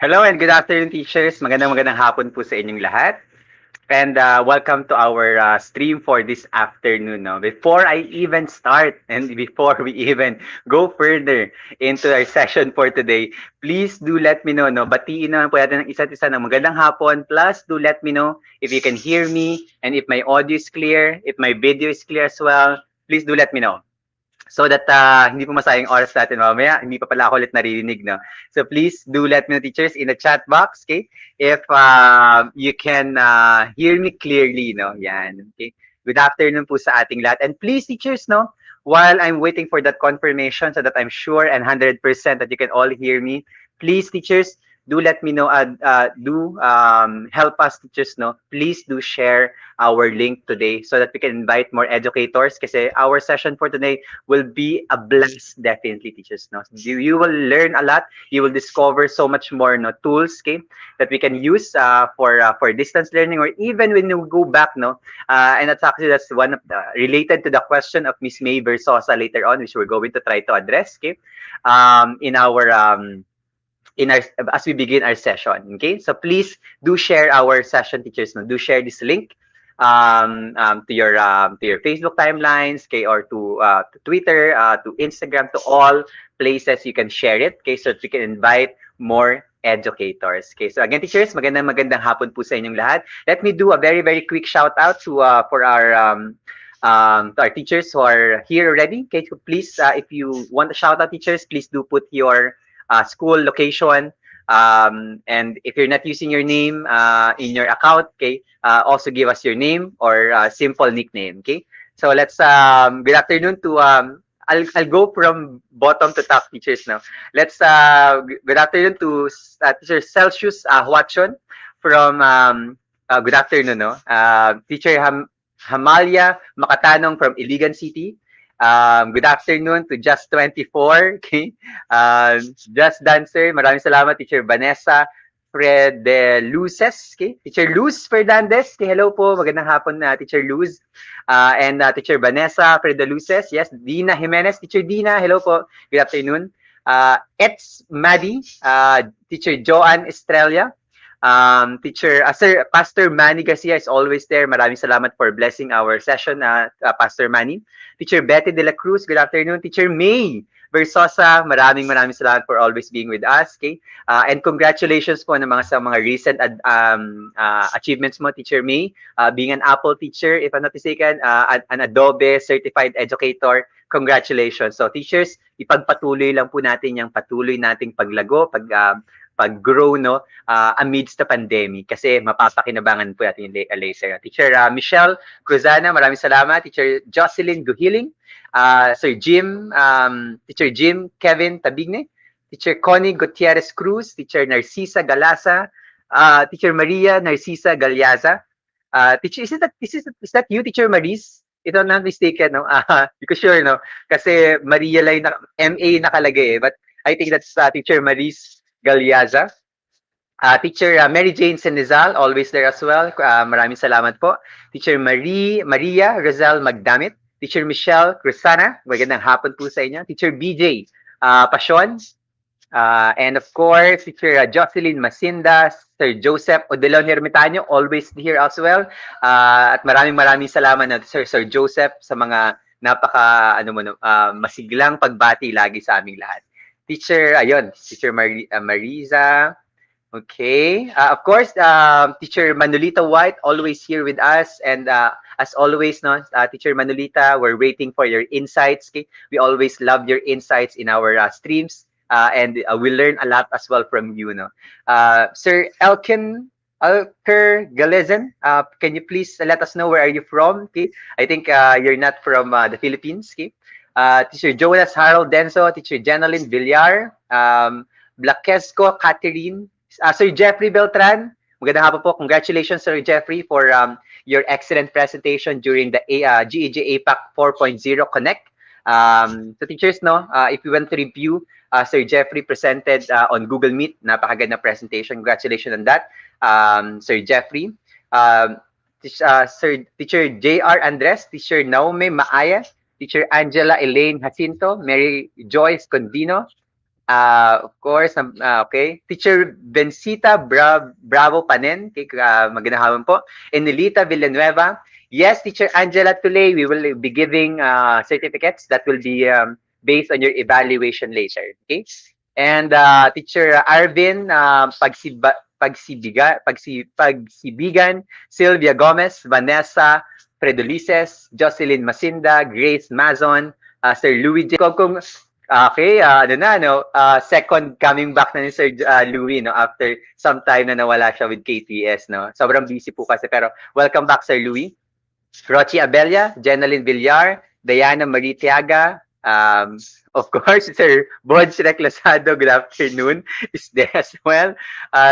Hello and good afternoon, teachers. Magandang hapon po sa inyong lahat. And welcome to our stream for this afternoon. No? Before I even start and before we even go further into our session for today, please do let me know. No? Batiin naman po natin ng isa't isa ng magandang hapon. Plus, do let me know if you can hear me and if my audio is clear, if my video is clear as well. Please do let me know so that hindi po masayang oras natin mamaya. Hindi pa pala ako ulit naririnig, no? So please do let me know, teachers, in the chat box, okay? If you can hear me clearly, no? Yan, okay? Good afternoon po sa ating lahat. And please, teachers, no? While I'm waiting for that confirmation so that I'm sure and 100% that you can all hear me, please, teachers, do let me know, do help us, teachers, no? Please do share our link today so that we can invite more educators kasi our session for today will be a blast, definitely, teachers. No, you will learn a lot. You will discover so much more, no, tools, okay, that we can use for distance learning or even when you go back, no. And that's one of the, related to the question of Miss May Versosa later on, which we're going to try to address, okay, in our in our as we begin our session. Okay, so please do share our session, teachers. No, do share this link to your Facebook timelines, okay, or to Twitter, to Instagram, to all places you can share it. Okay, so that we can invite more educators. Okay, so again, teachers, magandang hapon po sa inyong lahat. Let me do a very quick shout out for our teachers who are here already. Okay, so please, if you want to shout out, teachers, please do put your school location. And if you're not using your name in your account, okay, also give us your name or simple nickname. Okay, so let's good afternoon to I'll go from bottom to top, teachers now. Let's good afternoon to teacher Celsius Huachon from good afternoon, no, teacher Hamalia Makatanong from Iligan City. Good afternoon to Just 24. Okay. Just Dancer. Maraming salamat, Teacher Vanessa Fredeluces. Okay. Teacher Luz Fernandez. Okay, hello po. Magandang hapon na Teacher Luz. And Teacher Vanessa Fredeluces. Yes. Dina Jimenez. Teacher Dina. Hello po. Good afternoon. Ets Maddie. Teacher Joanne Estrella. Teacher, Sir Pastor Manny Garcia is always there. Maraming salamat for blessing our session, Pastor Manny. Teacher Betty De La Cruz, good afternoon. Teacher May Versosa, maraming salamat for always being with us. Okay? And congratulations po ng sa mga recent achievements mo, Teacher May. Being an Apple teacher, if I'm not mistaken, an Adobe certified educator. Congratulations. So teachers, ipagpatuloy lang po natin yung patuloy nating paglago, pag-grow, no, amidst the pandemic kasi mapapakinabangan po natin later. Teacher Michelle Cruzana, maraming salamat. Teacher Jocelyn Guhiling, Sir Jim, Teacher Jim Kevin Tabigne, Teacher Connie Gutierrez Cruz, Teacher Narcisa Galasa, Teacher Maria Narcisa Galyaza. Teacher, is that you, Teacher Maris? Ito not mistaken, no? Because sure, no? Kasi Maria Lai na MA nakalagay, but I think that's Teacher Maris Galyaza. Teacher Mary Jane Senizal, always there as well. Maraming salamat po. Teacher Maria Rizal Magdamit. Teacher Michelle Crisana, magandang hapon po sa inyo. Teacher BJ Pasyon. And of course, Teacher Jocelyn Masinda, Sir Joseph Odelon Hermitaño, always here as well. At maraming salamat na Sir Joseph sa mga masiglang pagbati lagi sa aming lahat. Teacher, ayun, Teacher Mariza. Okay. Of course, Teacher Manolita White, always here with us. And as always, no, Teacher Manolita, we're waiting for your insights. Okay? We always love your insights in our streams. And we learn a lot as well from you. No? Sir Alker Galezen, can you please let us know where are you from? Okay? I think you're not from the Philippines. Okay? Teacher Jonas Harold Denso, Teacher Jenaline Villar, Blaquesco Catherine, Sir Jeffrey Beltran, magandang hapon po. Congratulations, Sir Jeffrey, for your excellent presentation during the GEJ APAC 4.0 Connect. So teachers, no, if you want to review, Sir Jeffrey presented on Google Meet. Napakaganda presentation. Congratulations on that, Sir Jeffrey. Teacher J.R. Andres, Teacher Naume Maaya, Teacher Angela Elaine Jacinto, Mary Joyce Condino, Of course, okay. Teacher Bencita Bravo Panen, okay, magandang hapon po. Enelita Villanueva. Yes, Teacher Angela Tulay, we will be giving certificates that will be based on your evaluation later. Okay? And Teacher Arvin Pagsibigan, Sylvia Gomez, Vanessa Fredolices, Jocelyn Masinda, Grace Mazon, Sir Louis J. Kung okay, ano na, no? Second coming back na ni Sir Louie, no? After some time na nawala siya with KTS, no? Sobrang busy po kasi. Pero welcome back, Sir Louie. Rochi Abella, Jenaline Villar, Diana Marie Tiaga, of course, Sir Bodge Reclasado, good afternoon, is there as well.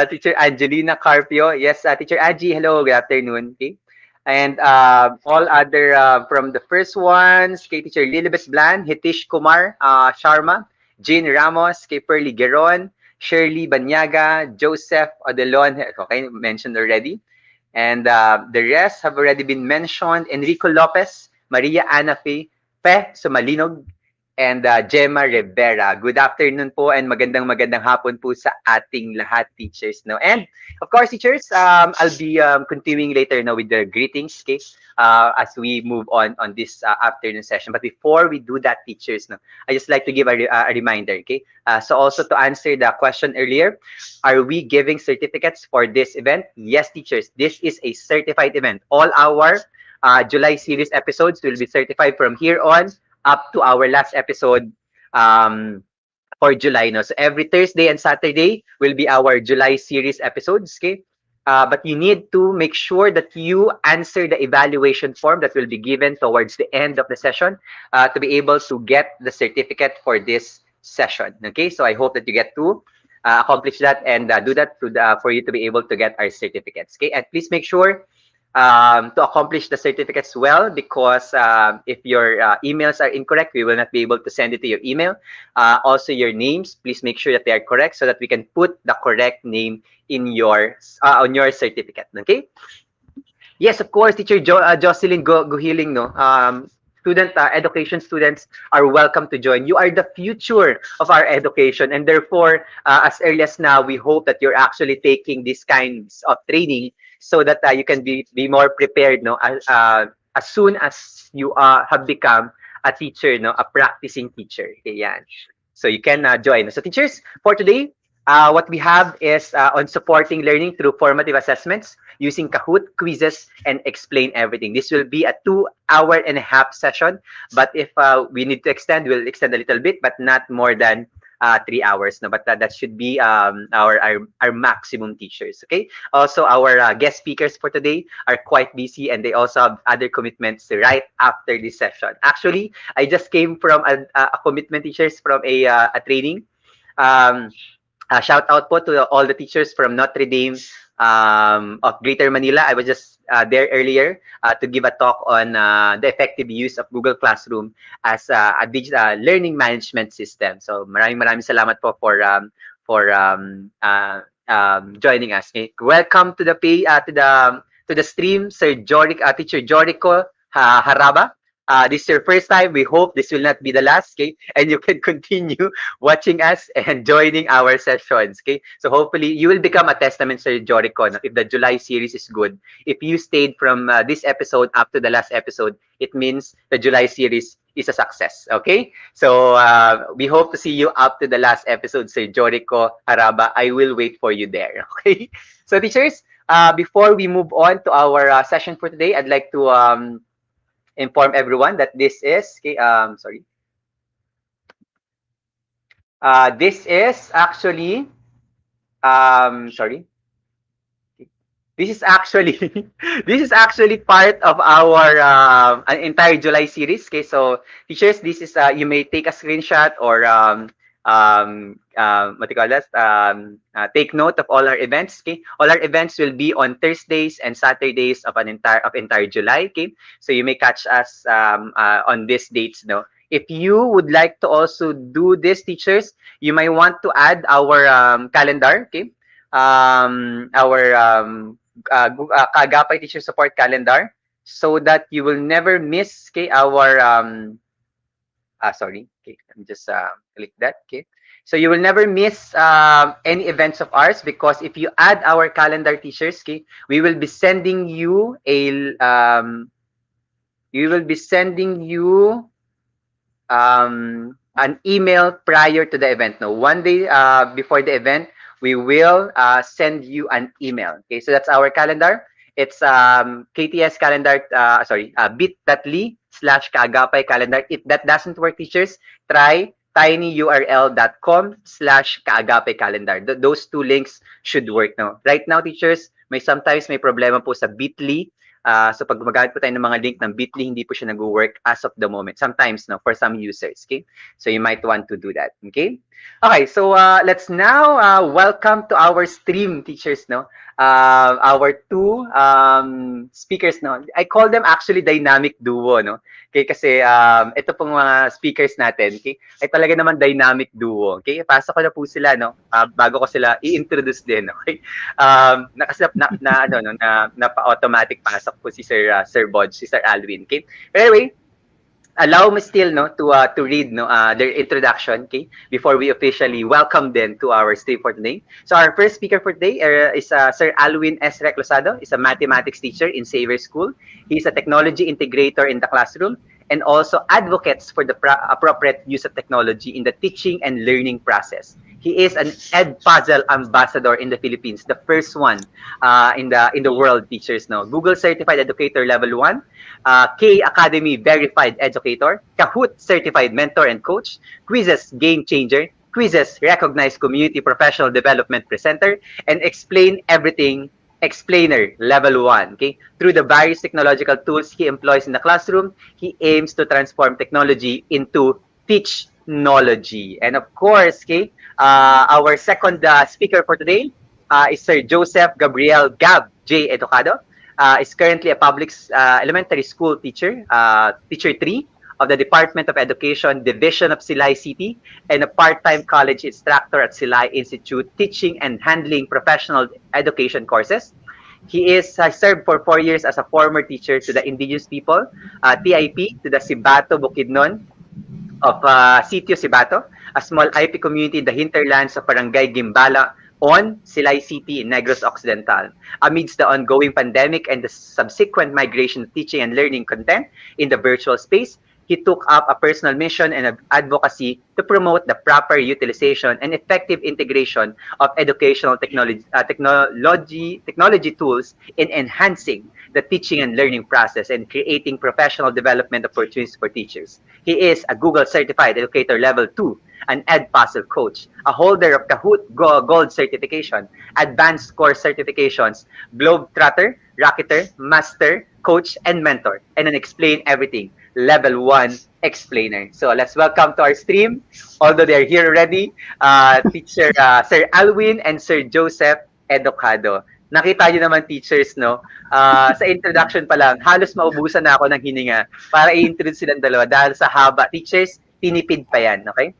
Teacher Angelina Carpio, yes, Teacher Angie, hello, good afternoon. Okay. And all other from the first ones, kay Teacher Lilibet Blan, Hitish Kumar, Sharma, Jean Ramos, kay Pearly Geron, Shirley Banyaga, Joseph Odelon, okay, mentioned already. And the rest have already been mentioned. Enrico Lopez, Maria Ana Fe Sumalinog, and Gemma Rivera. Good afternoon po and magandang hapon po sa ating lahat, teachers. No? And of course, teachers, I'll be continuing later now with the greetings, okay, as we move on this afternoon session. But before we do that, teachers, no, I just like to give a reminder, okay? So also to answer the question earlier, are we giving certificates for this event? Yes, teachers. This is a certified event. All our July series episodes will be certified from here on up to our last episode for July. No? So every Thursday and Saturday will be our July series episodes. Okay. But you need to make sure that you answer the evaluation form that will be given towards the end of the session to be able to get the certificate for this session. Okay, so I hope that you get to accomplish that and do that for you to be able to get our certificates. Okay, and please make sure to accomplish the certificates well, because if your emails are incorrect, we will not be able to send it to your email. Also, your names, please make sure that they are correct so that we can put the correct name in your on your certificate. Okay. Yes, of course, Teacher Jocelyn Guhiling, no? Education students are welcome to join. You are the future of our education, and therefore, as early as now, we hope that you're actually taking these kinds of training so that you can be more prepared, no? As soon as you have become a teacher, no, a practicing teacher. Ayan. So you can join. So teachers, for today, what we have is on supporting learning through formative assessments using Kahoot, quizzes, and explain everything. This will be a 2 hour and a half session, but if we need to extend, we'll extend a little bit, but not more than 3 hours. No, but that should be our maximum teachers. Okay. Also, our guest speakers for today are quite busy, and they also have other commitments right after this session. Actually, I just came from a commitment, teachers, from a training. Um, Shout out po to all the teachers from Notre Dame of Greater Manila. I was just there earlier to give a talk on the effective use of Google Classroom as a digital learning management system. So maraming salamat po for joining us. Okay? Welcome to the stream, Sir Teacher Jorico Haraba. This is your first time. We hope this will not be the last, okay? And you can continue watching us and joining our sessions, okay? So hopefully you will become a testament, Sir Jorico, if the July series is good. If you stayed from this episode up to the last episode, it means the July series is a success, okay? So we hope to see you up to the last episode, Sir Jorico Haraba. I will wait for you there, okay? So teachers, before we move on to our session for today, I'd like to inform everyone that this is okay, this is actually sorry this is actually this is actually part of our entire July series. Okay, so teachers, this is you may take a screenshot or what do you call that? Take note of all our events. Okay, all our events will be on Thursdays and Saturdays of entire July. Okay, so you may catch us on these dates. No, if you would like to also do this, teachers, you might want to add our calendar. Okay, our kaagapay teacher support calendar so that you will never miss, okay, our Sorry. Okay, let me just click that. Okay. So you will never miss any events of ours because if you add our calendar, teachers, okay, we will be sending you an email prior to the event. No, one day before the event, we will send you an email. Okay, so that's our calendar. It's KTS calendar, bit.ly/kaagapay calendar. If that doesn't work, teachers, try tinyurl.com/kaagapay calendar. Those two links should work. No, right now, teachers, sometimes may problema po sa bit.ly. So pag gumagamit po tayo ng mga link ng Bitly, hindi po siya nag-work as of the moment. Sometimes, no, for some users, okay? So you might want to do that, okay? Okay, so let's now welcome to our stream, teachers, no? Our two speakers, no? I call them actually dynamic duo, no? Okay, kasi ito pong mga speakers natin, okay? Ay talaga naman dynamic duo, okay? Pasok ko na po sila, no? Bago ko sila i-introduce din, okay? Na pa-automatic pasok po si Sir Bodge, si Sir Alwin, okay? But anyway, allow me still to read their introduction, okay, before we officially welcome them to our stream for today. So our first speaker for today is Sir Alwin S. Reclosado. Is a mathematics teacher in Xavier School. He's a technology integrator in the classroom and also advocates for the appropriate use of technology in the teaching and learning process. He is an Edpuzzle ambassador in the Philippines, the first one in the world, teachers. No, Google Certified Educator Level 1, K Academy Verified Educator, Kahoot Certified Mentor and Coach, QUIZZIZ Game Changer, QUIZZIZ Recognized Community Professional Development Presenter, and Explain Everything Explainer Level 1. Okay, through the various technological tools he employs in the classroom, he aims to transform technology into teachnology. And of course, okay, our second speaker for today is Sir Joseph Gabriel Gab J. Educado. Is currently a public elementary school teacher, teacher 3 of the Department of Education Division of Silay City, and a part-time college instructor at Silay Institute, teaching and handling professional education courses. He has served for 4 years as a former teacher to the indigenous people, TIP, to the Sibato Bukidnon of Sitio Sibato, a small IP community in the hinterlands of Barangay Gimbala on Silay City in Negros Occidental. Amidst the ongoing pandemic and the subsequent migration of teaching and learning content in the virtual space, he took up a personal mission and advocacy to promote the proper utilization and effective integration of educational technology tools in enhancing the teaching and learning process and creating professional development opportunities for teachers. He is a Google Certified Educator Level 2, an Edpuzzle coach, a holder of Kahoot Gold certification, advanced course certifications, Globetrotter, Rocketer, Master, Coach, and Mentor, and an Explain Everything Level 1 explainer. So let's welcome to our stream, although they're here already, teacher Sir Alwin and Sir Joseph Educado. Nakita nyo naman, teachers, no? Sa introduction pa lang, halos maubusan na ako ng hininga para i-introduce silang dalawa dahil sa haba. Teachers, tinipid pa yan, okay?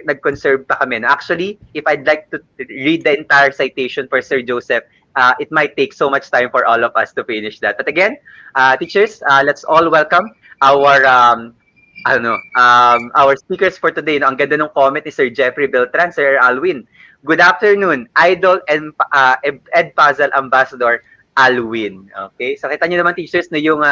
Nag-conserve pa kami. Actually, if I'd like to read the entire citation for Sir Joseph, it might take so much time for all of us to finish that. But again, teachers, let's all welcome our our speakers for today. No, ang ganda ng comment ni Sir Jeffrey Beltran, Sir Alwin. Good afternoon, Idol and Edpuzzle Ambassador Alwin. Okay, so kita niyo naman, teachers, na yung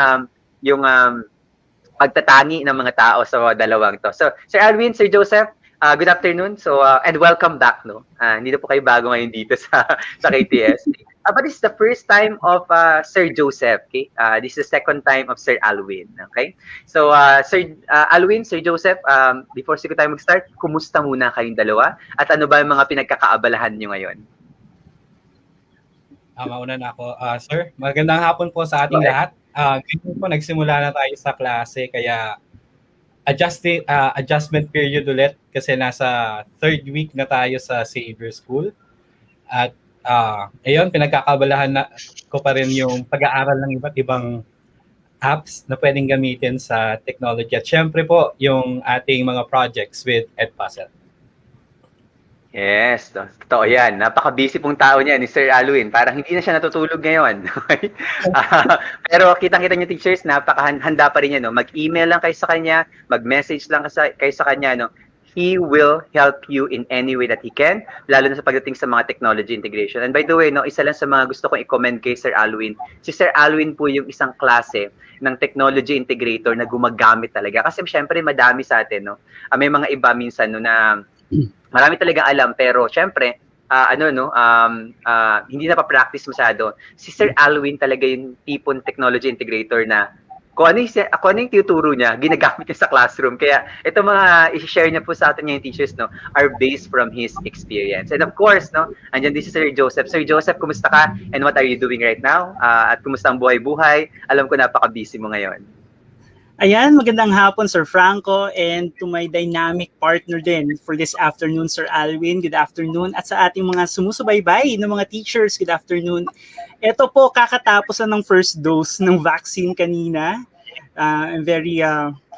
pagtatangi ng mga tao sa dalawang to. So, Sir Alwin, Sir Joseph, good afternoon. So, and welcome back, no? Hindi na po kayo bago ngayon dito sa KTS. But this is the first time of Sir Joseph, okay? This is the second time of Sir Alwin, okay? So, Sir Alwin, Sir Joseph, before siguro tayo mag-start, kumusta muna kayong dalawa? At ano ba yung mga pinagkakaabalahan nyo ngayon? Mauna na ako. Sir, magandang hapon po sa ating lahat. Ngayon po, nagsimula na tayo sa klase, kaya adjustment period ulit kasi nasa third week na tayo sa Xavier School. At ayun, pinagkakabalahan na ko pa rin yung pag-aaral ng iba't ibang apps na pwedeng gamitin sa technology. At syempre po, yung ating mga projects with Edpuzzle. Yes, totoo yan. Napaka-busy pong tao niya ni Sir Alwin. Parang hindi na siya natutulog ngayon. Okay? Pero kitang-kita niyo teachers, napakahanda pa rin yan. No? Mag-email lang kayo sa kanya, mag-message lang kayo sa kanya. No? He will help you in any way that he can, lalo na sa pagdating sa mga technology integration. And by the way, no, isa lang sa mga gusto kong i-commend kay Sir Alwin. Si Sir Alwin po yung isang klase ng technology integrator na gumagamit talaga. Kasi syempre madami sa atin. No? May mga iba minsan no, na marami talaga alam pero syempre hindi na pa-practice masyado. Si Sir Alwin talaga yung tipong technology integrator na kung ano yung tinuturo niya, ginagamit niya sa classroom. Kaya ito mga i-share niya po sa atin yung teachers, no, are based from his experience. And of course, no, andyan din si Sir Joseph. Sir Joseph, kumusta ka? And what are you doing right now? At kumusta ang buhay-buhay? Alam ko napaka-busy mo ngayon. Ayan, magandang hapon Sir Franco and to my dynamic partner din for this afternoon, Sir Alwin. Good afternoon. At sa ating mga sumusubaybay ng mga teachers, good afternoon. Ito po, kakatapos na ng first dose ng vaccine kanina. I'm very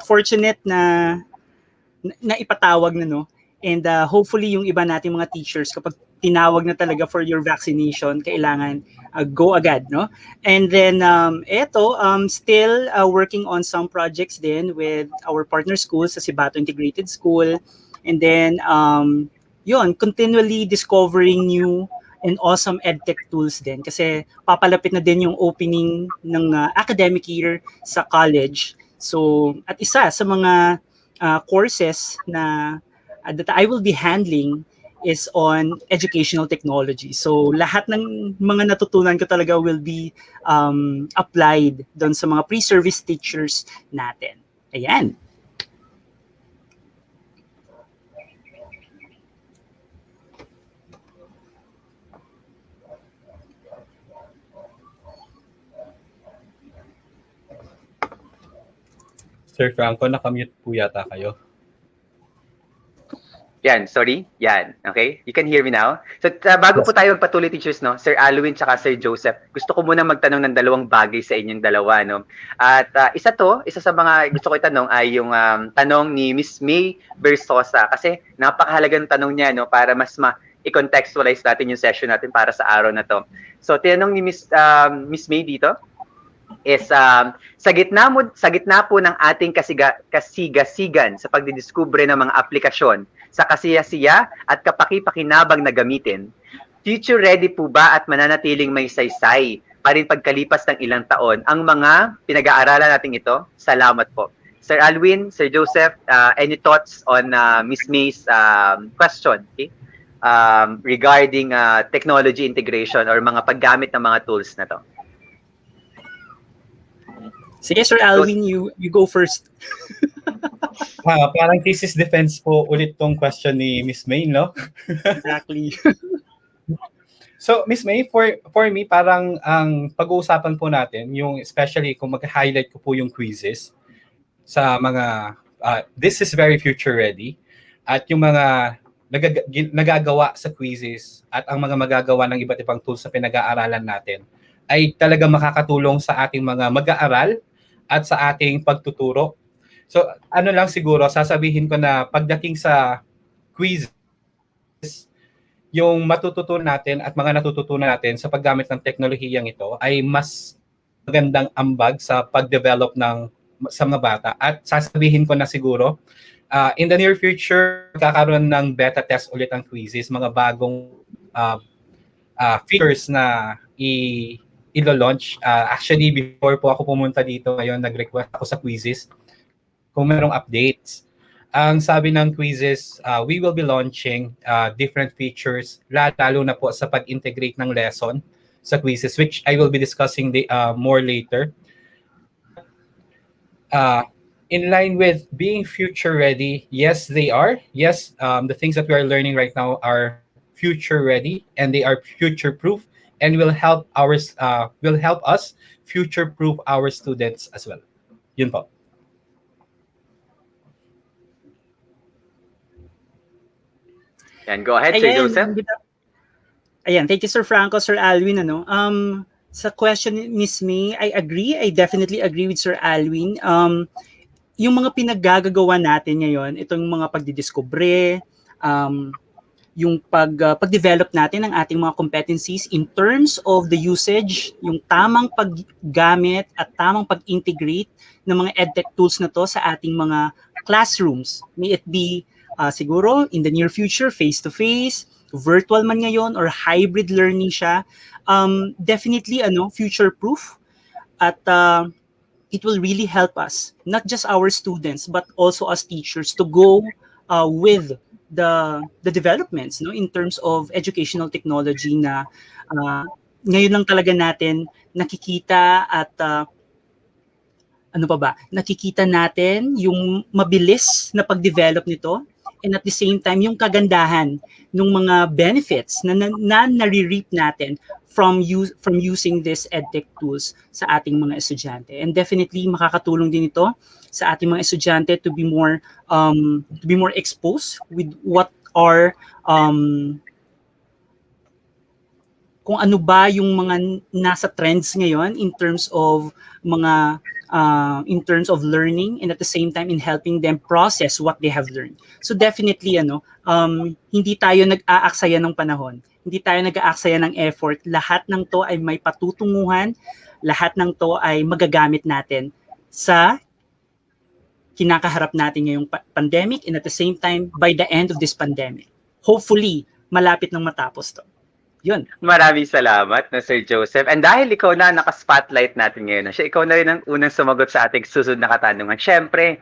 fortunate na ipatawag na, no? And hopefully yung iba nating mga teachers, kapag tinawag na talaga for your vaccination, kailangan go agad, no? And then still working on some projects din with our partner schools sa Sibato Integrated School. And then continually discovering new and awesome edtech tools din kasi papalapit na din yung opening ng academic year sa college. So at isa sa mga courses na that I will be handling is on educational technology. So lahat ng mga natutunan ko talaga will be applied doon sa mga pre-service teachers natin. Ayan. Sir Franco, nakamute po yata kayo. Yan, sorry. Yan. Okay? You can hear me now? So, bago po tayo magpatuloy, teachers, no? Sir Alwin tsaka Sir Joseph, gusto ko muna magtanong ng dalawang bagay sa inyong dalawa, no? At isa sa mga gusto ko itanong ay yung tanong ni Miss May Bersosa. Kasi napakahalaga ng tanong niya, no? Para mas i-contextualize natin yung session natin para sa araw na to. So, tinanong ni Miss May dito is sa gitna po ng ating kasigasigan sa pagdidiskubre ng mga aplikasyon sa kasiyasiya at kapaki-pakinabang na gamitin, future ready po ba at mananatiling may saysay pa rin pagkalipas ng ilang taon ang mga pinag-aaralan natin ito? Salamat po. Sir Alwin, Sir Joseph, any thoughts on Miss May's question, okay? Regarding technology integration or mga paggamit ng mga tools na to? Sige, Sir Alwin, you go first. Parang thesis defense po ulit tong question ni Miss May, no? Exactly. So, Miss May, for me, parang ang pag-uusapan po natin, yung especially kung mag-highlight ko po yung quizzes sa mga, this is very future ready, at yung mga nagagawa sa quizzes at ang mga magagawa ng iba't ibang tools sa pinag-aaralan natin ay talaga makakatulong sa ating mga mag-aaral at sa ating pagtuturo. So, ano lang siguro, sasabihin ko na pagdating sa quiz, yung matututunan natin at mga natututunan natin sa paggamit ng teknolohiyang ito ay mas magandang ambag sa pag-develop sa mga bata. At sasabihin ko na siguro, in the near future, kakaroon ng beta test ulit ang quizzes, mga bagong features na ilo-launch. Actually, before po ako pumunta dito ngayon, nag-request ako sa QUIZZIZ kung merong updates. Ang sabi ng QUIZZIZ, we will be launching different features, lalo na po sa pag-integrate ng lesson sa QUIZZIZ, which I will be discussing more later. In line with being future ready, yes, they are. Yes, the things that we are learning right now are future ready and they are future proof and will help us future proof our students as well. Yun po. And go ahead, Sir Joseph. Ayan, thank you, Sir Franco, Sir Alwin. Sa question ni Miss May, I definitely agree with Sir Alwin. Yung mga pinaggagawa natin ngayon, itong mga pagdidiskubre, pag-develop natin ng ating mga competencies in terms of the usage, yung tamang paggamit at tamang pag-integrate ng mga edtech tools na to sa ating mga classrooms. May it be siguro in the near future, face-to-face, virtual man ngayon, or hybrid learning siya. Definitely future-proof at it will really help us, not just our students, but also as teachers to go with the developments in terms of educational technology na ngayon lang talaga natin nakikita at nakikita natin yung mabilis na pag-develop nito, and at the same time yung kagandahan ng mga benefits na nare-reap natin from using this edtech tools sa ating mga estudyante. And definitely makakatulong din ito sa ating mga estudyante to be more exposed with what are kung ano ba yung mga nasa trends ngayon in terms of learning, and at the same time in helping them process what they have learned. So definitely hindi tayo nag-aaksaya ng panahon. Hindi tayo nag-aaksaya ng effort. Lahat ng to ay may patutunguhan. Lahat ng to ay magagamit natin sa kinakaharap natin ngayong pandemic, and at the same time, by the end of this pandemic, hopefully, malapit nang matapos to. Yun. Maraming salamat na Sir Joseph. And dahil ikaw na naka-spotlight natin ngayon, ikaw na rin ang unang sumagot sa ating susunod na katanungan. Siyempre,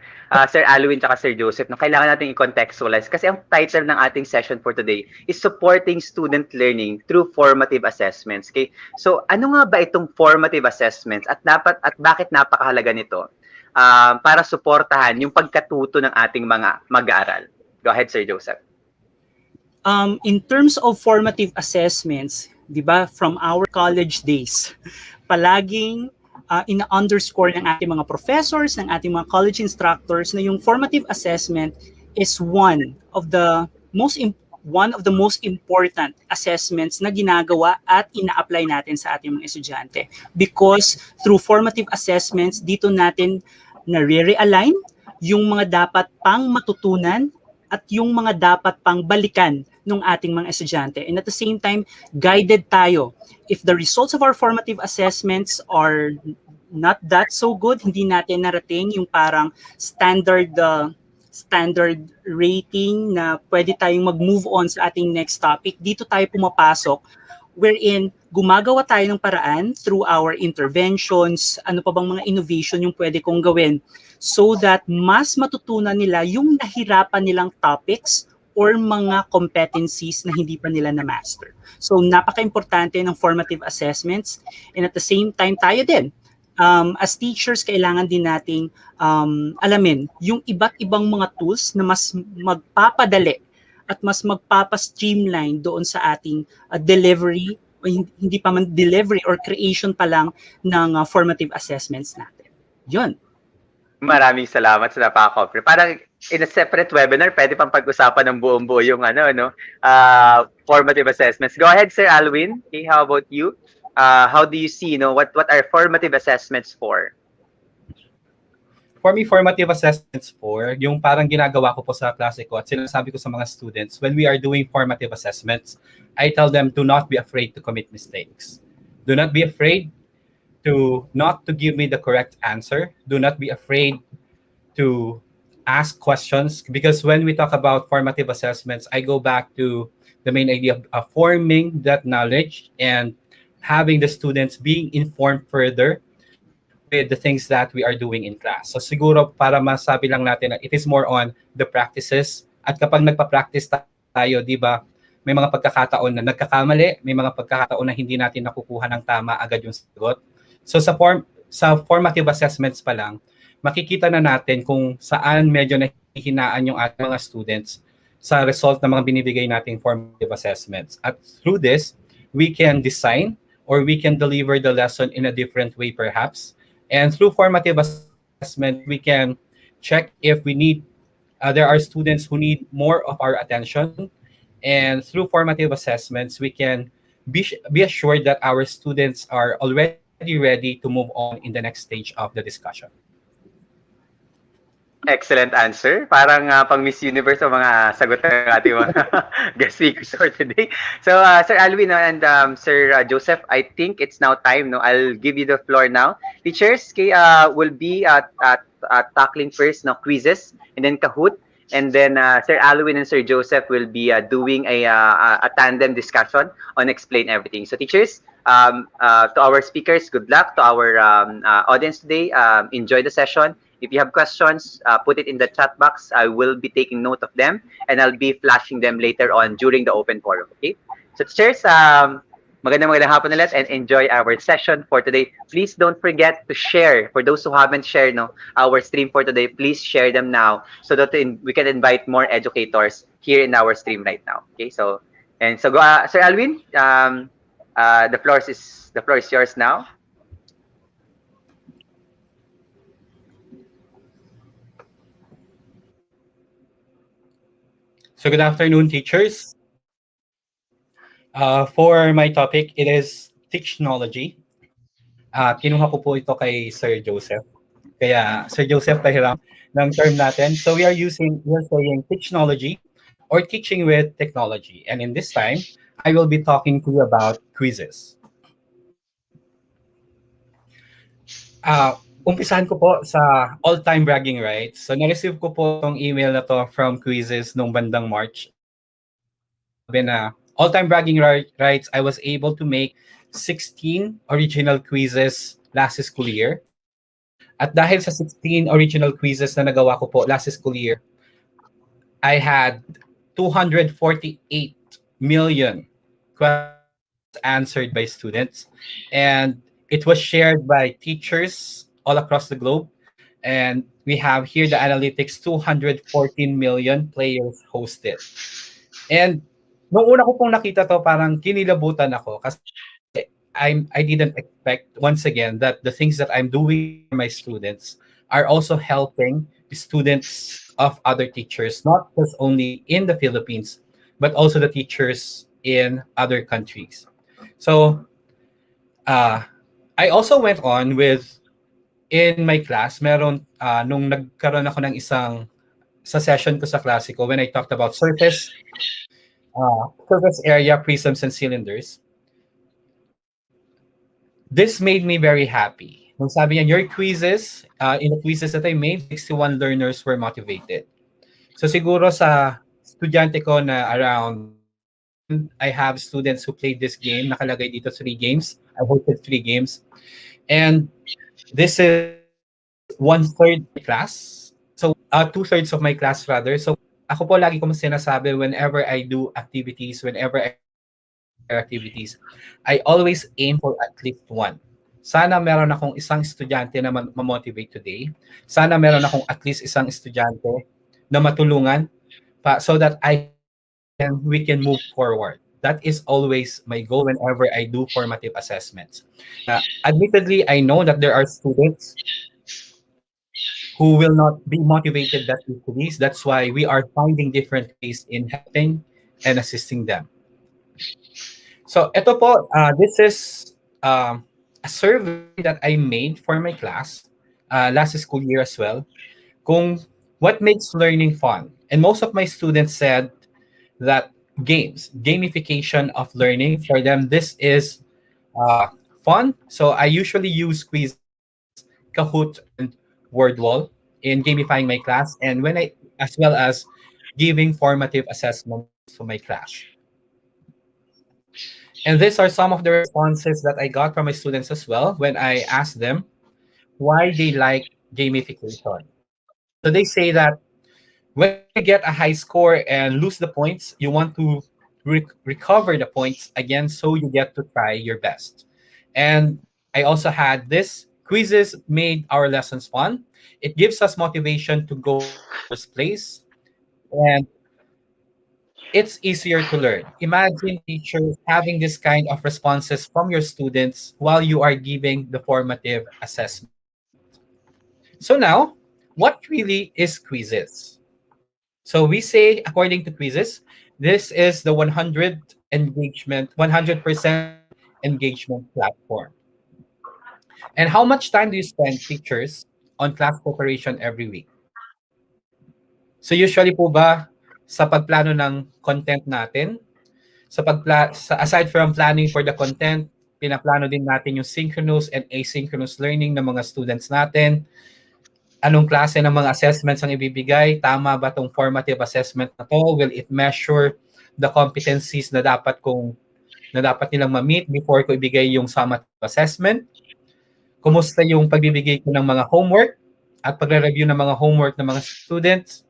Sir Alwin at Sir Joseph, kailangan natin i-contextualize kasi ang title ng ating session for today is Supporting Student Learning Through Formative Assessments. Okay? So, ano nga ba itong formative assessments at bakit napakahalaga nito para suportahan yung pagkatuto ng ating mga mag-aaral? Go ahead, Sir Joseph. In terms of formative assessments, 'di ba, from our college days, palaging ina-underscore ng ating mga professors, ng ating mga college instructors na yung formative assessment is one of the most important assessments na ginagawa at ina-apply natin sa ating mga estudyante. Because through formative assessments, dito natin na-realign yung mga dapat pang matutunan at yung mga dapat pang balikan ng ating mga estudyante. And at the same time, guided tayo. If the results of our formative assessments are not that so good, hindi natin narating yung parang standard rating na pwede tayong mag-move on sa ating next topic, dito tayo pumapasok wherein gumagawa tayo ng paraan through our interventions, ano pa bang mga innovation yung pwede kong gawin so that mas matutunan nila yung nahirapan nilang topics or mga competencies na hindi pa nila na-master. So napaka-importante ng formative assessments, and at the same time tayo din, as teachers, kailangan din nating alamin yung iba't ibang mga tools na mas magpapadali at mas magpapa-streamline doon sa ating delivery, o hindi pa man delivery or creation pa lang ng formative assessments natin. Yun. Maraming salamat sa napaka-cover. Parang in a separate webinar, pwede pang pag-usapan ng buong-buo yung formative assessments. Go ahead, Sir Alwin. Okay, how about you? How do you see, what are formative assessments for? For me, formative assessments yung parang ginagawa ko po sa klase ko at sinasabi ko sa mga students, when we are doing formative assessments, I tell them to not be afraid to commit mistakes. Do not be afraid not to give me the correct answer. Do not be afraid to ask questions, because when we talk about formative assessments, I go back to the main idea of forming that knowledge and having the students being informed further with the things that we are doing in class. So siguro para masabi lang natin na it is more on the practices, at kapag nagpa-practice tayo, di ba, may mga pagkakataon na nagkakamali, may mga pagkakataon na hindi natin nakukuha ng tama agad yung sagot. So sa formative assessments pa lang, makikita na natin kung saan medyo nahihinaan yung ating mga students sa result ng mga binibigay nating formative assessments. At through this, we can design or we can deliver the lesson in a different way perhaps. And through formative assessment, we can check if we need, there are students who need more of our attention. And through formative assessments, we can be assured that our students are already ready to move on in the next stage of the discussion. Excellent answer. Parang pang Miss Universe ang mga sagot ng ating mga guest speakers for today. So, Sir Alvin and Sir Joseph, I think it's now time. No, I'll give you the floor now. Teachers, will be tackling first no quizzes and then Kahoot, and then Sir Alvin and Sir Joseph will be doing a tandem discussion on explain everything. So, teachers, to our speakers, good luck. To our audience today, enjoy the session. If you have questions, put it in the chat box. I will be taking note of them and I'll be flashing them later on during the open forum. Okay? So, cheers. Magandang hapon ulit and enjoy our session for today. Please don't forget to share. For those who haven't shared our stream for today, please share them now so that we can invite more educators here in our stream right now. Okay? So, go, Sir Alvin. The floor is yours now. So good afternoon, teachers. For my topic, it is technology. Kinuha ko po ito kay Sir Joseph. Kaya Sir Joseph, pahiram ng term natin. So we're saying technology or teaching with technology. And in this time, I will be talking to you about quizzes. Umpisahan ko po sa all-time bragging rights. So na-receive ko po itong email na to from QUIZZIZ nung bandang March. Sabi na, all-time bragging rights, I was able to make 16 original quizzes last school year. At dahil sa 16 original quizzes na nagawa ko po last school year, I had 248 million questions answered by students. And it was shared by teachers all across the globe. And we have here the analytics, 214 million players hosted. And nung una ko pong nakita to, parang kinilabutan ako kasi I didn't expect, once again, that the things that I'm doing for my students are also helping students of other teachers, not just only in the Philippines, but also the teachers in other countries. So, I also went on with, in my class, meron, nung nagkaroon ako ng sa session ko sa klase ko, when I talked about surface area, prisms, and cylinders, this made me very happy. Nung sabi niya, your quizzes, in the quizzes that I made, 61 learners were motivated. So siguro sa estudyante ko na around, I have students who played this game, nakalagay dito 3 games. I hosted 3 games. And this is 1/3 class. So 2/3 of my class rather. So ako po lagi ko sinasabi whenever I do activities, I always aim for at least 1. Sana meron akong isang estudyante na ma-motivate today. Sana meron akong at least isang estudyante na matulungan so that we can move forward. That is always my goal whenever I do formative assessments. Admittedly, I know that there are students who will not be motivated that easily. That's why we are finding different ways in helping and assisting them. So ito po, this is a survey that I made for my class last school year as well. Kung what makes learning fun? And most of my students said that gamification of learning, for them, this is fun. So I usually use QUIZZIZ, Kahoot, and WordWall in gamifying my class, and as well as giving formative assessments to my class. And these are some of the responses that I got from my students as well when I asked them why they like gamification. So they say that when you get a high score and lose the points, you want to recover the points again so you get to try your best. And I also had this, quizzes made our lessons fun. It gives us motivation to go first place. And it's easier to learn. Imagine teachers having this kind of responses from your students while you are giving the formative assessment. So now, what really is quizzes? So we say, according to quizzes, this is the 100% engagement platform. And how much time do you spend, teachers, on class preparation every week? So usually po ba sa pagplano ng content natin, aside from planning for the content, pinaplano din natin yung synchronous and asynchronous learning ng mga students natin. Anong klase ng mga assessments ang ibibigay? Tama ba tong formative assessment na to? Will it measure the competencies na dapat nilang ma-meet before ko ibigay yung summative assessment? Kumusta yung pagbibigay ko ng mga homework at pagre-review ng mga homework ng mga students?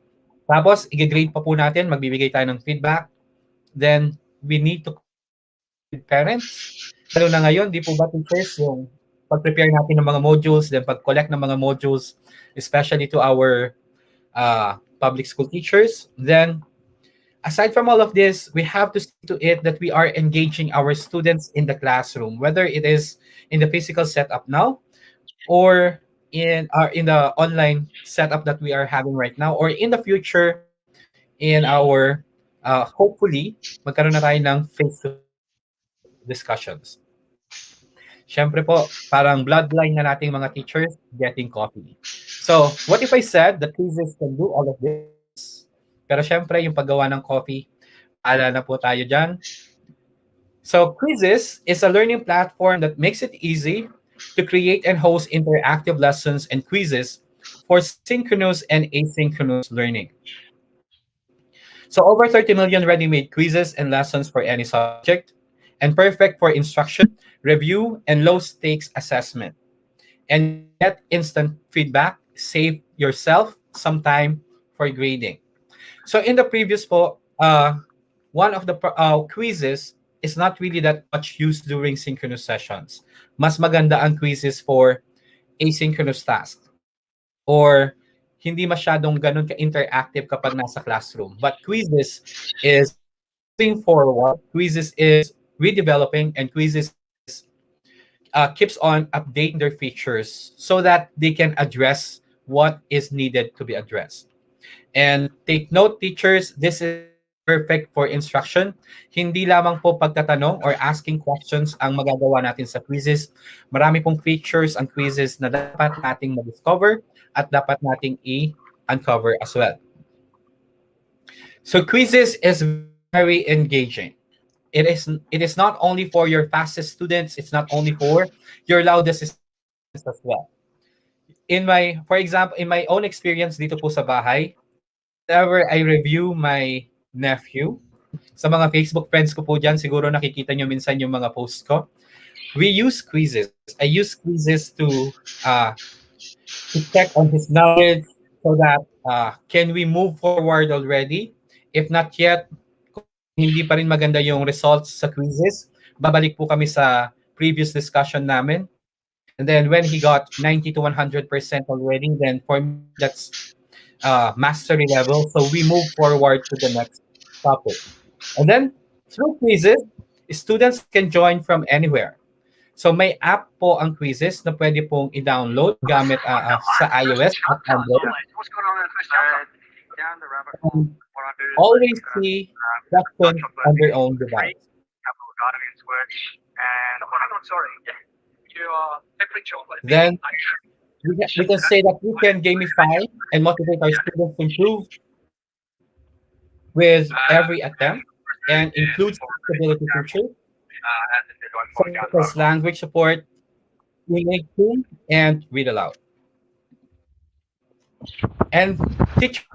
Tapos, i-grade pa po natin, magbibigay tayo ng feedback. Then, we need to with parents. Lalo na ngayon, di po ba teachers, yung pag-prepare natin ng mga modules, then pag-collect ng mga modules, especially to our public school teachers. Then, aside from all of this, we have to see to it that we are engaging our students in the classroom, whether it is in the physical setup now or in the online setup that we are having right now, or in the future in our hopefully magkaroon na tayo ng face-to-face discussions. Siyempre po, parang bloodline na nating mga teachers getting coffee. So, what if I said that QUIZZIZ can do all of this? Pero siyempre, yung paggawa ng coffee, paala na po tayo dyan. So, QUIZZIZ is a learning platform that makes it easy to create and host interactive lessons and quizzes for synchronous and asynchronous learning. So over 30 million ready-made quizzes and lessons for any subject, and perfect for instruction, review, and low-stakes assessment. And get instant feedback, save yourself some time for grading. So in the previous po, one of the quizzes is not really that much used during synchronous sessions. Mas maganda ang quizzes for asynchronous tasks. Or hindi masyadong ganun ka-interactive kapag nasa classroom. But QUIZZIZ is moving forward. QUIZZIZ is redeveloping, and QUIZZIZ keeps on updating their features so that they can address what is needed to be addressed. And take note, teachers, this is perfect for instruction. Hindi lamang po pagtatanong or asking questions ang magagawa natin sa QUIZZIZ. Marami pong features ang QUIZZIZ na dapat nating ma-discover at dapat nating i-uncover as well. So QUIZZIZ is very engaging. It is not only for your fastest students, it's not only for your loudest students as well. For example, in my own experience dito po sa bahay, whenever I review my nephew, sa mga Facebook friends ko po dyan, siguro nakikita nyo minsan yung mga posts ko. We use QUIZZIZ. I use QUIZZIZ to check on his knowledge so that can we move forward already? If not yet, kung hindi pa rin maganda yung results sa QUIZZIZ, babalik po kami sa previous discussion namin. And then when he got 90 to 100% already, then for me, that's mastery level. So we move forward to the next topic. And then through QUIZZIZ, students can join from anywhere. So may app po ang QUIZZIZ na pwede pong i-download gamit sa iOS at Android. Always see questions on their own device. Then we can say that we can gamify and motivate our students to improve with every attempt and includes accessibility features, such as language support, reading and read aloud. And teachers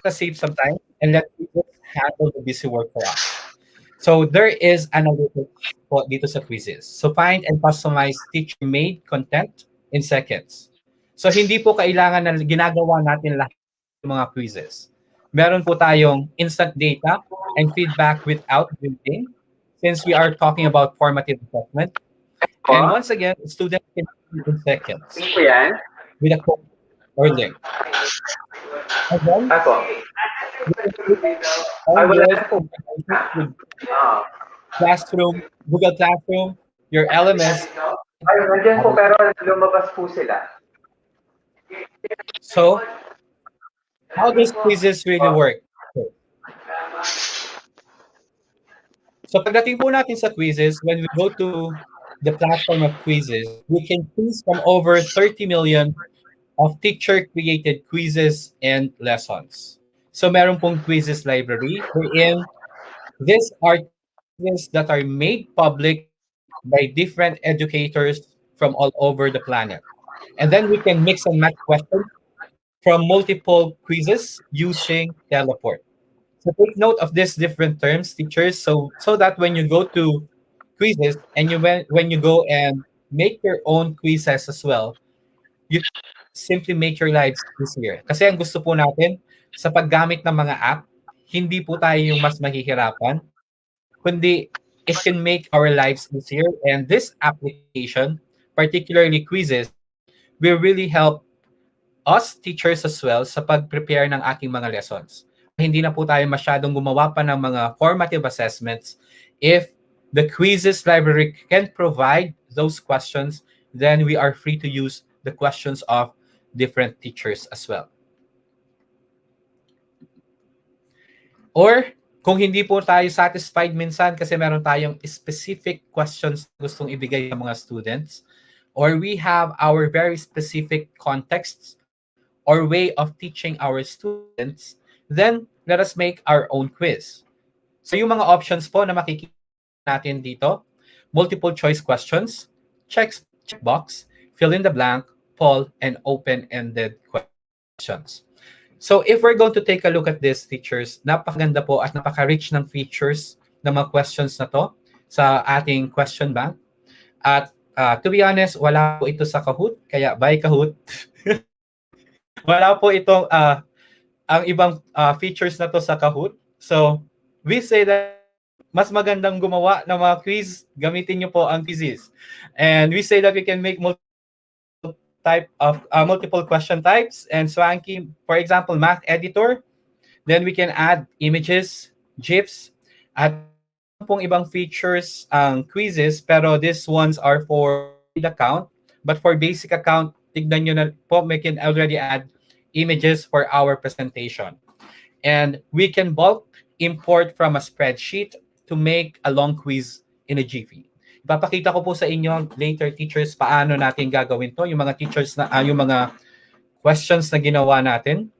save some time and let people handle the busy work for us. So there is analytics po dito sa QUIZZIZ. So find and customize teacher-made content in seconds. So hindi po kailangan na ginagawa natin lahat ng mga quizzes. Meron po tayong instant data and feedback without grading, since we are talking about formative assessment. And once again, students can do in seconds with a code or link. And then, Classroom, Google Classroom, your LMS. Ay, nandiyan po pero lumabas po sila. So, how does QUIZZIZ really work? So, pagdating po natin sa QUIZZIZ, when we go to the platform of QUIZZIZ, we can choose from over 30 million of teacher-created quizzes and lessons. So meron pong quizzes library wherein these are quizzes that are made public by different educators from all over the planet. And then we can mix and match questions from multiple quizzes using teleport. So take note of these different terms, teachers, so that when you go to quizzes and when you go and make your own quizzes as well, you simply make your lives easier. Kasi ang gusto po natin sa paggamit ng mga app, hindi po tayo yung mas mahihirapan, kundi it can make our lives easier. And this application, particularly quizzes, will really help us teachers as well sa pag-prepare ng aking mga lessons. Hindi na po tayo masyadong gumawa pa ng mga formative assessments. If the quizzes library can provide those questions, then we are free to use the questions of different teachers as well. Or kung hindi po tayo satisfied minsan kasi meron tayong specific questions na gustong ibigay sa mga students, or we have our very specific contexts or way of teaching our students, then let us make our own quiz. So yung mga options po na makikita natin dito, multiple choice questions, checkbox, fill in the blank, poll, and open-ended questions. So if we're going to take a look at this, teachers, napakaganda po at napaka-rich ng features ng mga questions na to sa ating question bank. At to be honest, wala po ito sa Kahoot, kaya bye Kahoot. Wala po itong ang ibang features na to sa Kahoot. So we say that mas magandang gumawa ng mga quiz, gamitin nyo po ang QUIZZIZ. And we say that we can make multiple question types and swanky, for example, math editor. Then we can add images, GIFs, at pong ibang features ang quizzes, pero these ones are for paid account. But for basic account, tignan nyo na po, we can already add images for our presentation. And we can bulk import from a spreadsheet to make a long quiz in a jiffy. Ipapakita ko po sa inyo later, teachers, paano natin gagawin to, yung mga teachers na yung mga questions na ginawa natin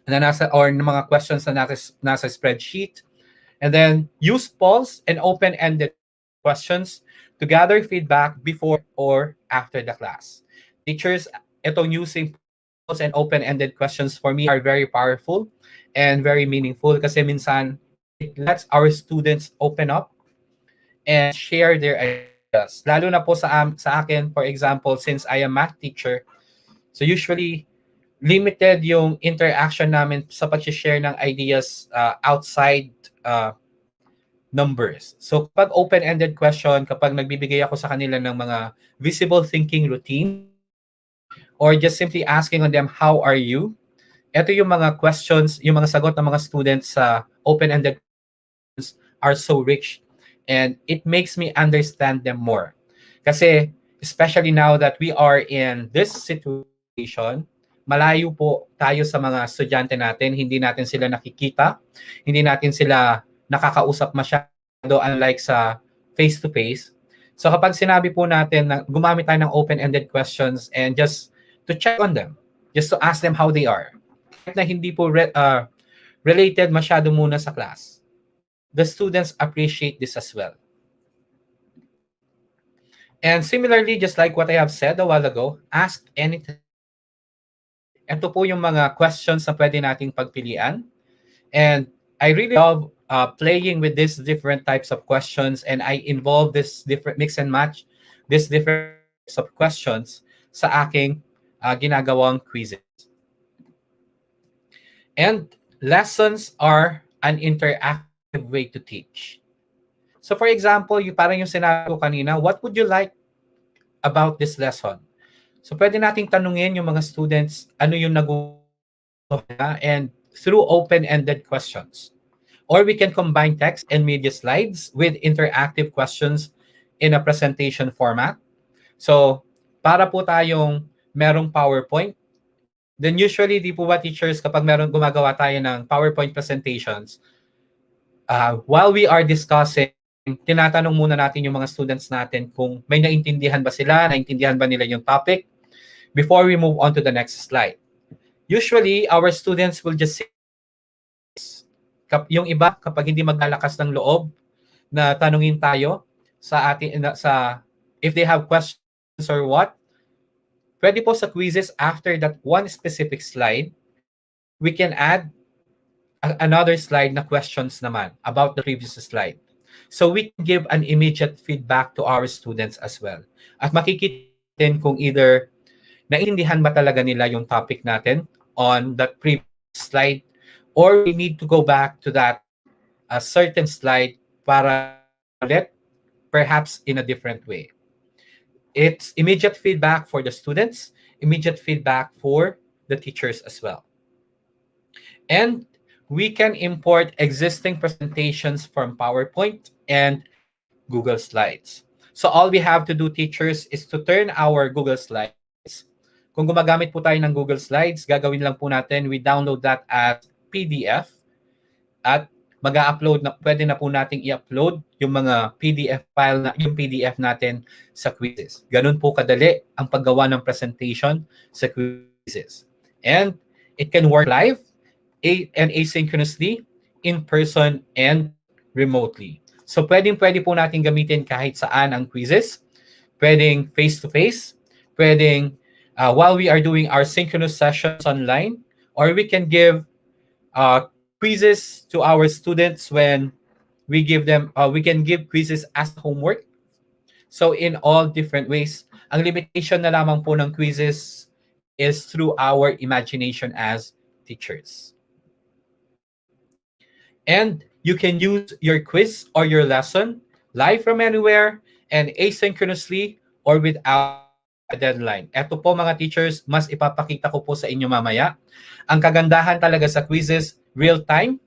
na or mga questions na nasa spreadsheet, and then use polls and open-ended questions to gather feedback before or after the class. Teachers, itong using polls and open-ended questions for me are very powerful and very meaningful kasi minsan it lets our students open up and share their ideas. Lalo na po sa akin, for example, since I am math teacher, so usually limited yung interaction namin sa pag-share ng ideas outside numbers. So kapag open-ended question, kapag nagbibigay ako sa kanila ng mga visible thinking routine, or just simply asking on them, how are you? Ito yung mga questions, yung mga sagot ng mga students sa open-ended questions are so rich. And it makes me understand them more. Kasi, especially now that we are in this situation, malayo po tayo sa mga estudyante natin, hindi natin sila nakikita, hindi natin sila nakakausap masyado unlike sa face-to-face. So kapag sinabi po natin na gumamit tayo ng open-ended questions and just to check on them, just to ask them how they are, kahit na hindi po related masyado muna sa class, the students appreciate this as well. And similarly, just like what I have said a while ago, ask anything. Ito po yung mga questions na pwede nating pagpilian. And I really love playing with these different types of questions, and I involve this different mix and match, these different types of questions sa aking ginagawang quizzes. And lessons are an interactive way to teach. So for example, parang yung sinabi ko kanina, what would you like about this lesson? So pwede nating tanungin yung mga students ano yung nagustuhan and through open-ended questions. Or we can combine text and media slides with interactive questions in a presentation format. So para po tayong merong PowerPoint, then usually di po ba teachers kapag gumagawa tayo ng PowerPoint presentations, while we are discussing, tinatanong muna natin yung mga students natin kung may naintindihan ba nila yung topic before we move on to the next slide. Usually, our students will just say Yung iba, kapag hindi maglalakas ng loob na tanungin tayo sa if they have questions or what, pwede po sa quizzes after that one specific slide, we can add another slide na questions naman about the previous slide. So we can give an immediate feedback to our students as well. At makikita natin kung either naintindihan ba talaga nila yung topic natin on that previous slide, or we need to go back to that certain slide para ulit, perhaps in a different way. It's immediate feedback for the students, immediate feedback for the teachers as well. And we can import existing presentations from PowerPoint and Google Slides. So all we have to do, teachers, is to turn our Google Slides. Kung gumagamit po tayo ng Google Slides, gagawin lang po natin, we download that as PDF at mag-upload na, pwede na po nating i-upload yung mga PDF file na yung PDF natin sa QUIZZIZ. Ganun po kadali ang paggawa ng presentation sa QUIZZIZ. And it can work live and asynchronously, in person, and remotely. So pwede po natin gamitin kahit saan ang quizzes. Pwedeng face-to-face, pwedeng while we are doing our synchronous sessions online, or we can give quizzes to our students when we give them, we can give quizzes as homework. So in all different ways, ang limitation na lamang po ng quizzes is through our imagination as teachers. And you can use your quiz or your lesson live from anywhere and asynchronously or without a deadline. Ito po mga teachers, mas ipapakita ko po sa inyo mamaya. Ang kagandahan talaga sa quizzes, real time,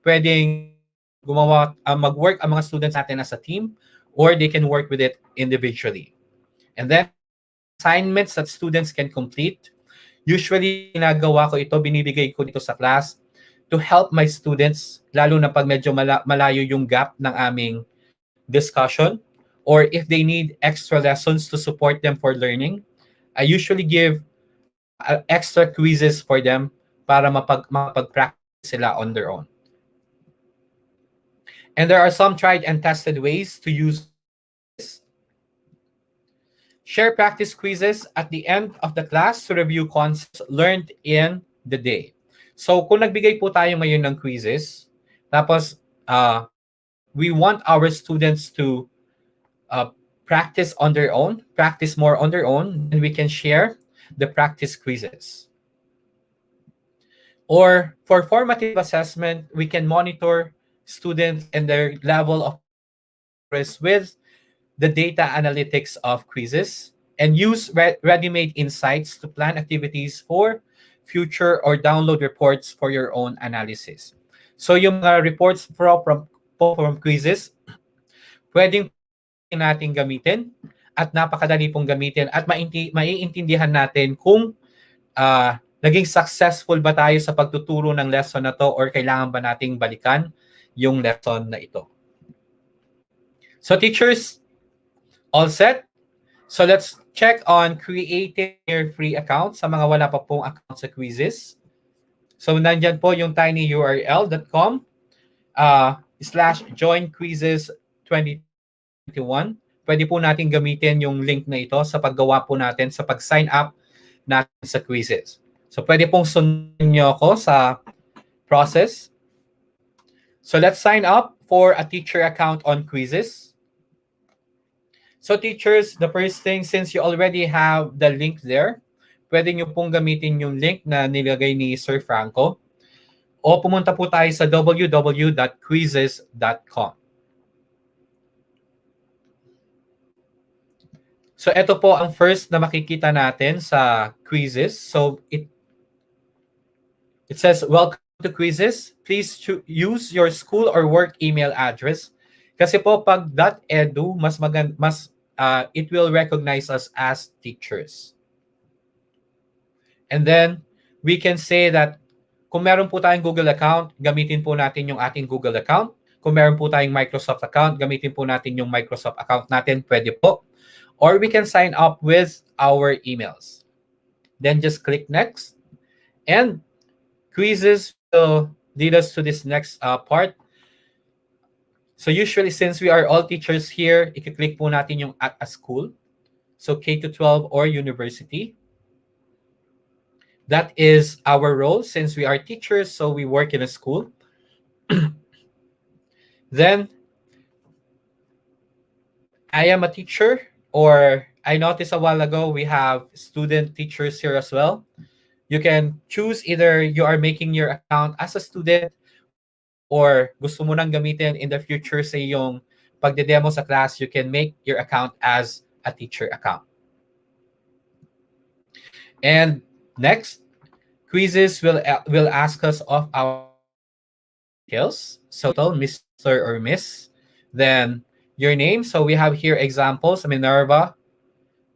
pwedeng mag-work ang mga students natin as a team, or they can work with it individually. And then, assignments that students can complete. Usually, ginagawa ko ito, binibigay ko dito sa class to help my students, lalo na pag medyo malayo yung gap ng aming discussion, or if they need extra lessons to support them for learning. I usually give extra quizzes for them para mapag-practice sila on their own. And there are some tried and tested ways to use this. Share practice quizzes at the end of the class to review concepts learned in the day. So kung nagbigay po tayo ngayon ng quizzes, tapos we want our students to practice on their own, practice more on their own, and we can share the practice quizzes. Or for formative assessment, we can monitor students and their level of progress with the data analytics of quizzes and use ready-made insights to plan activities for future or download reports for your own analysis. So yung mga reports from quizzes, pwedeng natin gamitin at napakadali pong gamitin at maiintindihan natin kung naging successful ba tayo sa pagtuturo ng lesson na to, or kailangan ba nating balikan yung lesson na ito. So teachers, all set? So let's check on creating your free account sa mga wala pa pong account sa QUIZZIZ. So nandyan po yung tinyurl.com/joinquizzes2021. Pwede po natin gamitin yung link na ito sa paggawa po natin sa pag-sign up natin sa QUIZZIZ. So pwede pong sundin nyo ako sa process. So let's sign up for a teacher account on QUIZZIZ. So teachers, the first thing, since you already have the link there, pwede nyo pong gamitin yung link na nilagay ni Sir Franco, o pumunta po tayo sa www.quizzes.com. So ito po ang first na makikita natin sa QUIZZIZ. So it says, welcome to QUIZZIZ. Please use your school or work email address. Kasi po pag .edu, it will recognize us as teachers. And then we can say that kung meron po tayong Google account, gamitin po natin yung ating Google account. Kung meron po tayong Microsoft account, gamitin po natin yung Microsoft account natin. Pwede po. Or we can sign up with our emails. Then just click next. And QUIZZIZ will lead us to this next part. So usually, since we are all teachers here, i-click po natin yung at a school. So K-12 or university. That is our role since we are teachers, so we work in a school. Then, I am a teacher, or I noticed a while ago we have student teachers here as well. You can choose either you are making your account as a student or gusto mo nang gamitin in the future sa yung pagde-demo sa class, you can make your account as a teacher account. And next, QUIZZIZ will ask us of our details. So, Mr. or Miss, then your name. So we have here examples, Minerva,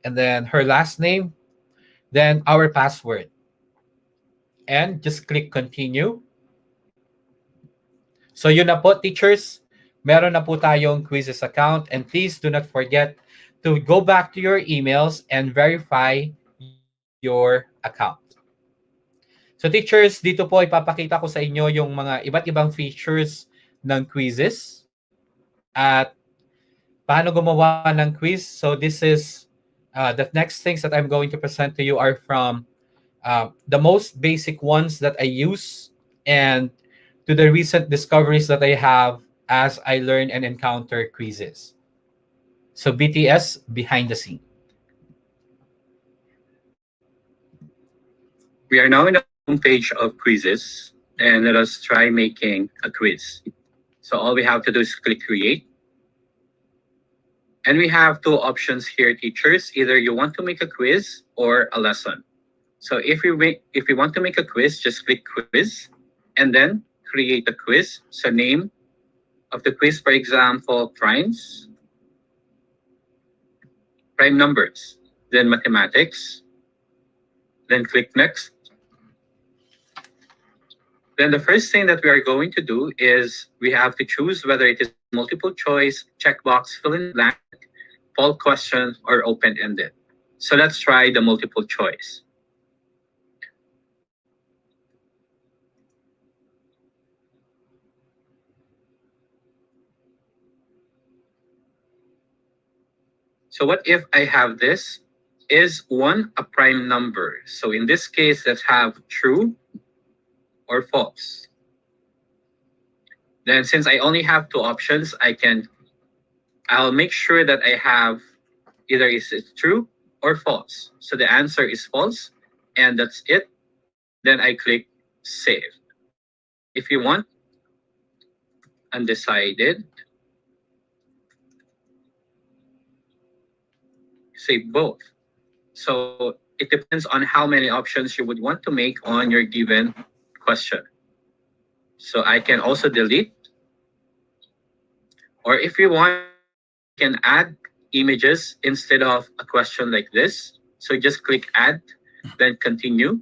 and then her last name, then our password. And just click continue. So yun na po, teachers. Meron na po tayong QUIZZIZ account. And please do not forget to go back to your emails and verify your account. So teachers, dito po ipapakita ko sa inyo yung mga iba't ibang features ng QUIZZIZ at paano gumawa ng quiz. So this is the next things that I'm going to present to you are from the most basic ones that I use and to the recent discoveries that I have as I learn and encounter QUIZZIZ. So BTS, behind the scene. We are now in the homepage of QUIZZIZ, and let us try making a quiz. So all we have to do is click create. And we have two options here, teachers. Either you want to make a quiz or a lesson. So if you want to make a quiz, just click quiz and then create a quiz. So name of the quiz, for example, prime numbers, then mathematics, then click next. Then the first thing that we are going to do is we have to choose whether it is multiple choice, checkbox, fill in blank, poll question, or open-ended. So let's try the multiple choice. So what if I have this? Is 1 a prime number? So in this case, let's have true or false. Then since I only have two options, I'll make sure that I have either is it true or false. So the answer is false, and that's it. Then I click save. If you want undecided, say both. So it depends on how many options you would want to make on your given question. So I can also delete, or if you want, you can add images instead of a question like this. So just click add, then continue.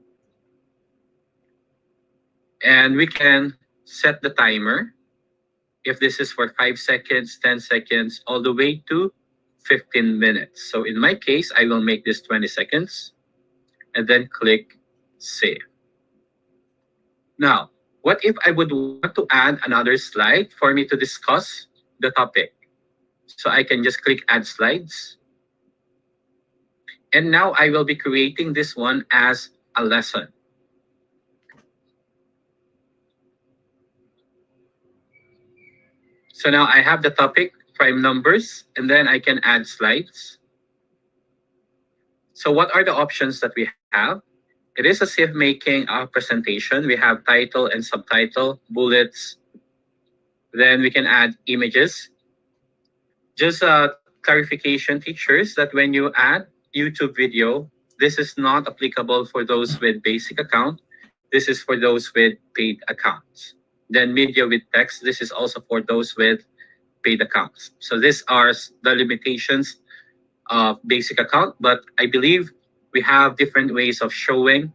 And we can set the timer. If this is for 5 seconds, 10 seconds, all the way to 15 minutes. So in my case, I will make this 20 seconds and then click save. Now, what if I would want to add another slide for me to discuss the topic? So I can just click add slides. And now I will be creating this one as a lesson. So now I have the topic, prime numbers, and then I can add slides. So what are the options that we have? It is as if making a presentation. We have title and subtitle, bullets. Then we can add images. Just a clarification, teachers, that when you add YouTube video, this is not applicable for those with basic account. This is for those with paid accounts. Then media with text, this is also for those with paid accounts. So these are the limitations of basic account, but I believe we have different ways of showing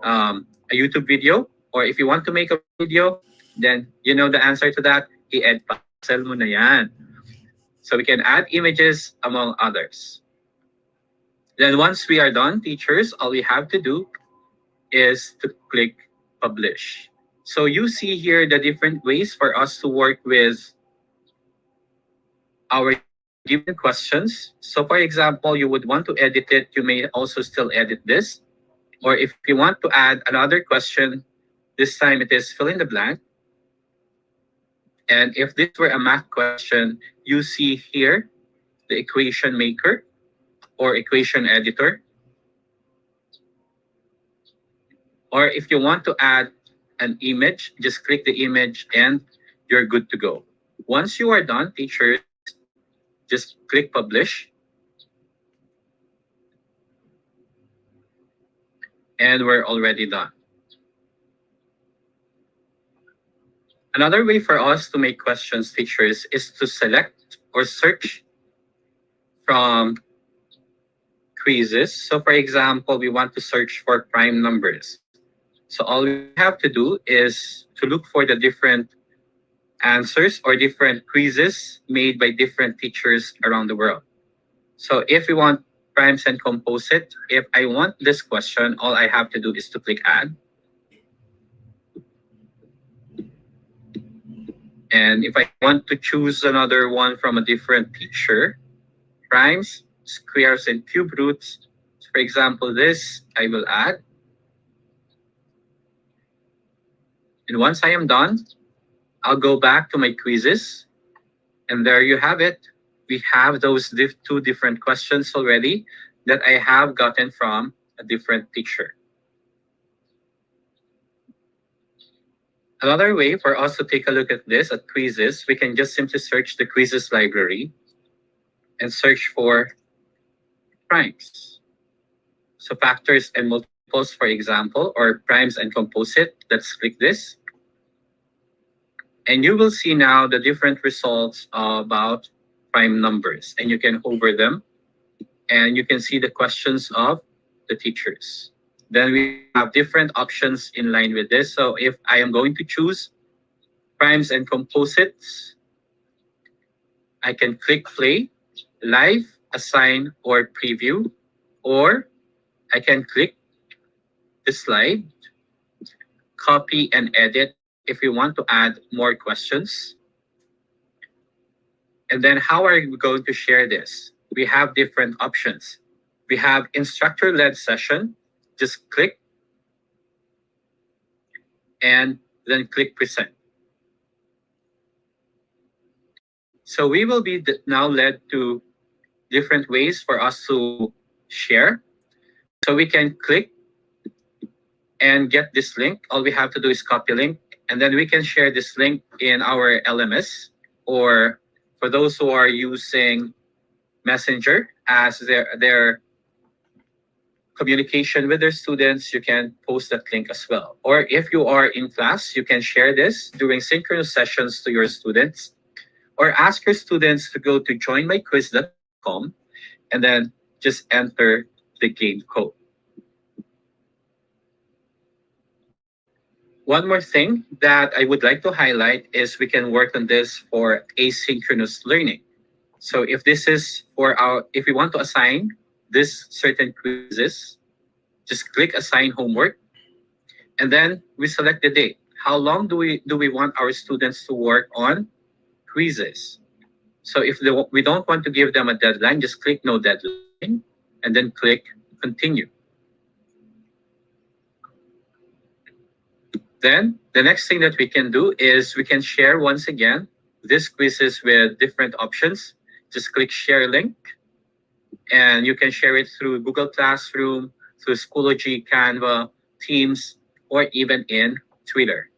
a YouTube video, or if you want to make a video, then you know the answer to that, i-add parcel mo na yan. So we can add images among others. Then once we are done, teachers, all we have to do is to click publish. So you see here the different ways for us to work with our given questions. So for example, you would want to edit it. You may also still edit this. Or if you want to add another question, this time it is fill in the blank. And if this were a math question, you see here the equation maker or equation editor. Or if you want to add an image, just click the image and you're good to go. Once you are done, teachers, just click publish. And we're already done. Another way for us to make questions, teachers, is to select or search from quizzes. So for example, we want to search for prime numbers. So all we have to do is to look for the different answers or different quizzes made by different teachers around the world. So if we want primes and composite, if I want this question, all I have to do is to click add. And if I want to choose another one from a different teacher, primes, squares, and cube roots, so for example, this I will add. And once I am done, I'll go back to my quizzes. And there you have it. We have those two different questions already that I have gotten from a different teacher. Another way for us to take a look at this at quizzes, we can just simply search the quizzes library and search for primes. So factors and multiples, for example, or primes and composite. Let's click this. And you will see now the different results about prime numbers. And you can hover them. And you can see the questions of the teachers. Then we have different options in line with this. So if I am going to choose primes and composites, I can click play, live, assign, or preview. Or I can click the slide, copy and edit if we want to add more questions. And then how are we going to share this? We have different options. We have instructor-led session. Just click and then click present. So we will be now led to different ways for us to share. So we can click and get this link. All we have to do is copy link, and then we can share this link in our LMS, or for those who are using Messenger as their communication with their students, you can post that link as well. Or if you are in class, you can share this during synchronous sessions to your students, or ask your students to go to joinmyquiz.com and then just enter the game code. One more thing that I would like to highlight is we can work on this for asynchronous learning. So if this is if we want to assign this certain quizzes, just click assign homework, and then we select the date. How long do we want our students to work on quizzes? So if we don't want to give them a deadline, just click no deadline, and then click continue. Then the next thing that we can do is we can share once again this quizzes with different options. Just click share link, and you can share it through Google Classroom, through Schoology, Canva, Teams, or even in Twitter.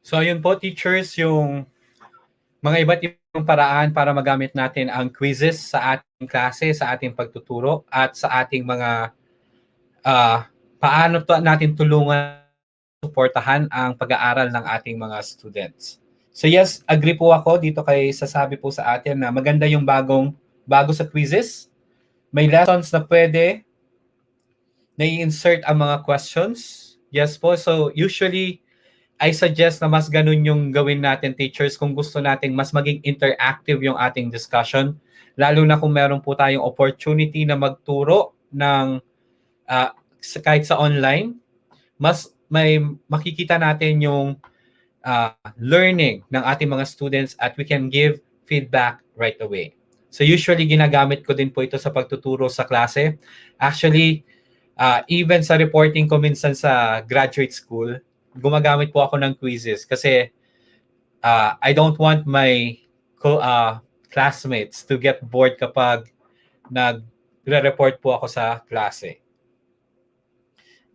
So ayun po, teachers, yung mga iba't ibang paraan para magamit natin ang quizzes sa ating klase, sa ating pagtuturo, at sa ating mga paano natin tulungan suportahan ang pag-aaral ng ating mga students. So yes, agree po ako dito kay sasabi po sa atin na maganda yung bago sa quizzes. May lessons na pwede na i-insert ang mga questions. Yes po, so usually I suggest na mas ganun yung gawin natin, teachers, kung gusto nating mas maging interactive yung ating discussion. lalo na kung meron po tayong opportunity na magturo ng kahit sa online, mas may makikita natin yung learning ng ating mga students at we can give feedback right away. So usually ginagamit ko din po ito sa pagtuturo sa klase. Actually, even sa reporting ko minsan sa graduate school, gumagamit po ako ng quizzes kasi I don't want my classmates to get bored kapag nagre-report po ako sa klase.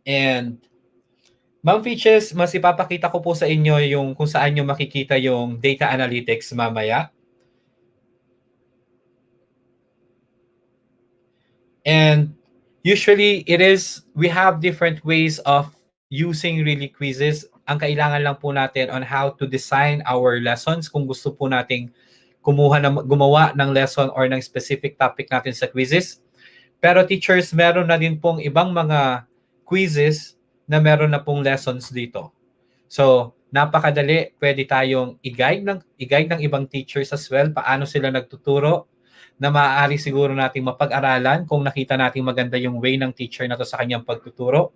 And Ma'am Peaches, mas ipapakita ko po sa inyo yung kung saan nyo makikita yung data analytics mamaya. And usually we have different ways of using really quizzes. Ang kailangan lang po natin on how to design our lessons kung gusto po nating gumawa ng lesson or ng specific topic natin sa quizzes. Pero teachers, meron na din pong ibang mga quizzes na meron na pong lessons dito. So, napakadali. Pwede tayong i-guide ng ibang teachers as well paano sila nagtuturo na maaari siguro nating mapag-aralan kung nakita nating maganda yung way ng teacher na to sa kanyang pagtuturo.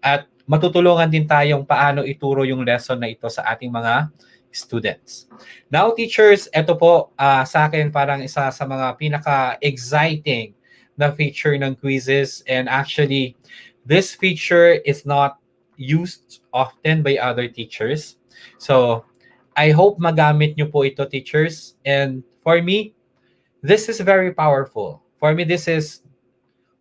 At matutulungan din tayong paano ituro yung lesson na ito sa ating mga students. Now, teachers, ito po sa akin parang isa sa mga pinaka-exciting na feature ng quizzes, and actually, this feature is not used often by other teachers. So, I hope magamit nyo po ito, teachers. And for me, this is very powerful. For me, this is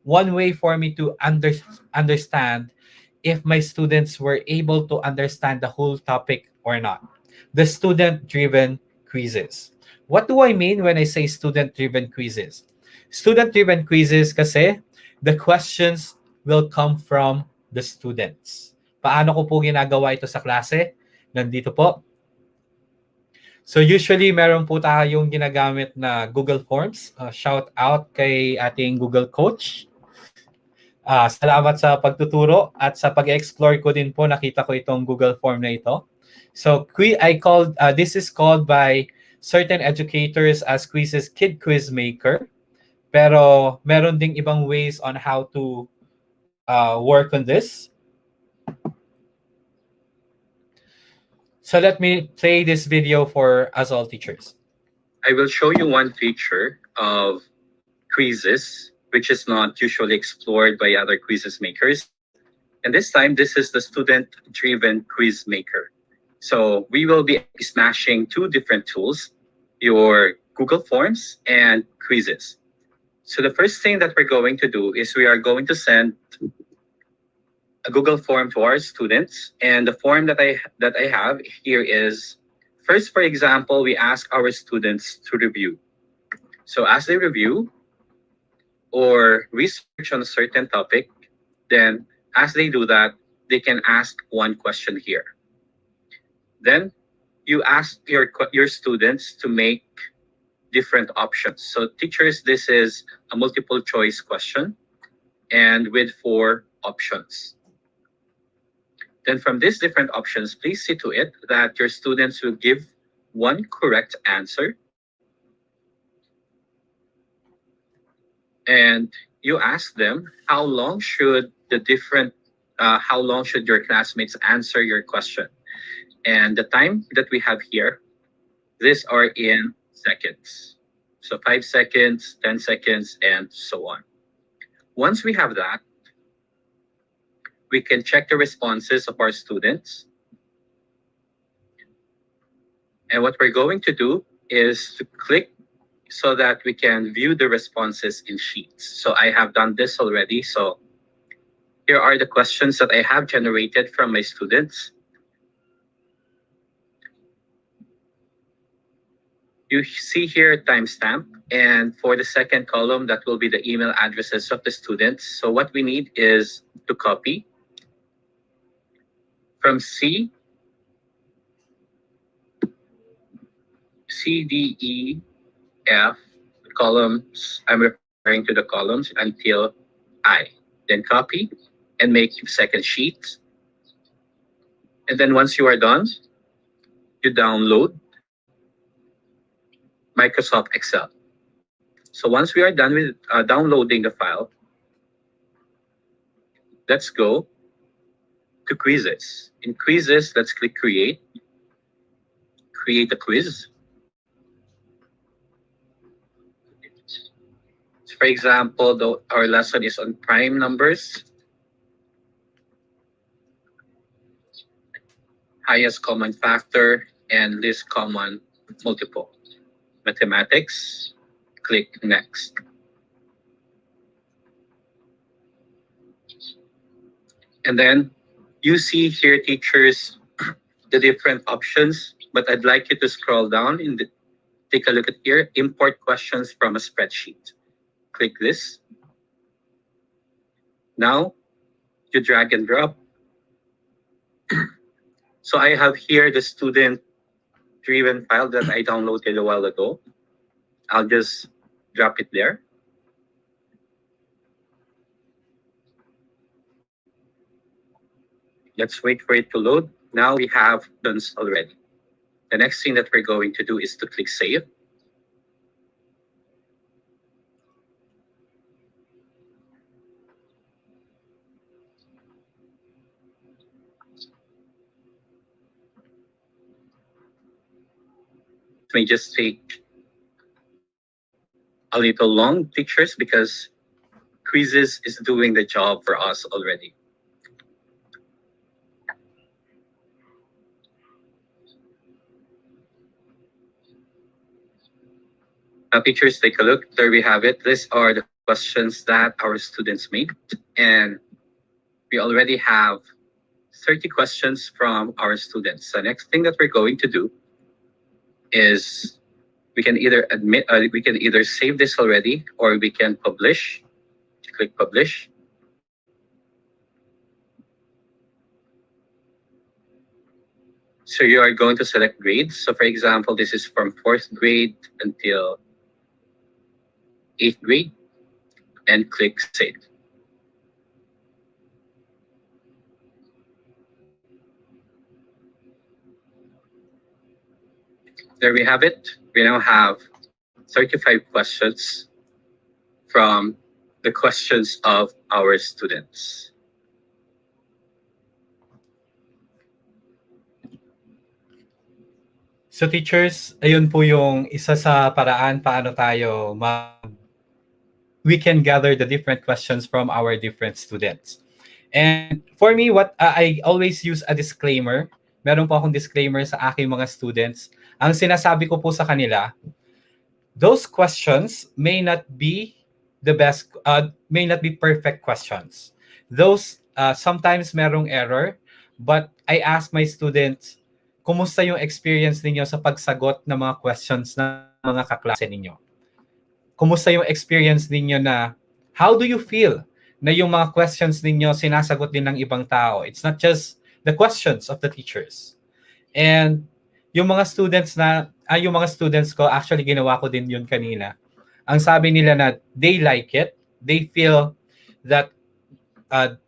one way for me to understand if my students were able to understand the whole topic or not. The student-driven quizzes. What do I mean when I say student-driven quizzes? Student-driven quizzes kasi the questions will come from the students. Paano ko po ginagawa ito sa klase? Nandito po. So usually meron po tayong ginagamit na Google Forms. Shout out kay ating Google Coach. Salamat sa pagtuturo at sa pag-explore ko din po, nakita ko itong Google Form na ito. So this is called by certain educators as QUIZZIZ Kid Quiz Maker. Pero meron ding ibang ways on how to work on this. So let me play this video for us all teachers. I will show you one feature of QUIZZIZ, which is not usually explored by other quizzes makers. And this time, this is the student-driven quiz maker. So we will be smashing two different tools, your Google Forms and QUIZZIZ. So the first thing that we're going to do is we are going to send a Google form to our students. And the form that I have here is, first, for example, we ask our students to review. So as they review or research on a certain topic, then as they do that, they can ask one question here. Then you ask your students to make different options. So teachers, this is a multiple choice question and with 4 options. Then from these different options, please see to it that your students will give one correct answer. And you ask them, how long should your classmates answer your question? And the time that we have here, these are in seconds. So 5 seconds, 10 seconds, and so on. Once we have that, we can check the responses of our students. And what we're going to do is to click so that we can view the responses in sheets. So I have done this already. So here are the questions that I have generated from my students. You see here timestamp, and for the second column, that will be the email addresses of the students. So what we need is to copy from C, D, E, F, columns, I'm referring to the columns until I. Then copy and make second sheet. And then once you are done, you download Microsoft Excel. So once we are done with downloading the file, let's go to QUIZZIZ. In QUIZZIZ, let's click create a quiz. So for example, our lesson is on prime numbers, highest common factor, and least common multiple. Mathematics, click next. And then you see here, teachers, the different options, but I'd like you to scroll down take a look at here, import questions from a spreadsheet. Click this. Now you drag and drop. So I have here the student-driven file that I downloaded a while ago. I'll just drop it there. Let's wait for it to load. Now we have done already. The next thing that we're going to do is to click save. It may just take a little long, teachers, because QUIZZIZ is doing the job for us already. Now, teachers, take a look. There we have it. These are the questions that our students made. And we already have 30 questions from our students. The next thing that we're going to do is we can either save this already, or we can publish. Click publish. So you are going to select grades. So for example, this is from 4th grade until 8th grade, and click save. There we have it. We now have 35 questions from the questions of our students. So teachers, ayun po yung isa sa paraan paano tayo we can gather the different questions from our different students. And for me, what I always use a disclaimer. Meron po akong disclaimer sa aking mga students. Ang sinasabi ko po sa kanila, those questions may not be the best, may not be perfect questions. Those, sometimes merong error, but I ask my students, kumusta yung experience ninyo sa pagsagot ng mga questions ng mga kaklase ninyo? Kumusta yung experience ninyo na how do you feel na yung mga questions ninyo sinasagot din ng ibang tao? It's not just the questions of the teachers. And yung mga students ko, actually ginawa ko din yun kanina. Ang sabi nila na they like it, they feel that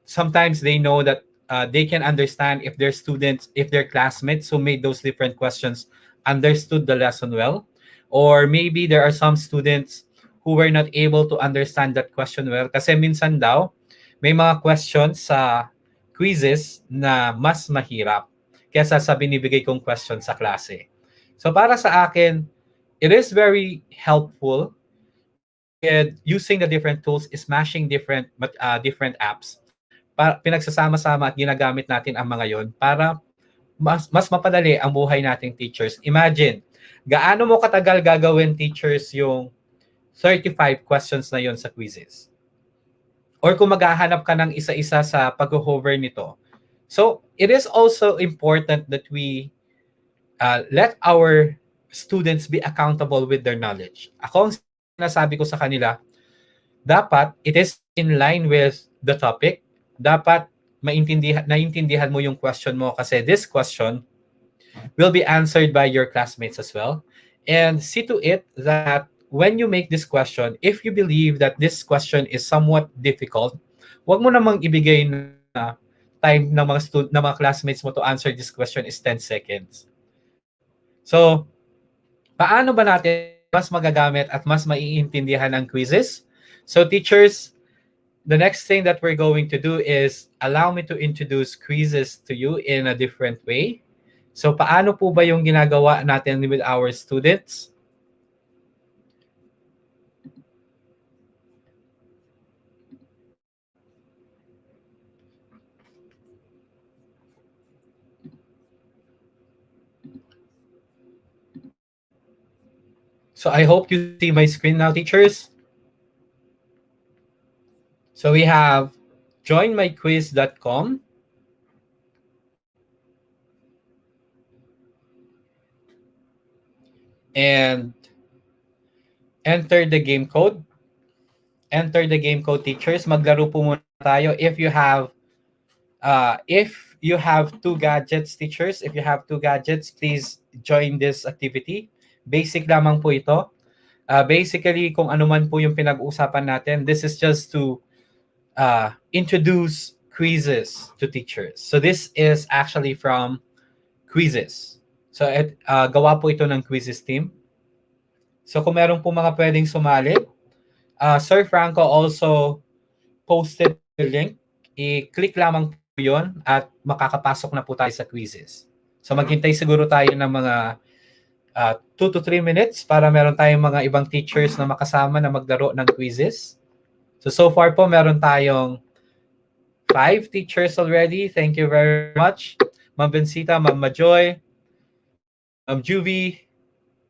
sometimes they know that they can understand if their students, if their classmates who made those different questions understood the lesson well, or maybe there are some students who were not able to understand that question well. Kasi minsan daw, may mga questions sa quizzes na mas mahirap kesa sa binibigay kong question sa klase. So para sa akin, it is very helpful using the different tools, smashing different apps. Pinagsasama-sama at ginagamit natin ang mga yon para mas mapadali ang buhay nating teachers. Imagine, gaano mo katagal gagawin, teachers, yung 35 questions na yon sa quizzes? Or kung maghahanap ka ng isa-isa sa pag-hover nito. So, it is also important that we let our students be accountable with their knowledge. Ako ang sinasabi ko sa kanila, dapat it is in line with the topic. Dapat naintindihan mo yung question mo kasi this question will be answered by your classmates as well. And see to it that when you make this question, if you believe that this question is somewhat difficult, wag mo namang ibigay na time ng mga classmates mo to answer this question is 10 seconds. So, paano ba natin mas magagamit at mas maiintindihan ang quizzes. So teachers, the next thing that we're going to do is allow me to introduce quizzes to you in a different way. So paano po ba yung ginagawa natin with our students? So I hope you see my screen now, teachers. So we have joinmyquiz.com. And enter the game code. Enter the game code, teachers. Maglaro po muna tayo. If you have two gadgets, teachers, if you have two gadgets, please join this activity. Basic lamang po ito. Basically, kung ano man po yung pinag-uusapan natin, this is just to introduce quizzes to teachers. So this is actually from QUIZZIZ. So gawa po ito ng QUIZZIZ team. So kung meron po mga pwedeng sumali, Sir Franco also posted the link. I-click lamang po yun at makakapasok na po tayo sa quizzes. So maghintay siguro tayo ng mga 2 to 3 minutes para meron tayong mga ibang teachers na makasama na maglaro ng quizzes. So far po meron tayong 5 teachers already. Thank you very much. Ma'am Bensita, Ma'am Majoy, Ma'am Juvie,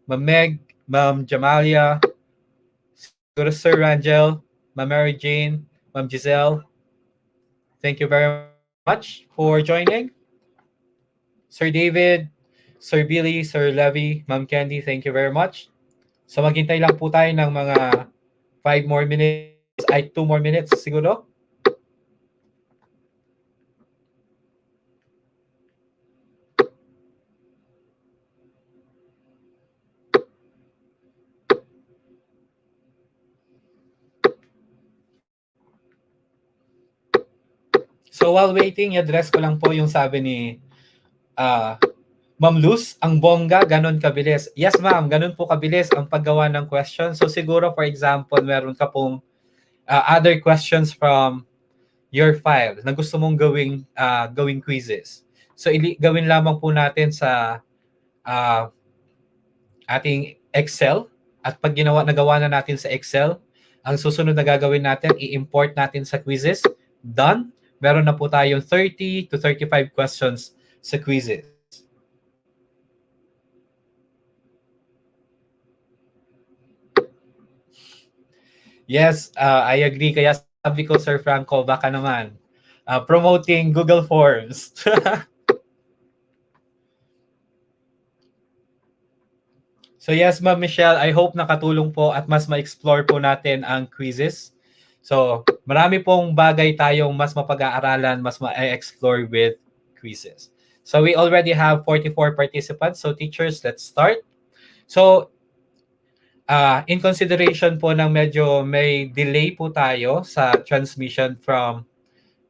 Ma'am Meg, Ma'am Jamalia, siguro Sir Rangel, Ma'am Mary Jane, Ma'am Giselle. Thank you very much for joining. Sir David, Sir Billy, Sir Levy, Ma'am Candy, thank you very much. So maghintay lang po tayo ng mga 5 more minutes, 2 more minutes siguro. So while waiting, i-address ko lang po yung sabi ni Ma'am Luz, ang bongga, ganun kabilis. Yes, ma'am, ganun po kabilis ang paggawa ng question. So siguro, for example, meron ka pong other questions from your file na gusto mong gawing quizzes. So gawin lamang po natin sa ating Excel. At pag nagawa na natin sa Excel, ang susunod na gagawin natin, i-import natin sa quizzes. Done. Meron na po tayong 30 to 35 questions sa quizzes. Yes, I agree. Kaya sabi ko, Sir Franco, baka naman. Promoting Google Forms. So yes, Ma'am Michelle, I hope nakatulong po at mas ma-explore po natin ang quizzes. So marami pong bagay tayong mas mapag-aaralan, mas ma-explore with quizzes. So we already have 44 participants. So teachers, let's start. So in consideration po ng medyo may delay po tayo sa transmission from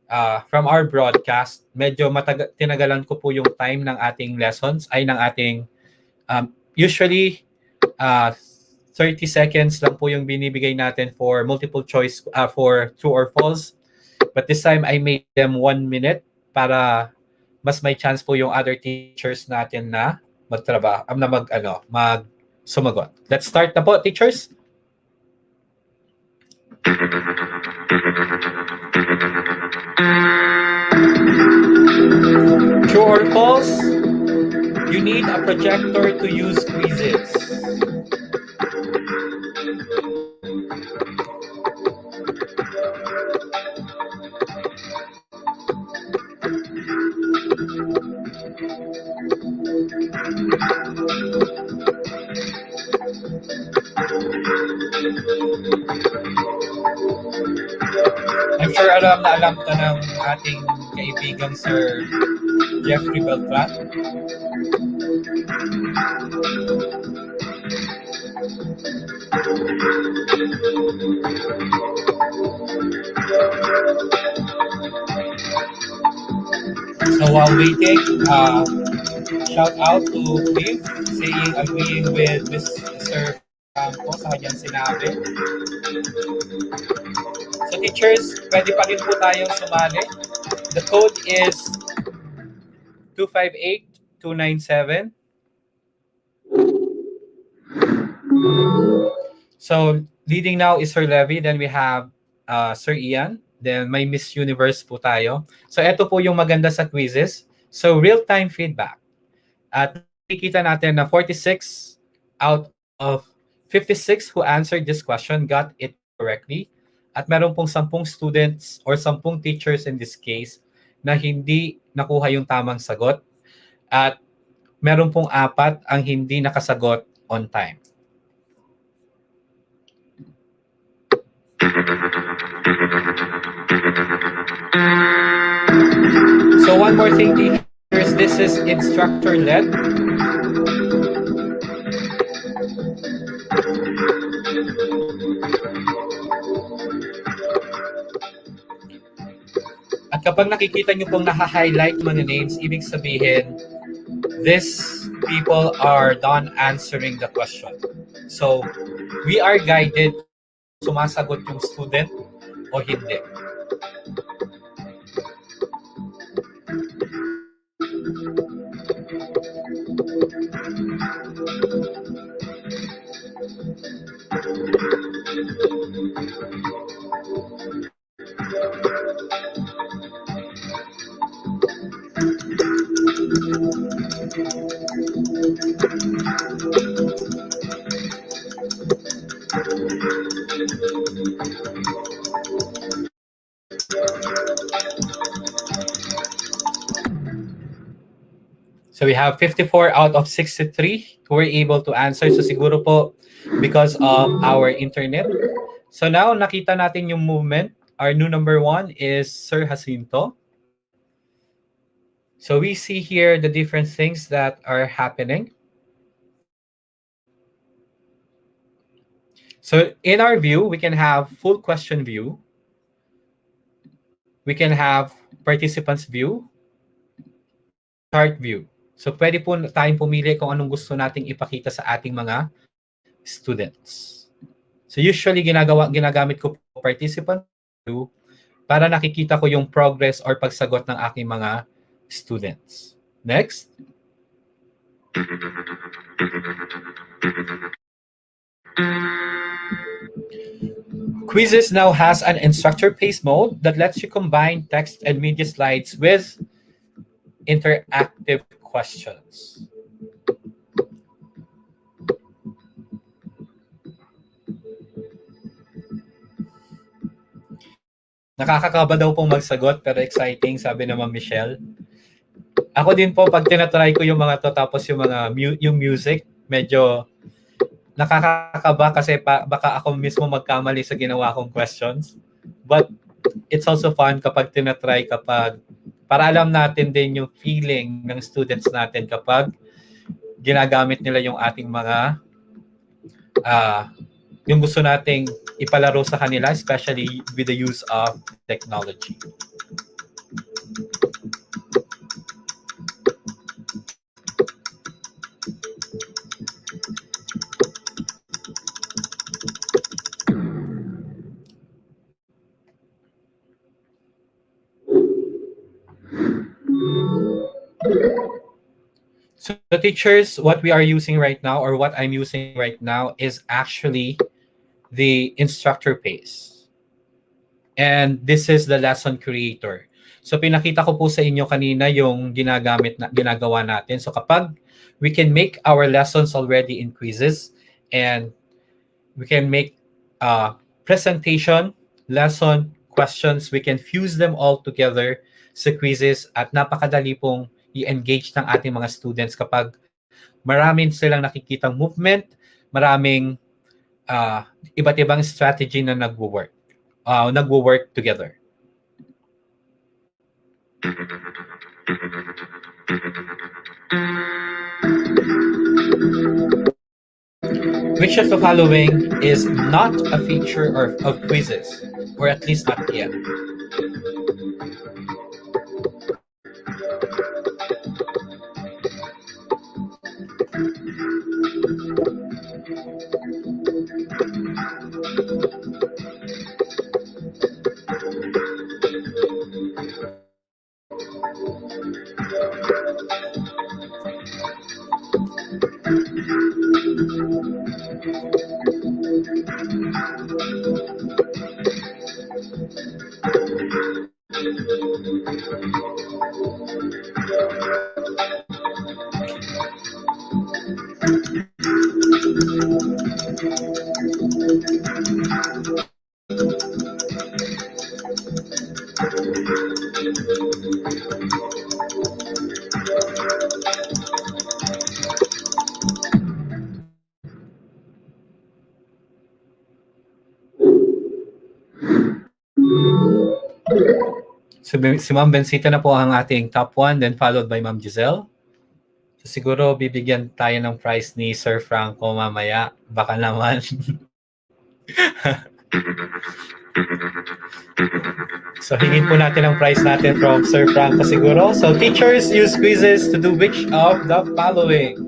our broadcast, medyo tinagalan ko po yung time ng ating lessons, ay ng ating usually 30 seconds lang po yung binibigay natin for multiple choice for true or false. But this time I made them 1 minute para mas may chance po yung other teachers natin na sumagot. Let's start na po, teachers. True or false? You need a projector to use quizzes. I'm sure alam ka ng ating kaibigang Sir Jeffrey Beltran. So while waiting, shout out to Cliff saying agreeing with Mr. Franco sa kanyang sinabi. So teachers, pwede pa rin po tayong sumali. The code is 258297. So leading now is Sir Levy, then we have Sir Ian, then may Miss Universe po tayo. So ito po yung maganda sa quizzes. So real-time feedback. At nakikita natin na 46 out of 56 who answered this question got it correctly. At meron pong 10 students or 10 teachers in this case na hindi nakuha yung tamang sagot. At meron pong 4 ang hindi nakasagot on time. So one more thing, teachers, this is instructor-led. At kapag nakikita nyo pong naka-highlight mga names, ibig sabihin, these people are done answering the question. So, we are guided sumasagot yung student o hindi. So we have 54 out of 63 who were able to answer. So siguro po because of our internet. So now nakita natin yung movement. Our new number 1 is Sir Jacinto. So we see here the different things that are happening. So in our view, we can have full question view. We can have participants view, chart view. So pwede po tayong pumili kung anong gusto nating ipakita sa ating mga students. So usually ginagamit ko participant view para nakikita ko yung progress or pagsagot ng aking mga students. Next. QUIZZIZ now has an instructor-paced mode that lets you combine text and media slides with interactive questions. Nakakakaba daw pong magsagot pero exciting, sabi naman Michelle. Ako din po, pag tinatry ko yung mga to tapos yung mga yung music, medyo nakakakaba kasi baka ako mismo magkamali sa ginawa kong questions. But it's also fun kapag tinatry, para alam natin din yung feeling ng students natin kapag ginagamit nila yung ating mga yung gusto nating ipalaro sa kanila, especially with the use of technology. So the teachers, what we are using right now, or what I'm using right now, is actually the instructor pace. And this is the lesson creator. So pinakita ko po sa inyo kanina yung ginagawa natin. So kapag we can make our lessons already in QUIZZIZ, and we can make presentation, lesson, questions, we can fuse them all together sa QUIZZIZ, at napakadali pong i-engage ng ating mga students kapag maraming silang nakikitang movement, maraming iba't ibang strategy na nagwo-work together. Which of the following is not a feature of QUIZZIZ, or at least not yet? So, si Ma'am Bensita na po ang ating top 1, then followed by Ma'am Giselle. So, siguro bibigyan tayo ng prize ni Sir Franco mamaya. Baka naman. So, hingin po natin ang prize natin from Sir Franco siguro. So, teachers use quizzes to do which of the following?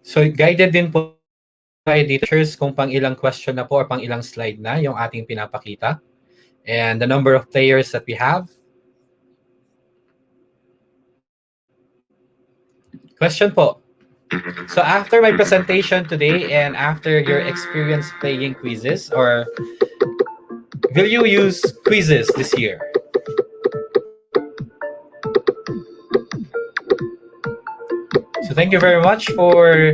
So, guided din po tayo dito kung pang ilang question na po or pang ilang slide na yung ating pinapakita. And the number of players that we have. Question po. So, after my presentation today and after your experience playing quizzes, or will you use quizzes this year? So thank you very much for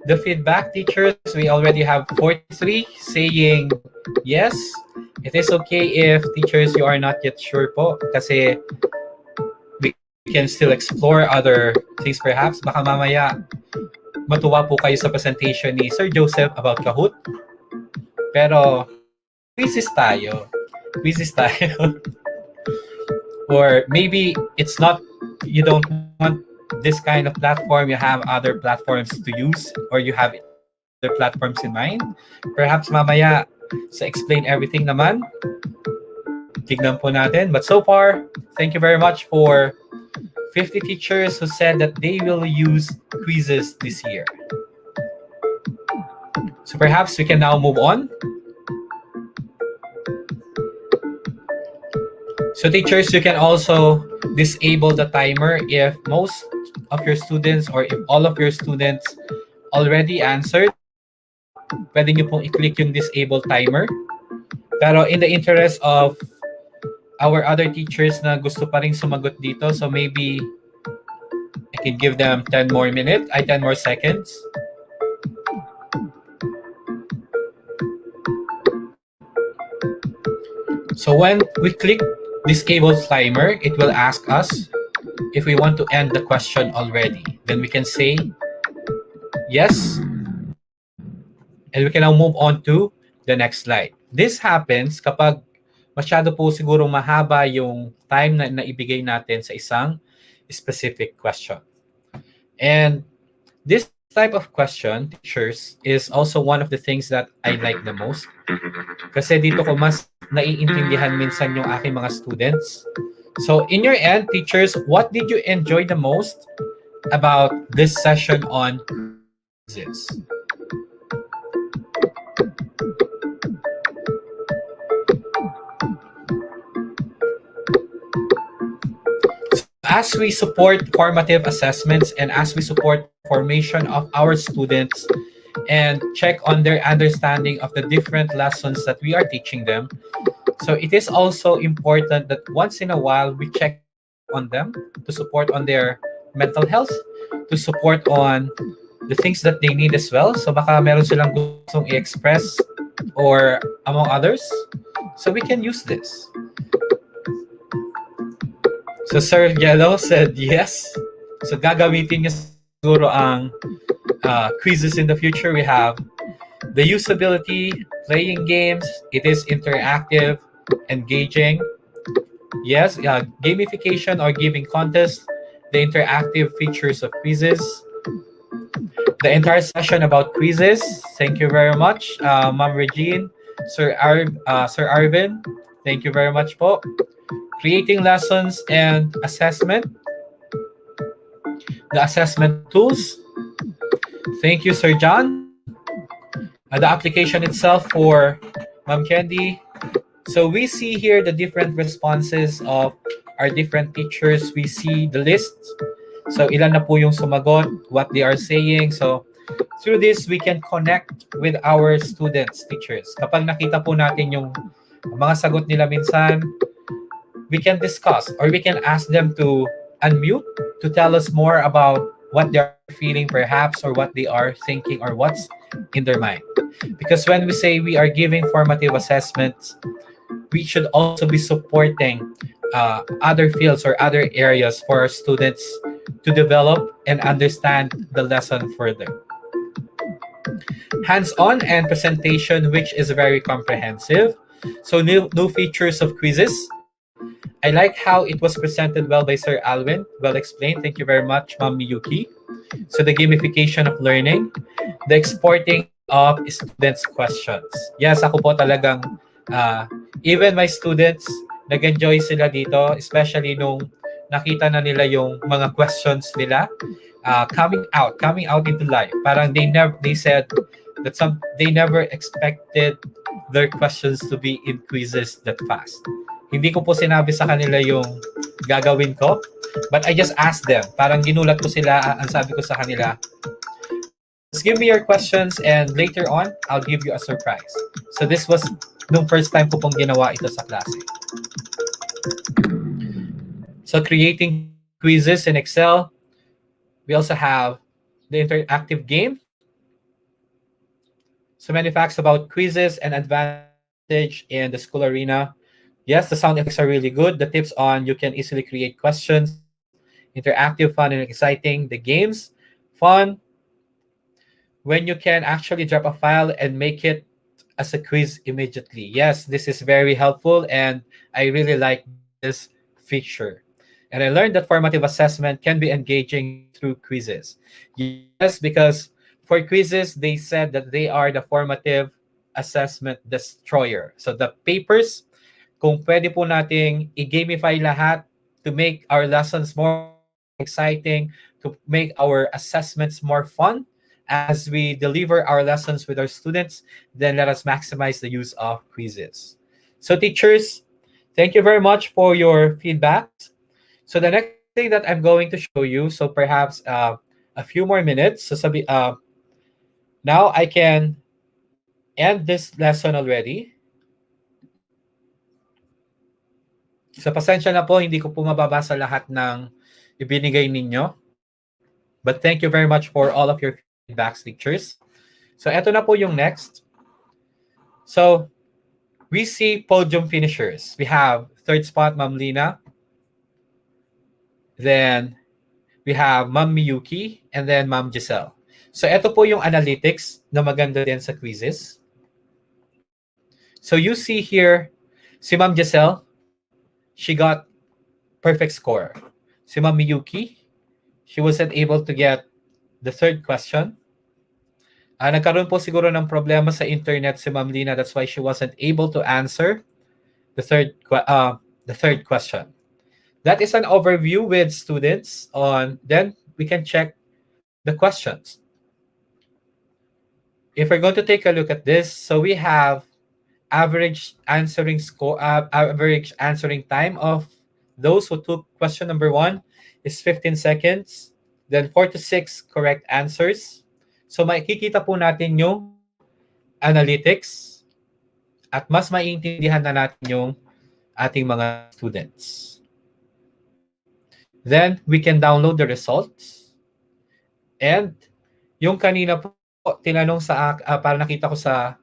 the feedback, teachers. We already have 43 saying yes. It is okay if, teachers, you are not yet sure po kasi we can still explore other things perhaps. Baka mamaya matuwa po kayo sa presentation ni Sir Joseph about Kahoot. Pero quizzes tayo. Quizzes tayo. Or maybe it's not, you don't want this kind of platform, you have other platforms to use, or you have other platforms in mind. Perhaps mamaya sa Explain Everything naman, tignan po natin. But so far, thank you very much for 50 teachers who said that they will use quizzes this year. So perhaps we can now move on. So teachers, you can also disable the timer if most of your students or if all of your students already answered. Pwede nyo pong i-click yung disable timer. Pero in the interest of our other teachers na gusto pa rin sumagot dito, so maybe I can give them 10 more seconds. So when we click disable timer, it will ask us if we want to end the question already. Then we can say yes, and we can now move on to the next slide. This happens kapag masyado po siguro mahaba yung time na naibigay natin sa isang specific question. And this type of question, teachers, is also one of the things that I like the most. Kasi dito ko mas naiintindihan minsan yung aking mga students. So in your end, teachers, what did you enjoy the most about this session on quizzes? As we support formative assessments and as we support formation of our students and check on their understanding of the different lessons that we are teaching them, so it is also important that once in a while we check on them to support on their mental health, to support on the things that they need as well. So baka meron silang gustong i-express or among others. So we can use this. So Sir Yellow said yes. So gagamitin niya siguro ang quizzes in the future. We have the usability, playing games. It is interactive, engaging. Yes, gamification or giving contests, the interactive features of quizzes, the entire session about quizzes. Thank you very much, Ma'am Regine, Sir Arvin. Thank you very much po. Creating lessons and assessment, the assessment tools. Thank you, Sir John. The application itself for Ma'am Candy. So we see here the different responses of our different teachers. We see the list. So ilan na po yung sumagot, what they are saying. So through this, we can connect with our students, teachers. Kapag nakita po natin yung mga sagot nila minsan, we can discuss or we can ask them to unmute to tell us more about what they're feeling perhaps or what they are thinking or what's in their mind. Because when we say we are giving formative assessments, we should also be supporting other fields or other areas for our students to develop and understand the lesson further. Hands-on and presentation, which is very comprehensive. So new features of quizzes. I like how it was presented well by Sir Alvin. Well explained. Thank you very much, Ma'am Miyuki. So the gamification of learning, the exporting of students' questions. Yes, ako po talagang, even my students, nag-enjoy sila dito, especially nung nakita na nila yung mga questions nila coming out into life. Parang they said that they never expected their questions to be in quizzes that fast. Hindi ko po sinabi sa kanila yung gagawin ko, but I just asked them. Parang ginulat ko sila, ang sabi ko sa kanila, just give me your questions and later on, I'll give you a surprise. So this was nung first time ko pong ginawa ito sa klase. So creating quizzes in Excel. We also have the interactive game. So many facts about quizzes and advantage in the school arena. Yes, the sound effects are really good. The tips on you can easily create questions. Interactive, fun, and exciting. The games, fun. When you can actually drop a file and make it as a quiz immediately. Yes, this is very helpful and I really like this feature. And I learned that formative assessment can be engaging through quizzes. Yes, because for quizzes, they said that they are the formative assessment destroyer. So the papers, kung pwede po nating i-gamify lahat to make our lessons more exciting, to make our assessments more fun as we deliver our lessons with our students, then let us maximize the use of quizzes. So teachers, thank you very much for your feedback. So the next thing that I'm going to show you, so perhaps a few more minutes. So now I can end this lesson already. So pasensya na po, hindi ko po mababasa lahat ng ibinigay ninyo. But thank you very much for all of your feedbacks, teachers. So eto na po yung next. So we see podium finishers. We have third spot, Ma'am Lina. Then we have Ma'am Miyuki and then Ma'am Giselle. So eto po yung analytics na maganda din sa quizzes. So you see here, si Ma'am Giselle, she got perfect score. Si Ma'am Miyuki, she wasn't able to get the third question. Nagkaroon po siguro ng problema sa internet si Ma'am Lina. That's why she wasn't able to answer the third question. That is an overview with students on. Then we can check the questions. If we're going to take a look at this, so we have average answering time of those who took question number 1 is 15 seconds. Then 4 to 6 correct answers. So makikita po natin yung analytics at mas maiintindihan na natin yung ating mga students. Then we can download the results and yung kanina po, tinanong para nakita ko sa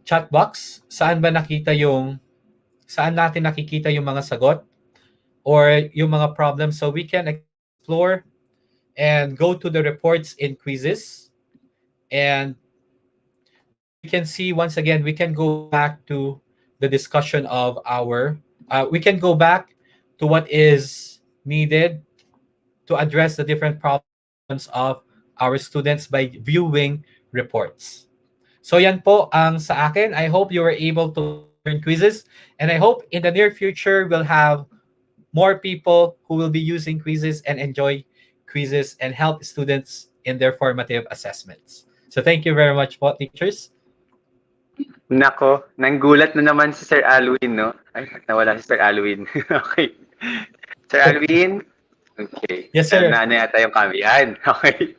chat box, saan natin nakikita yung mga sagot or yung mga problems, so we can explore and go to the reports in QUIZZIZ, and we can see once again, we can go back to the discussion of we can go back to what is needed to address the different problems of our students by viewing reports. So yan po ang sa akin. I hope you were able to learn quizzes, and I hope in the near future we'll have more people who will be using quizzes and enjoy quizzes and help students in their formative assessments. So thank you very much po, teachers. Nako, nanggulat na naman si Sir Alwin, no? Ay, nawala si Sir Alwin. Okay. Sir Alwin? Okay. Yes, sir. Na yata yung kami. Yan. Okay.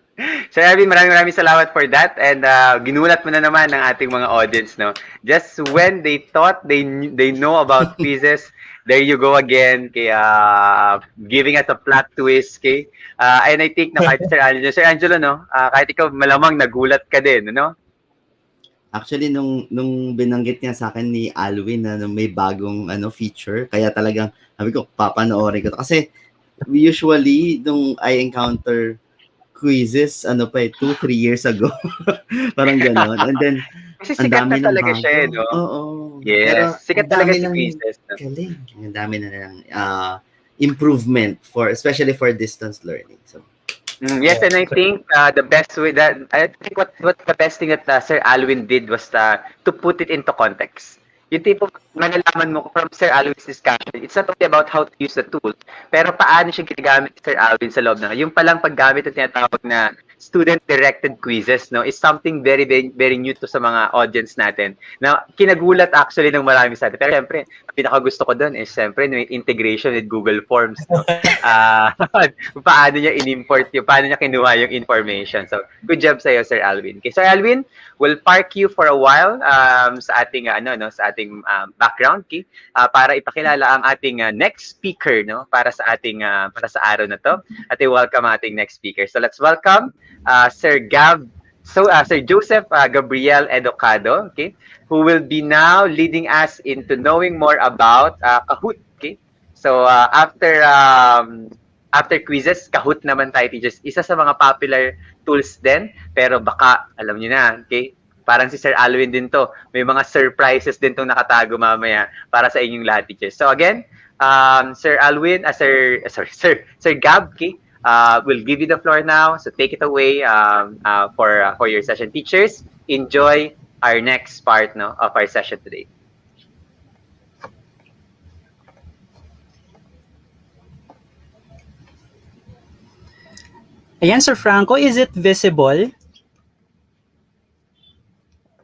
Sir Alvin, maraming salamat for that, and ginulat mo na naman ng ating mga audience, no? Just when they thought they know about quizzes, there you go again, kaya giving us a plot twist, okay? And I think na kahit Sir Angelo, no? Kahit ikaw malamang nagulat ka din, no? Actually, nung binanggit niya sa akin ni Alwin na may bagong feature, kaya talagang sabi ko, papanoorin ko. Kasi usually, nung I encounter quizzes, 2-3 years ago. Parang gano'n. And then, kasi sikat na talaga siya, no? Oo. Yes, pero sikat talaga si quizzes. No? Galing. Ang dami na lang improvement, especially for distance learning. So, yes, and I think the best way I think what the best thing that Sir Alwin did was to put it into context. Yung tipo, malalaman mo from Sir Alwin's discussion, it's not only about how to use the tool, pero paano siya ginagamit ni Sir Alwin sa loob na. Yung palang paggamit ng tinatawag na student-directed quizzes, no, is something very, very, very new to sa mga audience natin. Na kinagulat actually ng marami sa atin. Pero syempre, pinaka gusto ko doon is syempre may integration with Google Forms. No? Paano niya in-import yung, paano niya kinuha yung information. So, good job sa iyo, Sir Alwin. Okay, Sir Alwin, we'll park you for a while sa ating sa ating background, okay? Para ipakilala ang ating next speaker, no, para sa ating para sa araw na to. At i-welcome ating next speaker. So let's welcome Sir Joseph Gabriel Educado, okay, who will be now leading us into knowing more about Kahoot, okay? So after quizzes, Kahoot naman tayo, teachers. Isa sa mga popular tools din, pero baka alam niyo na, okay? Parang si Sir Alwin din to. May mga surprises din tong nakatago mamaya para sa inyong lahat, teachers. So again, Sir Alwin, Sir Gab, okay? We'll give you the floor now. So take it away for your session, teachers. Enjoy our next part, no, of our session today. Ayan, Sir Franco, is it visible?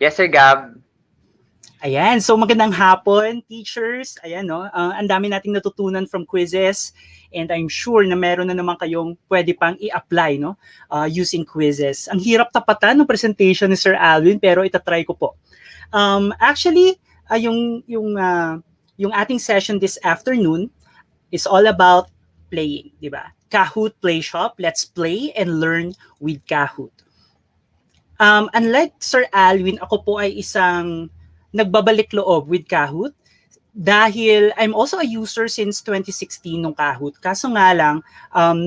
Yes, Sir Gab. Ayan, so magandang hapon, teachers. Ayan, no, ang dami nating natutunan from quizzes, and I'm sure na meron na naman kayong pwede pang i-apply, no, using quizzes. Ang hirap tapatan ng presentation ni Sir Alwin, pero itatry ko po. Actually, yung ating session this afternoon is all about playing, di ba? Kahoot Play Shop, let's play and learn with Kahoot. Unlike Sir Alwin, ako po ay isang nagbabalik loob with Kahoot dahil I'm also a user since 2016 ng Kahoot. Kaso nga lang,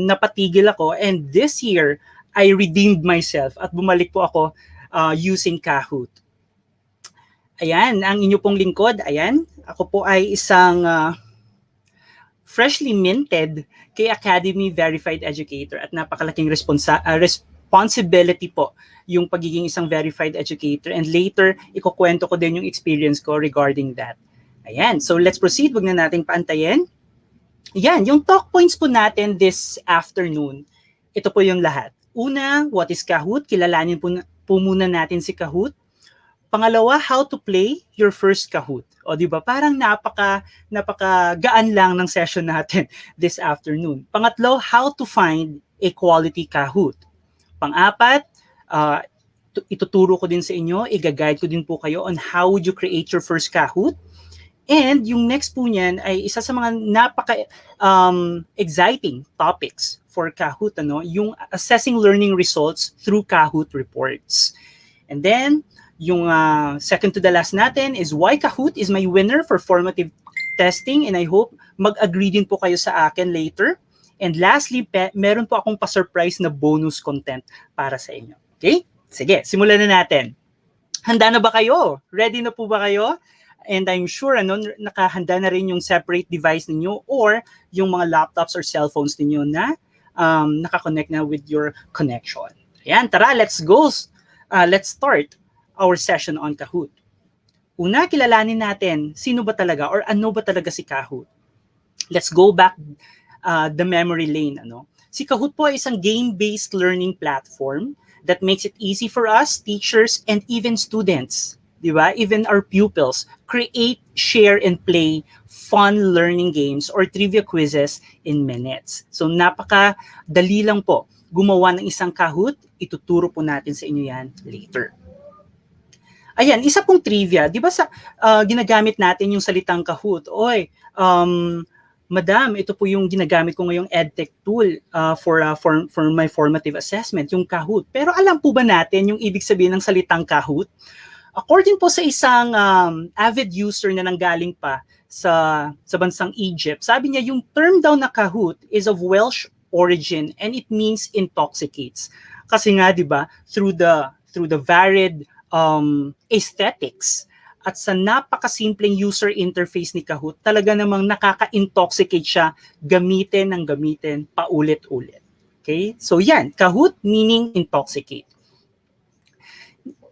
napatigil ako, and this year, I redeemed myself at bumalik po ako using Kahoot. Ayan, ang inyo pong lingkod, ayan, ako po ay isang freshly minted kay Academy Verified Educator at napakalaking responsibility po yung pagiging isang verified educator, and later ikukwento ko din yung experience ko regarding that. Ayan, so let's proceed. Wag na nating paantayin. Ayan, yung talk points po natin this afternoon, ito po yung lahat. Una, what is Kahoot? Kilalanin po muna natin si Kahoot. Pangalawa, how to play your first Kahoot. O di ba? Parang napaka-gaan lang ng session natin this afternoon. Pangatlo, how to find a quality Kahoot. Pang-apat, ituturo ko din sa inyo, i-guide ko din po kayo on how would you create your first Kahoot. And yung next po niyan ay isa sa mga napaka-exciting topics for Kahoot, yung assessing learning results through Kahoot reports. And then, yung second to the last natin is why Kahoot is my winner for formative testing, and I hope mag-agree din po kayo sa akin later. And lastly, meron po akong pa-surprise na bonus content para sa inyo. Okay? Sige, simulan na natin. Handa na ba kayo? Ready na po ba kayo? And I'm sure nakahanda na rin yung separate device ninyo or yung mga laptops or cellphones ninyo na nakakonect na with your connection. Ayan, tara, let's go. Let's start our session on Kahoot. Una, kilalanin natin sino ba talaga or ano ba talaga si Kahoot. Let's go back the memory lane. Si Kahoot po ay isang game-based learning platform that makes it easy for us, teachers, and even students, di ba? Even our pupils, create, share, and play fun learning games or trivia quizzes in minutes. So napaka-dali lang po gumawa ng isang Kahoot. Ituturo po natin sa inyo yan later. Ayan, isa pong trivia. Di ba sa ginagamit natin yung salitang Kahoot? Oy, Madam, ito po yung ginagamit ko ngayong EdTech tool for my formative assessment, yung Kahoot. Pero alam po ba natin yung ibig sabihin ng salitang Kahoot? According po sa isang avid user na nanggaling pa sa bansang Egypt, sabi niya yung term daw na Kahoot is of Welsh origin and it means intoxicates. Kasi nga, di ba, through the varied aesthetics at sa napakasimpleng user interface ni Kahoot, talaga namang nakaka-intoxicate siya gamitin paulit-ulit. Okay? So yan, Kahoot meaning intoxicate.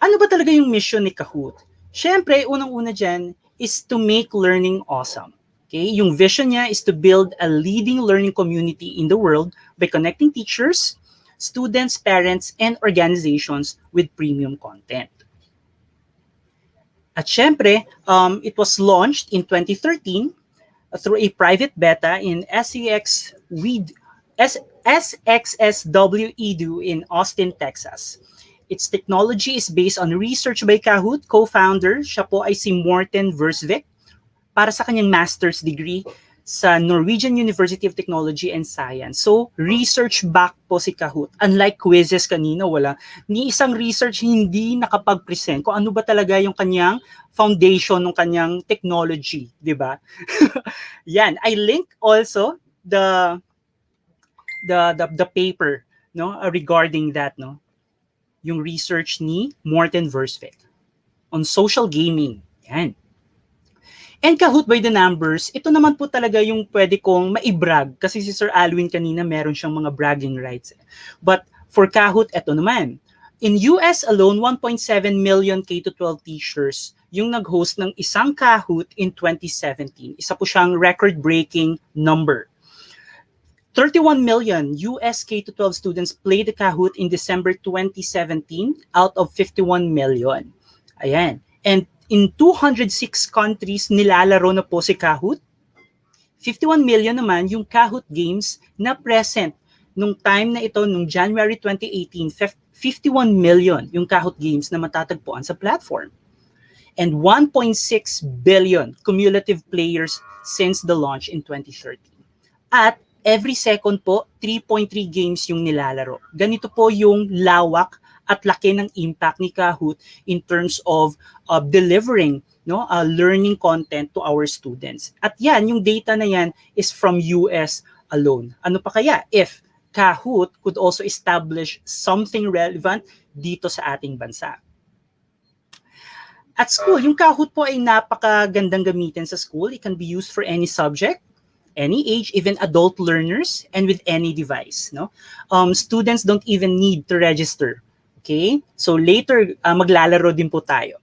Ano ba talaga yung mission ni Kahoot? Siyempre, unang-una dyan is to make learning awesome. Okay? Yung vision niya is to build a leading learning community in the world by connecting teachers, students, parents, and organizations with premium content. At syempre, it was launched in 2013 through a private beta in SXSW Edu in Austin, Texas. Its technology is based on research by Kahoot co-founder, siya po ay si Morten Versvik, para sa kanyang master's degree sa Norwegian University of Technology and Science. So, research-back po si Kahoot. Unlike QUIZZIZ kanina, ni isang research hindi nakapag-present kung ano ba talaga yung kanyang foundation ng kanyang technology, di ba? Yan, I link also the paper regarding that, yung research ni Morten Versvik on social gaming. Yan. And Kahoot by the numbers, ito naman po talaga yung pwede kong maibrag kasi si Sir Alwin kanina meron siyang mga bragging rights. But for Kahoot, ito naman. In US alone, 1.7 million K-12 teachers yung nag-host ng isang Kahoot in 2017. Isa po siyang record-breaking number. 31 million US K-12 students played the Kahoot in December 2017 out of 51 million. Ayan. And in 206 countries, nilalaro na po si Kahoot. 51 million naman yung Kahoot games na present nung time na ito, nung January 2018, 51 million yung Kahoot games na matatagpuan sa platform. And 1.6 billion cumulative players since the launch in 2013. At every second po, 3.3 games yung nilalaro. Ganito po yung lawak at laki ng impact ni Kahoot in terms of delivering learning content to our students. At yan, yung data na yan is from US alone. Ano pa kaya if Kahoot could also establish something relevant dito sa ating bansa? At school, yung Kahoot po ay napakagandang gamitin sa school. It can be used for any subject, any age, even adult learners, and with any device. Students don't even need to register. Okay? So later, maglalaro din po tayo.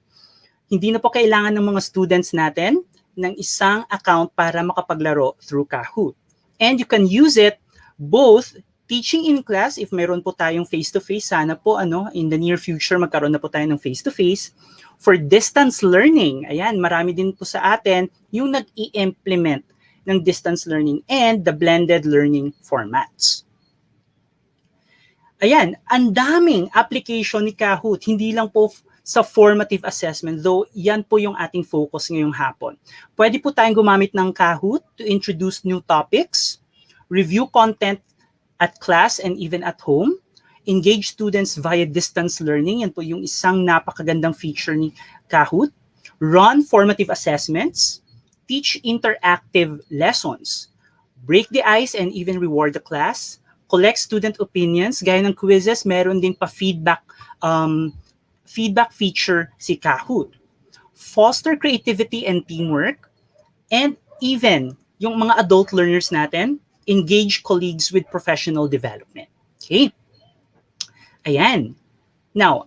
Hindi na po kailangan ng mga students natin ng isang account para makapaglaro through Kahoot. And you can use it both teaching in class, if mayroon po tayong face-to-face, sana po in the near future magkaroon na po tayo ng face-to-face. For distance learning, ayan, marami din po sa atin yung nag-i-implement ng distance learning and the blended learning formats. Ayan, ang daming application ni Kahoot, hindi lang po sa formative assessment, though yan po yung ating focus ngayong hapon. Pwede po tayong gumamit ng Kahoot to introduce new topics, review content at class and even at home. Engage students via distance learning. Yan po yung isang napakagandang feature ni Kahoot. Run formative assessments. Teach interactive lessons. Break the ice and even reward the class. Collect student opinions. Gaya ng quizzes, meron din pa feedback feature si Kahoot. Foster creativity and teamwork. And even yung mga adult learners natin, engage colleagues with professional development. Okay? Ayan. Now,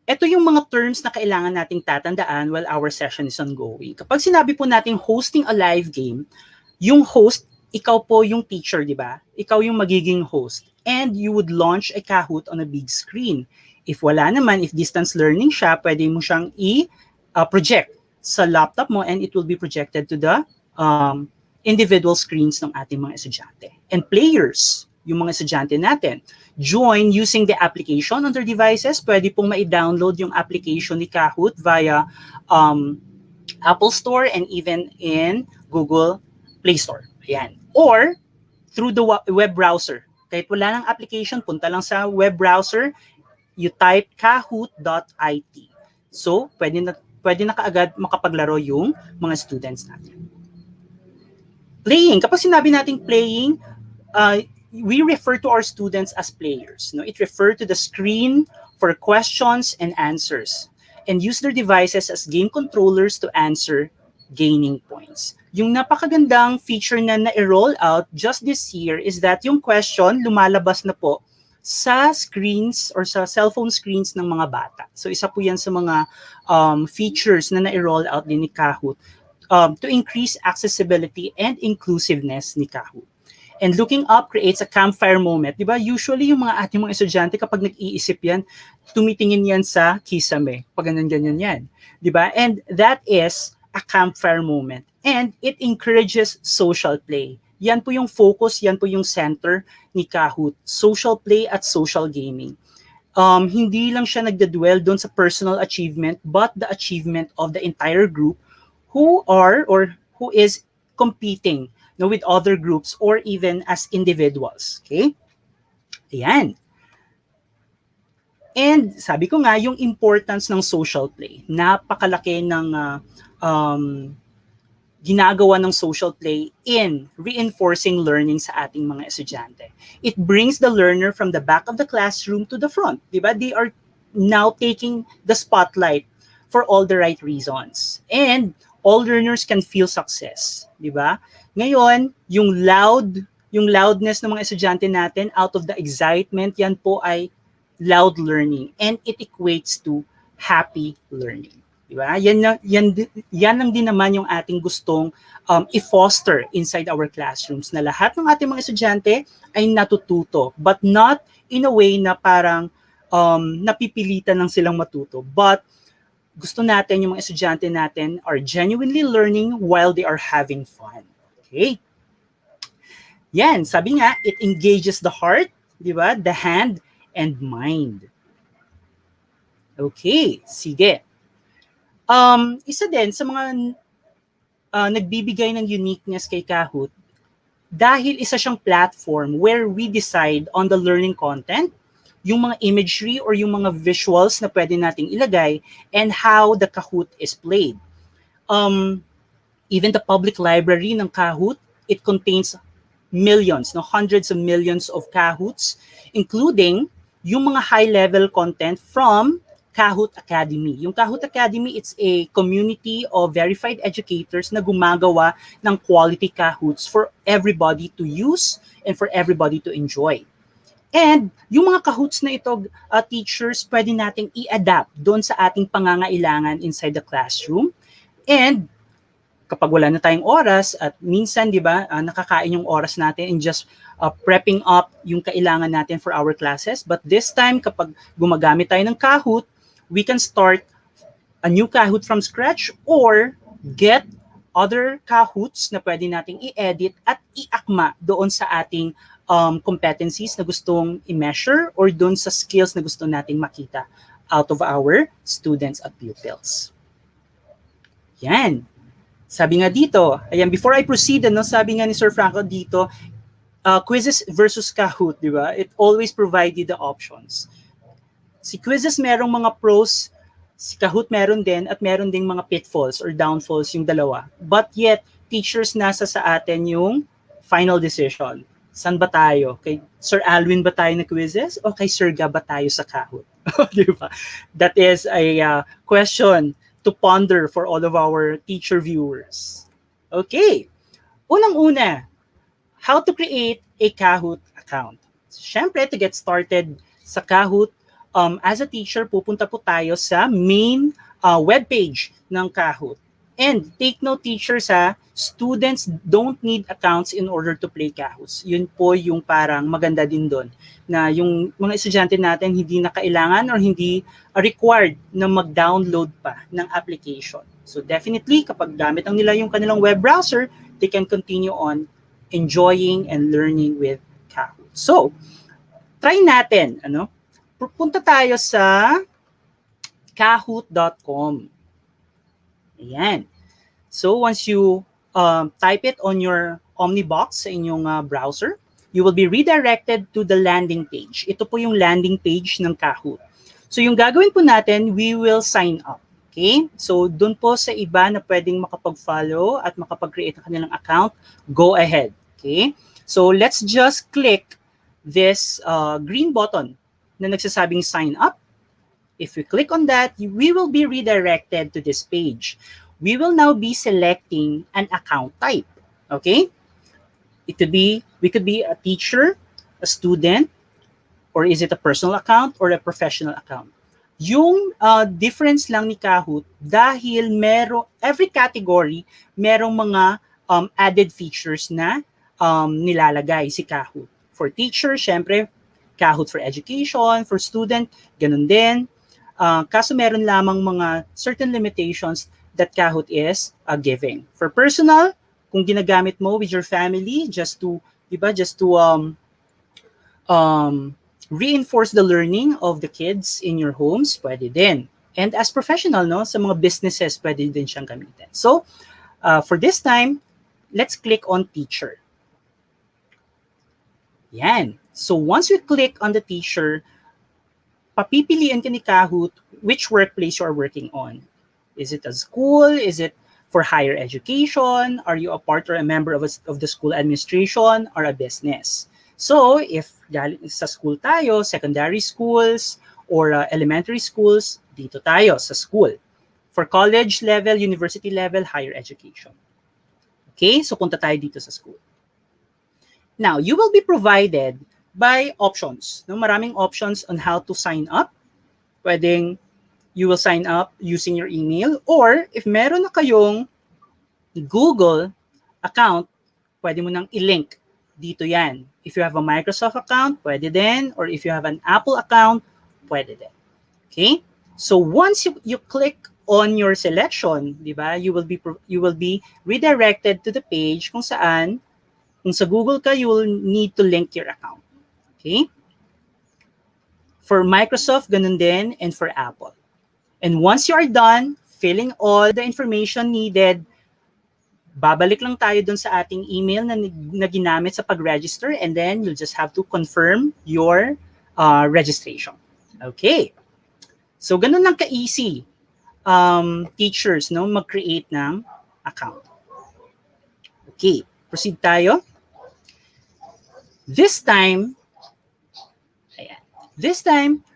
ito yung mga terms na kailangan nating tatandaan while our session is ongoing. Kapag sinabi po natin hosting a live game, yung host, ikaw po yung teacher, di ba? Ikaw yung magiging host. And you would launch a Kahoot on a big screen. If wala naman, if distance learning siya, pwede mo siyang i-project sa laptop mo and it will be projected to the individual screens ng ating mga estudyante. And players, yung mga estudyante natin, join using the application on their devices. Pwede pong ma-download yung application ni Kahoot via Apple Store and even in Google Play Store. Ayan. Or through the web browser. Kahit wala ng application, punta lang sa web browser, you type kahoot.it. So, pwede na kaagad makapaglaro yung mga students natin. Playing. Kapag sinabi nating playing, we refer to our students as players. No? It refers to the screen for questions and answers and use their devices as game controllers to answer, gaining points. Yung napakagandang feature na na-roll out just this year is that yung question lumalabas na po sa screens or sa cellphone screens ng mga bata. So isa po yan sa mga features na na-roll out din ni Kahoot to increase accessibility and inclusiveness ni Kahoot. And looking up creates a campfire moment. Diba? Usually, yung mga ating mga estudyante, kapag nag-iisip yan, tumitingin yan sa kisame. Pag ganyan-ganyan yan. Diba? And that is a campfire moment. And it encourages social play. Yan po yung focus, yan po yung center ni Kahoot. Social play at social gaming. Hindi lang siya nagdadwell doon sa personal achievement, but the achievement of the entire group who is competing with other groups or even as individuals. Okay? Ayan. And sabi ko nga, yung importance ng social play. Napakalaki ng ginagawa ng social play in reinforcing learning sa ating mga estudyante. It brings the learner from the back of the classroom to the front. Diba? They are now taking the spotlight for all the right reasons. And all learners can feel success. Diba? Ngayon, yung loudness ng mga estudyante natin, out of the excitement, yan po ay loud learning. And it equates to happy learning. Diba? Yan lang din naman yung ating gustong i-foster inside our classrooms, na lahat ng ating mga estudyante ay natututo, but not in a way na parang napipilitan lang silang matuto. But gusto natin yung mga estudyante natin are genuinely learning while they are having fun. Okay. Yan, sabi nga, it engages the heart, di ba? The hand and mind. Okay, sige. Isa din sa mga nagbibigay ng uniqueness kay Kahoot, dahil isa siyang platform where we decide on the learning content, yung mga imagery or yung mga visuals na pwede nating ilagay, and how the Kahoot is played. Even the public library ng Kahoot, it contains millions, hundreds of millions of Kahoots, including yung mga high-level content from Kahoot Academy. Yung Kahoot Academy, it's a community of verified educators na gumagawa ng quality Kahoots for everybody to use and for everybody to enjoy. And yung mga Kahoots na ito, teachers, pwede nating i-adapt doon sa ating pangangailangan inside the classroom. And kapag wala na tayong oras, at minsan, di ba, nakakain yung oras natin in just prepping up yung kailangan natin for our classes. But this time, kapag gumagamit tayo ng Kahoot, we can start a new Kahoot from scratch or get other Kahoots na pwede nating i-edit at i-akma doon sa ating competencies na gustong i-measure or doon sa skills na gusto nating makita out of our students at pupils. Yan. Sabi nga dito, ayan, before I proceed, sabi nga ni Sir Franco dito, QUIZZIZ versus Kahoot, di ba? It always provides you the options. Si QUIZZIZ merong mga pros, si Kahoot meron din, at meron ding mga pitfalls or downfalls yung dalawa. But yet, teachers, nasa sa atin yung final decision. Saan ba tayo? Kay Sir Alwin ba tayo na QUIZZIZ? O kay Sir Gab ba tayo sa Kahoot? Di ba? That is a question to ponder for all of our teacher viewers. Okay. Unang-una, how to create a Kahoot account. Siyempre, to get started sa Kahoot, as a teacher, pupunta po tayo sa main webpage ng Kahoot. And take note, teachers, students don't need accounts in order to play Kahoot. Yun po yung parang maganda din doon, na yung mga estudyante natin hindi na kailangan or hindi required na mag-download pa ng application. So definitely, kapag gamit ang nila yung kanilang web browser, they can continue on enjoying and learning with Kahoot. So, try natin, punta tayo sa kahoot.com. Ayan. So, once you type it on your Omnibox sa inyong browser, you will be redirected to the landing page. Ito po yung landing page ng Kahoot. So, yung gagawin po natin, we will sign up. Okay? So, dun po sa iba na pwedeng makapag-follow at makapag-create ng kanilang account, go ahead. Okay? So, let's just click this green button na nagsasabing sign up. If we click on that, we will be redirected to this page. We will now be selecting an account type. Okay? We could be a teacher, a student, or is it a personal account or a professional account? Yung difference lang ni Kahoot, dahil every category, merong mga added features na nilalagay si Kahoot. For teacher, syempre, Kahoot for education, for student, ganun din. Kaso meron lamang mga certain limitations that Kahoot is giving. For personal, kung ginagamit mo with your family just to reinforce the learning of the kids in your homes, pwede din. And as professional, sa mga businesses, pwede din siyang gamitin. So, for this time, let's click on teacher. Yan. So once we click on the teacher, papipiliin ka ni Kahoot which workplace you are working on. Is it a school? Is it for higher education? Are you a part or a member of the school administration or a business? So if sa school tayo, secondary schools or elementary schools, dito tayo sa school. For college level, university level, higher education. Okay, so punta tayo dito sa school. Now, you will be provided by options. Maraming options on how to sign up. Pwedeng you will sign up using your email, or if meron na kayong Google account, pwede mo nang i-link. Dito yan. If you have a Microsoft account, pwede din. Or if you have an Apple account, pwede din. Okay? So once you click on your selection, di ba, you will be redirected to the page kung saan, kung sa Google ka, you will need to link your account. Okay? For Microsoft, ganun din, and for Apple. And once you are done filling all the information needed, babalik lang tayo dun sa ating email na ginamit sa pag-register, and then you'll just have to confirm your registration. Okay. So, ganun lang ka-easy, teachers, mag-create ng account. Okay. Proceed tayo. This time,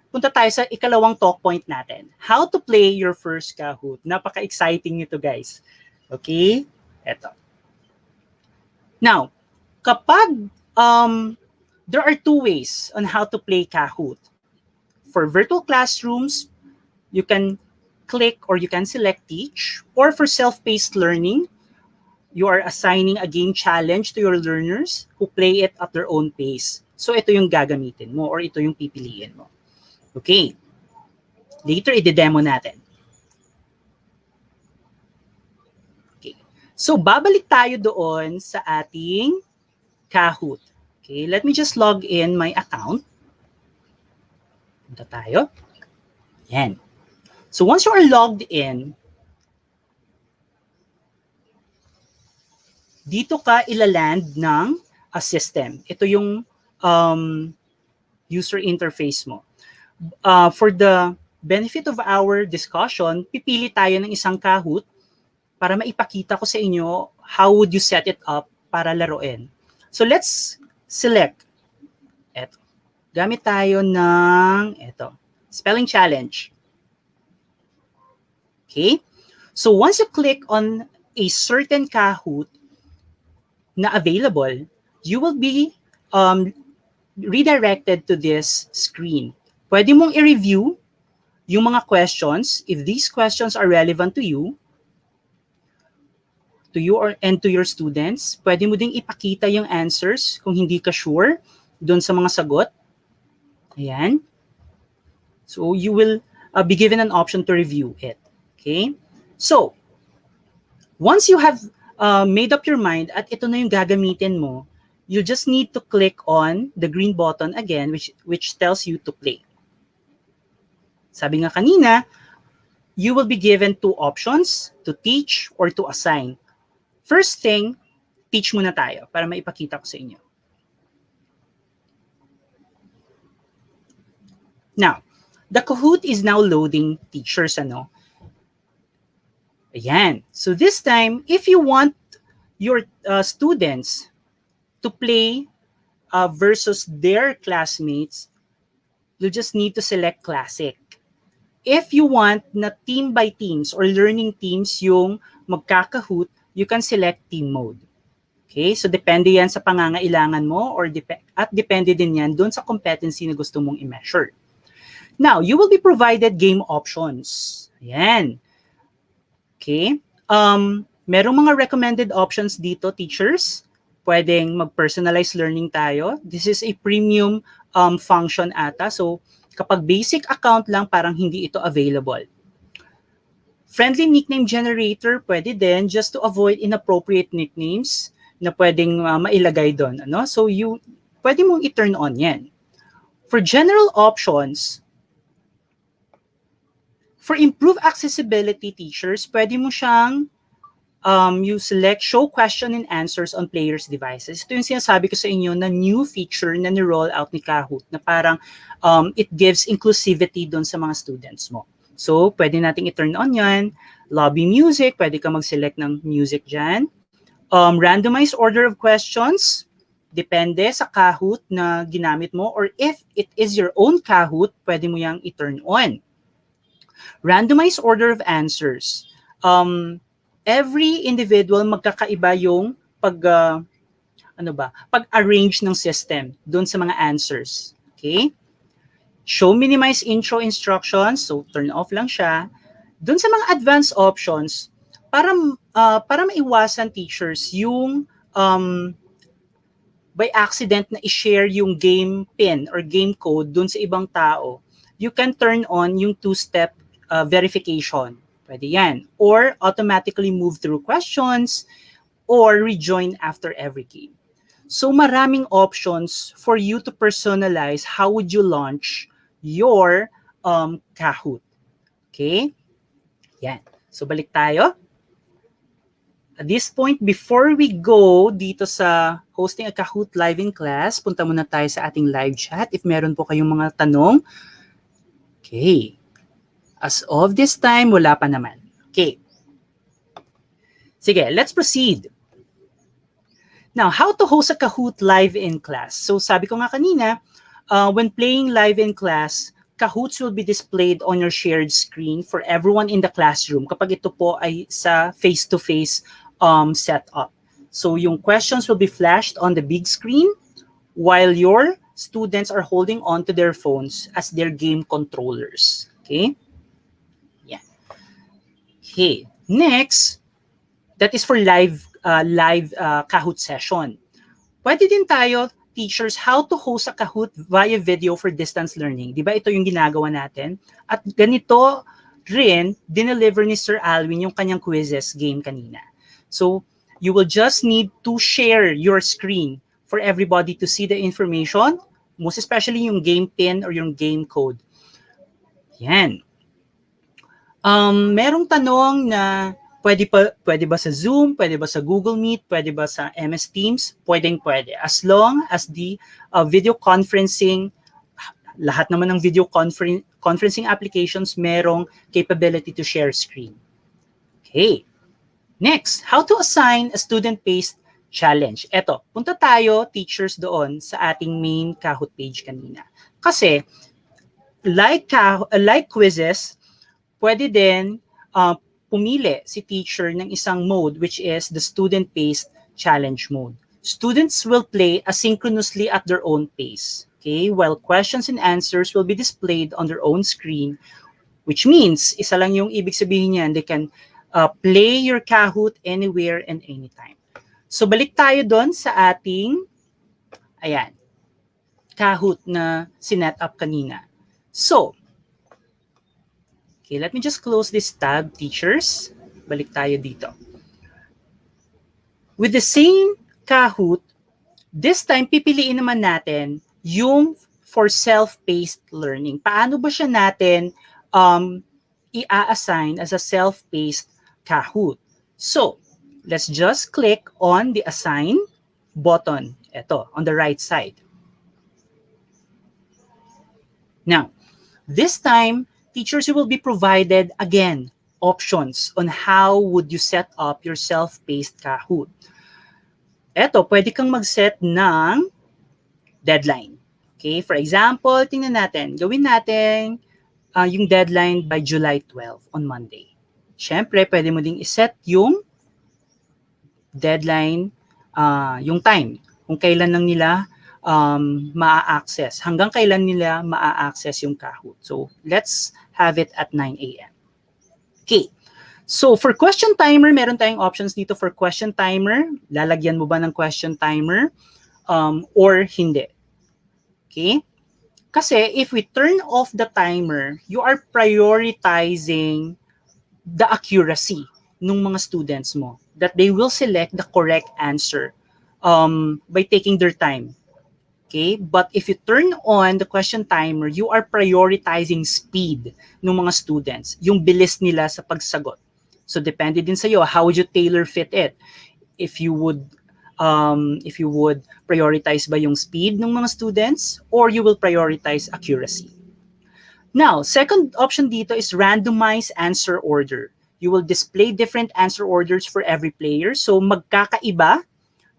punta tayo sa ikalawang talk point natin. How to play your first Kahoot. Napaka-exciting nito, guys. Okay? Eto. Now, kapag there are two ways on how to play Kahoot. For virtual classrooms, you can click or you can select teach. Or for self-paced learning, you are assigning a game challenge to your learners who play it at their own pace. So ito yung gagamitin mo or ito yung pipiliin mo. Okay. Later, i-demo natin. Okay. So babalik tayo doon sa ating Kahoot. Okay, let me just log in my account. Punta tayo. Yan. So once you are logged in, dito ka ilaland ng system. Ito yung user interface mo. For the benefit of our discussion, pipili tayo ng isang Kahoot para maipakita ko sa inyo how would you set it up para laruin. So let's select. Eto. Gamit tayo ng spelling challenge. Okay? So once you click on a certain Kahoot na available, you will be redirected to this screen. Pwede mong i-review yung mga questions if these questions are relevant to you and to your students. Pwede mo ding ipakita yung answers kung hindi ka sure doon sa mga sagot. Ayan. So you will be given an option to review it. Okay? So, once you have made up your mind at ito na yung gagamitin mo, you just need to click on the green button again, which tells you to play. Sabi nga kanina, you will be given 2 options, to teach or to assign. First thing, teach muna tayo para maipakita ko sa inyo. Now, the Kahoot is now loading teachers, Ayan. So this time, if you want your students to play versus their classmates, you just need to select Classic. If you want na team by teams or learning teams yung magkakahoot, you can select team mode. Okay? So depende yan sa pangangailangan mo at depende din yan doon sa competency na gusto mong i-measure. Now, you will be provided game options. Ayan. Okay. Merong mga recommended options dito, teachers. Pwedeng mag-personalized learning tayo. This is a premium function ata. So, kapag basic account lang, parang hindi ito available. Friendly nickname generator, pwede din just to avoid inappropriate nicknames na pwedeng mailagay doon. So, pwede mong i-turn on yan. For general options, for improved accessibility, teachers, pwede mo siyang you select show question and answers on players' devices. Ito yung sinasabi ko sa inyo na new feature na ni-roll out ni Kahoot na parang it gives inclusivity doon sa mga students mo. So, pwede nating i-turn on yan. Lobby music, pwede ka mag-select ng music dyan. Randomize order of questions, depende sa Kahoot na ginamit mo, or if it is your own Kahoot, pwede mo yang i-turn on. Randomize order of answers. Every individual magkakaiba yung pag-arrange ng system doon sa mga answers. Okay? Show minimize intro instructions, so turn off lang siya. Doon sa mga advanced options, para maiwasan teachers yung by accident na i-share yung game pin or game code doon sa ibang tao, you can turn on yung 2-step verification. Pwede yan. Or automatically move through questions or rejoin after every game. So maraming options for you to personalize how would you launch your Kahoot. Okay? Yan. So balik tayo. At this point, before we go dito sa hosting a Kahoot live in class, punta muna tayo sa ating live chat if meron po kayong mga tanong. Okay. As of this time, wala pa naman. Okay. Sige, let's proceed. Now, how to host a Kahoot live in class. So sabi ko nga kanina, when playing live in class, Kahoots will be displayed on your shared screen for everyone in the classroom kapag ito po ay sa face-to-face setup. So yung questions will be flashed on the big screen while your students are holding on to their phones as their game controllers. Okay? Yeah. Okay. Next, that is for live Kahoot session. Pwede din tayo, teachers, how to host a Kahoot via video for distance learning. Di ba ito yung ginagawa natin? At ganito rin, dineliver ni Sir Alwin yung kanyang QUIZZIZ game kanina. So, you will just need to share your screen for everybody to see the information, most especially yung game pin or yung game code. Yan. Merong tanong na Pwede ba sa Zoom? Pwede ba sa Google Meet? Pwede ba sa MS Teams? Pwede. As long as the video conferencing, lahat naman ng video conferencing applications merong capability to share screen. Okay. Next, how to assign a student-based challenge. Eto, punta tayo, teachers, doon sa ating main Kahoot page kanina. Kasi, like quizzes, pwede din pumili si teacher ng isang mode, which is the student-based challenge mode. Students will play asynchronously at their own pace, okay? While questions and answers will be displayed on their own screen, which means, isa lang yung ibig sabihin niyan, they can play your Kahoot anywhere and anytime. So, balik tayo doon sa ating, ayan, Kahoot na sinet up kanina. So, okay, let me just close this tab, teachers. Balik tayo dito. With the same Kahoot, this time, pipiliin naman natin yung for self-paced learning. Paano ba siya natin i-assign as a self-paced Kahoot? So, let's just click on the Assign button. Ito, on the right side. Now, this time, teachers, you will be provided, again, options on how would you set up your self-paced Kahoot. Eto, pwede kang mag-set ng deadline. Okay, for example, tingnan natin. Gawin natin yung deadline by July 12 on Monday. Siyempre, pwede mo ding iset yung deadline, yung time. Kung kailan lang nila maa-access. Hanggang kailan nila maa-access yung Kahoot. So, let's have it at 9 a.m. Okay. So, for question timer, meron tayong options dito for question timer. Lalagyan mo ba ng question timer or hindi? Okay? Kasi if we turn off the timer, you are prioritizing the accuracy ng mga students mo, that they will select the correct answer by taking their time. Okay? But if you turn on the question timer, you are prioritizing speed ng mga students, yung bilis nila sa pagsagot. So depende din sa iyo, how would you tailor fit it? If you would prioritize ba yung speed ng mga students or you will prioritize accuracy. Now, second option dito is randomize answer order. You will display different answer orders for every player. So magkakaiba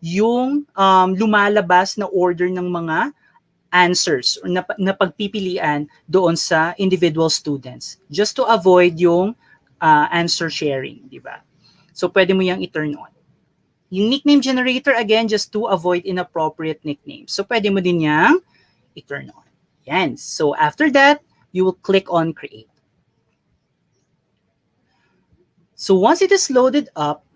yung lumalabas na order ng mga answers or na pagpipilian doon sa individual students just to avoid yung answer sharing, di ba? So pwede mo yang i-turn on. Yung nickname generator, again, just to avoid inappropriate nicknames. So pwede mo din yang i-turn on. Yan. So after that, you will click on create. So once it is loaded up,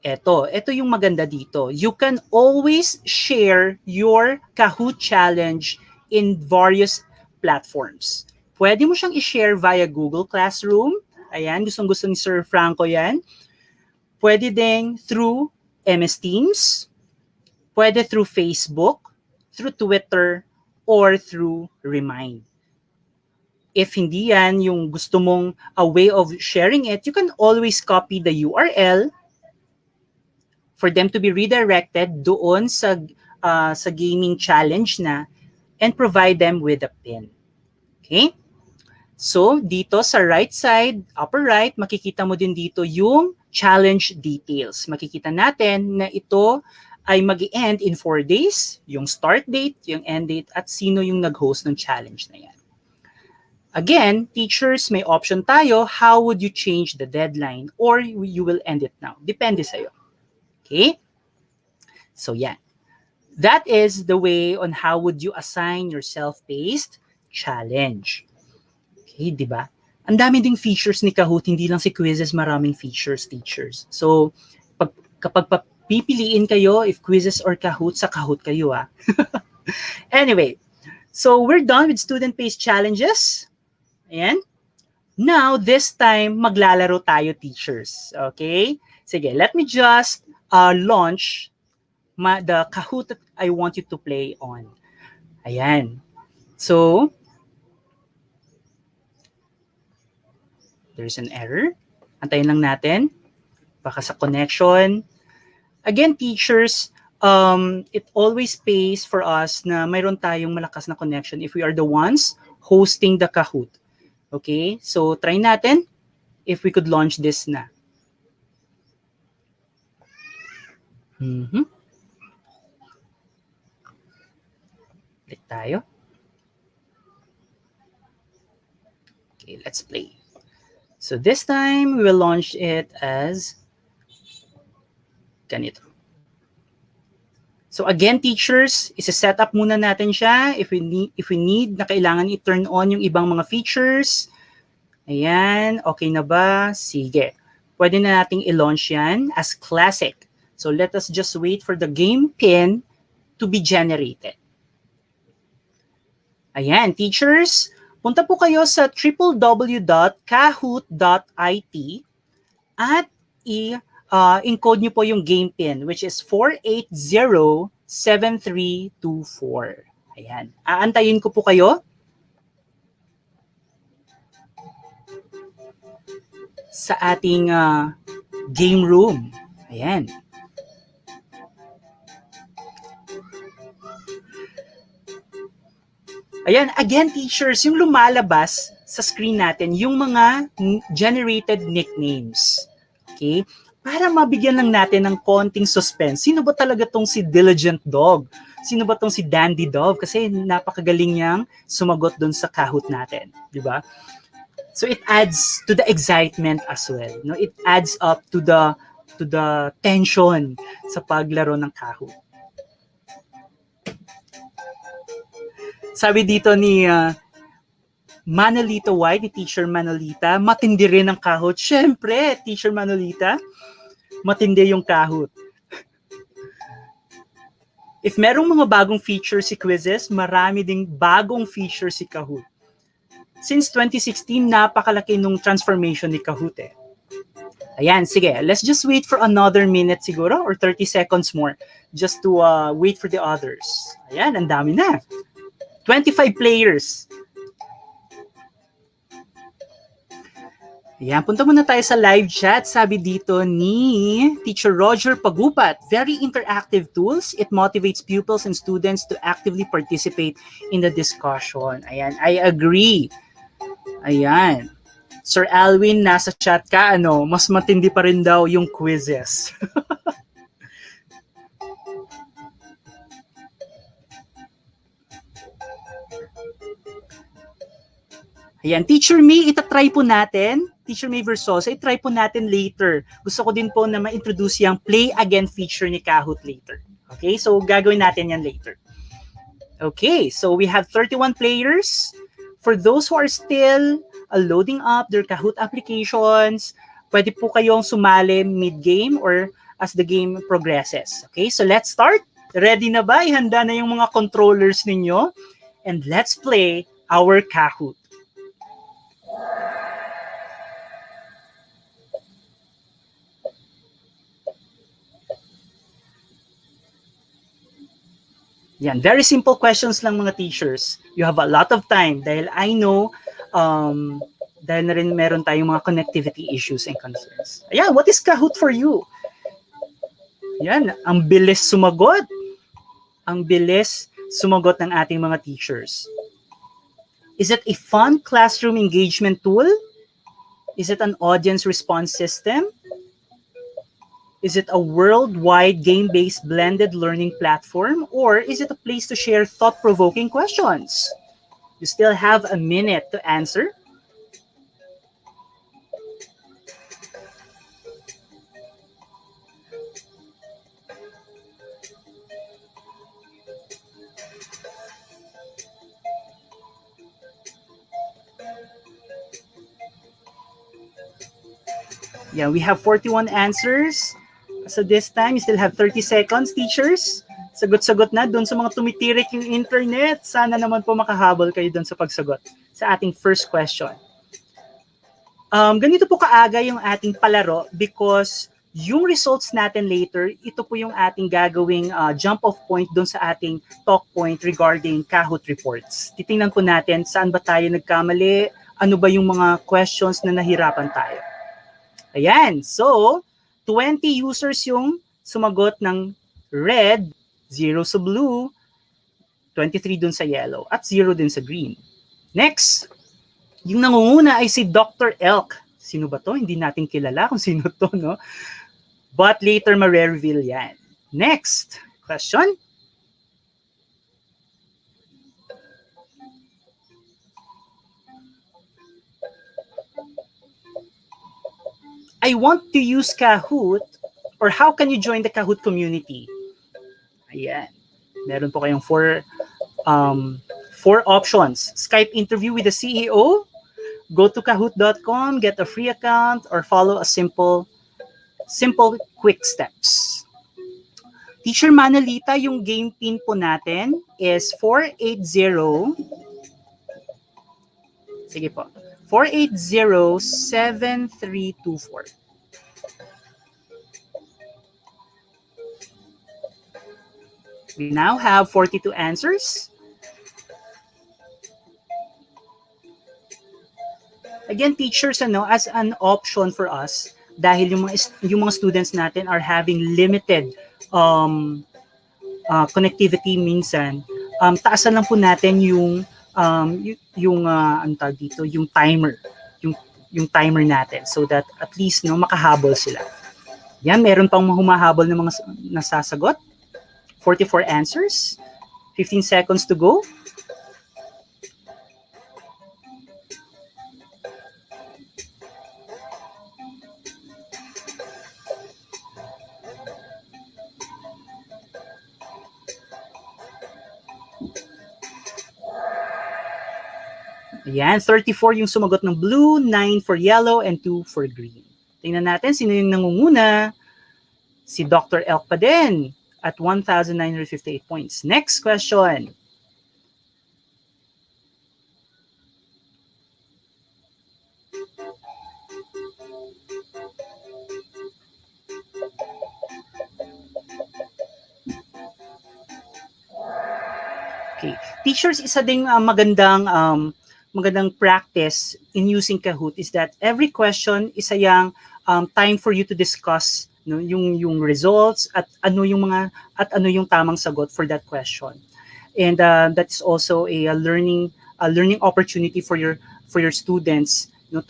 ito yung maganda dito. You can always share your Kahoot challenge in various platforms. Pwede mo siyang i-share via Google Classroom. Ayan, gustong-gusto ni Sir Franco yan. Pwede ding through MS Teams. Pwede through Facebook, through Twitter, or through Remind. If hindi yan yung gusto mong a way of sharing it, you can always copy the URL for them to be redirected doon sa gaming challenge na and provide them with a pin. Okay? So, dito sa right side, upper right, makikita mo din dito yung challenge details. Makikita natin na ito ay mag-end in 4 days, yung start date, yung end date, at sino yung nag-host ng challenge na yan. Again, teachers, may option tayo, how would you change the deadline or you will end it now? Depende sa'yo. Okay? So, yan. That is the way on how would you assign your self-paced challenge. Okay, di ba? Ang dami ding features ni Kahoot, hindi lang si QUIZZIZ, maraming features, teachers. So, kapag pipiliin kayo, if QUIZZIZ or Kahoot, sa Kahoot kayo, ah. Anyway, so we're done with student-paced challenges. Ayan. Now, this time, maglalaro tayo, teachers. Okay? Sige, let me just launch the Kahoot that I want you to play on. Ayan. So, there's an error. Antayin lang natin. Baka sa connection. Again, teachers, it always pays for us na mayroon tayong malakas na connection if we are the ones hosting the Kahoot. Okay? So, try natin if we could launch this na. Click tayo. Okay, let's play. So this time, we will launch it as ganito. So again, teachers, isa-set up muna natin siya if we need na kailangan i-turn on yung ibang mga features. Ayan, okay na ba? Sige. Pwede na nating i-launch yan as classic. So let us just wait for the game pin to be generated. Ayan, teachers, punta po kayo sa www.kahoot.it at encode nyo po yung game pin, which is 4807324. Ayan. Aantayin ko po kayo. Sa ating game room. Ayan. Ayan, again, teachers, yung lumalabas sa screen natin, yung mga generated nicknames. Okay? Para mabigyan lang natin ng konting suspense. Sino ba talaga tong si Diligent Dog? Sino ba tong si Dandy Dog? Kasi napakagaling niyang sumagot dun sa Kahoot natin. Di ba? So it adds to the excitement as well. No? It adds up to the tension sa paglaro ng Kahoot. Sabi dito ni Manolita White, ni Teacher Manolita, matindi rin ang Kahoot. Siyempre, Teacher Manolita, matindi yung Kahoot. If merong mga bagong feature si QUIZZIZ, marami ding bagong feature si Kahoot. Since 2016, napakalaki nung transformation ni Kahoot eh. Ayan, sige, let's just wait for another minute siguro or 30 seconds more just to wait for the others. Ayan, ang dami na. 25 players. Ayan, punta muna tayo sa live chat. Sabi dito ni Teacher Roger Pagupat, very interactive tools. It motivates pupils and students to actively participate in the discussion. Ayan, I agree. Ayan. Sir Alwin, nasa chat ka, mas matindi pa rin daw yung QUIZZIZ. Ayan, Teacher May, itatry po natin. Teacher May Versosa, itry po natin later. Gusto ko din po na ma-introduce yung play again feature ni Kahoot later. Okay, so gagawin natin yan later. Okay, so we have 31 players. For those who are still loading up their Kahoot applications, pwede po kayong sumali mid-game or as the game progresses. Okay, so let's start. Ready na ba? Ihanda na yung mga controllers ninyo. And let's play our Kahoot. Yan, very simple questions lang mga teachers. You have a lot of time dahil I know dahil na rin meron tayong mga connectivity issues and concerns. Ayan, what is Kahoot for you? Yan, ang bilis sumagot. Ang bilis sumagot ng ating mga teachers. Is it a fun classroom engagement tool? Is it an audience response system? Is it a worldwide game-based blended learning platform? Or is it a place to share thought-provoking questions? You still have a minute to answer. Yeah, we have 41 answers. So this time, you still have 30 seconds, teachers. Sagot-sagot na doon sa mga tumitirik yung internet. Sana naman po makahabol kayo doon sa pagsagot sa ating first question. Ganito po kaaga yung ating palaro because yung results natin later, ito po yung ating gagawing jump-off point doon sa ating talk point regarding Kahoot reports. Titingnan po natin saan ba tayo nagkamali, ano ba yung mga questions na nahirapan tayo. Ayan, so 20 users yung sumagot ng red, 0 sa blue, 23 dun sa yellow, at 0 din sa green. Next, yung nangunguna ay si Dr. Elk. Sino ba to? Hindi natin kilala kung sino to, no? But later, ma-reveal yan. Next question. I want to use Kahoot, or how can you join the Kahoot community? Ayan. Meron po kayong four options. Skype interview with the CEO, go to kahoot.com, get a free account, or follow a simple quick steps. Teacher Manalita, yung game pin po natin is 480. Sige po. 480-7324. We now have 42 answers. Again, teachers, as an option for us, dahil yung mga students natin are having limited connectivity minsan, taasan lang po natin yung yung timer, yung timer natin, so that at least makahabol sila. Yan, meron pang humahabol ng mga nasasagot. 44 answers, 15 seconds to go. Ayan, 34 yung sumagot ng blue, 9 for yellow, and 2 for green. Tingnan natin sino yung nangunguna. Si Dr. Elk pa din at 1,958 points. Next question. Okay. Teachers, isa ding magandang practice in using Kahoot is that every question is a time for you to discuss yung results at ano yung tamang sagot for that question. And that's also a learning opportunity for your students to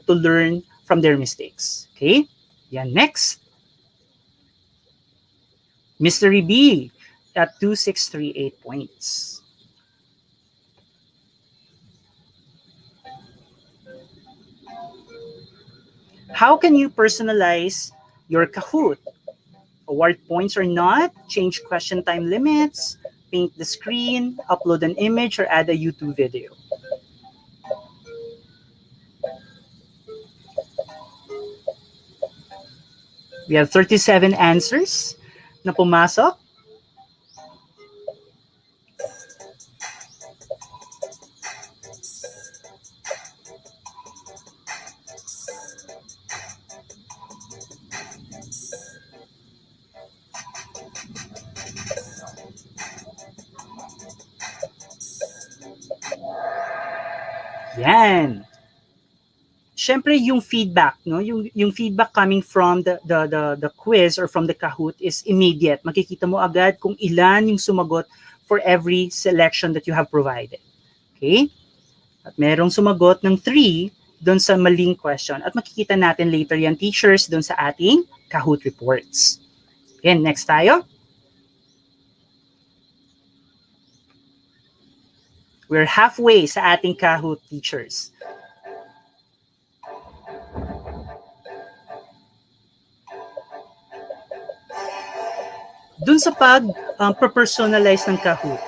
learn from their mistakes. Okay? Yan, next. Mystery B at 2,638 points. How can you personalize your Kahoot? Award points or not, change question time limits, paint the screen, upload an image, or add a YouTube video. We have 37 answers na pumasok. Yan. Siyempre yung feedback, yung feedback coming from the quiz or from the Kahoot is immediate. Makikita mo agad kung ilan yung sumagot for every selection that you have provided. Okay? At merong sumagot ng 3 doon sa maling question. At makikita natin later yan, teachers, doon sa ating Kahoot reports. Again, next tayo. We're halfway sa ating Kahoot, teachers. Dun sa pag-personalize ng Kahoot,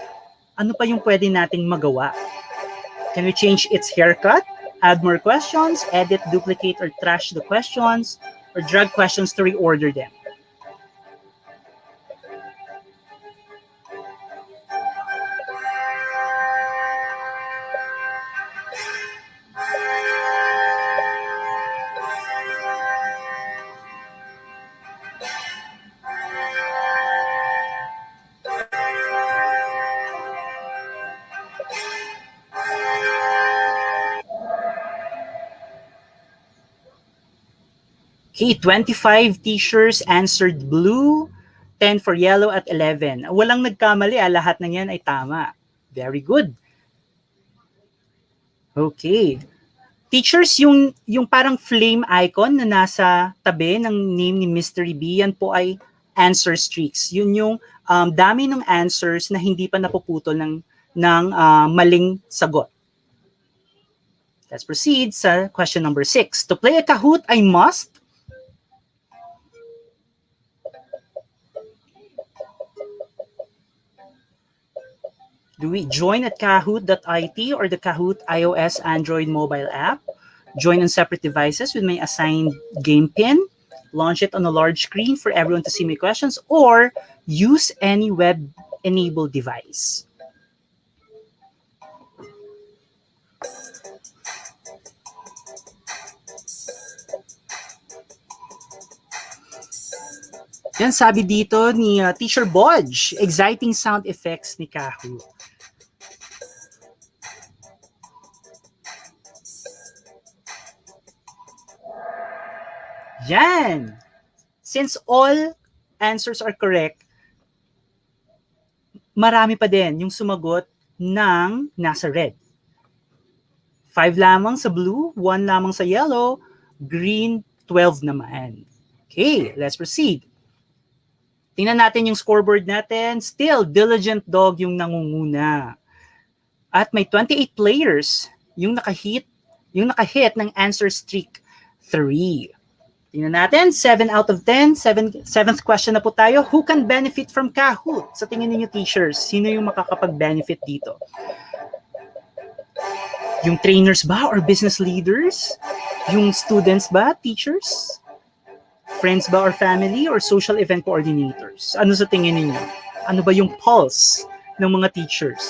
ano pa yung pwede nating magawa? Can we change its haircut, add more questions, edit, duplicate, or trash the questions, or drag questions to reorder them? Okay, 25 teachers answered blue, 10 for yellow at 11. Walang nagkamali, lahat ng yan ay tama. Very good. Okay. Teachers, yung parang flame icon na nasa tabi ng name ni Mystery B, yan po ay answer streaks. Yun yung dami ng answers na hindi pa napuputol ng maling sagot. Let's proceed sa question number 6. To play a Kahoot, I must. Do we join at kahoot.it or the Kahoot iOS Android mobile app? Join on separate devices with my assigned game pin? Launch it on a large screen for everyone to see my questions? Or use any web-enabled device? Yan, sabi dito ni Teacher Bodge, exciting sound effects ni Kahoot. Yan! Since all answers are correct, marami pa din yung sumagot ng nasa red. 5 lamang sa blue, 1 lamang sa yellow, green 12 naman. Okay, let's proceed. Tingnan natin yung scoreboard natin. Still, Diligent Dog yung nangunguna. At may 28 players yung nakahit ng answer streak 3. Tingnan natin, 7 out of 10. Seventh question na po tayo. Who can benefit from Kahoot? Sa tingin ninyo, teachers, sino yung makakapag-benefit dito? Yung trainers ba or business leaders? Yung students ba, teachers? Friends ba or family or social event coordinators? Ano sa tingin ninyo? Ano ba yung pulse ng mga teachers?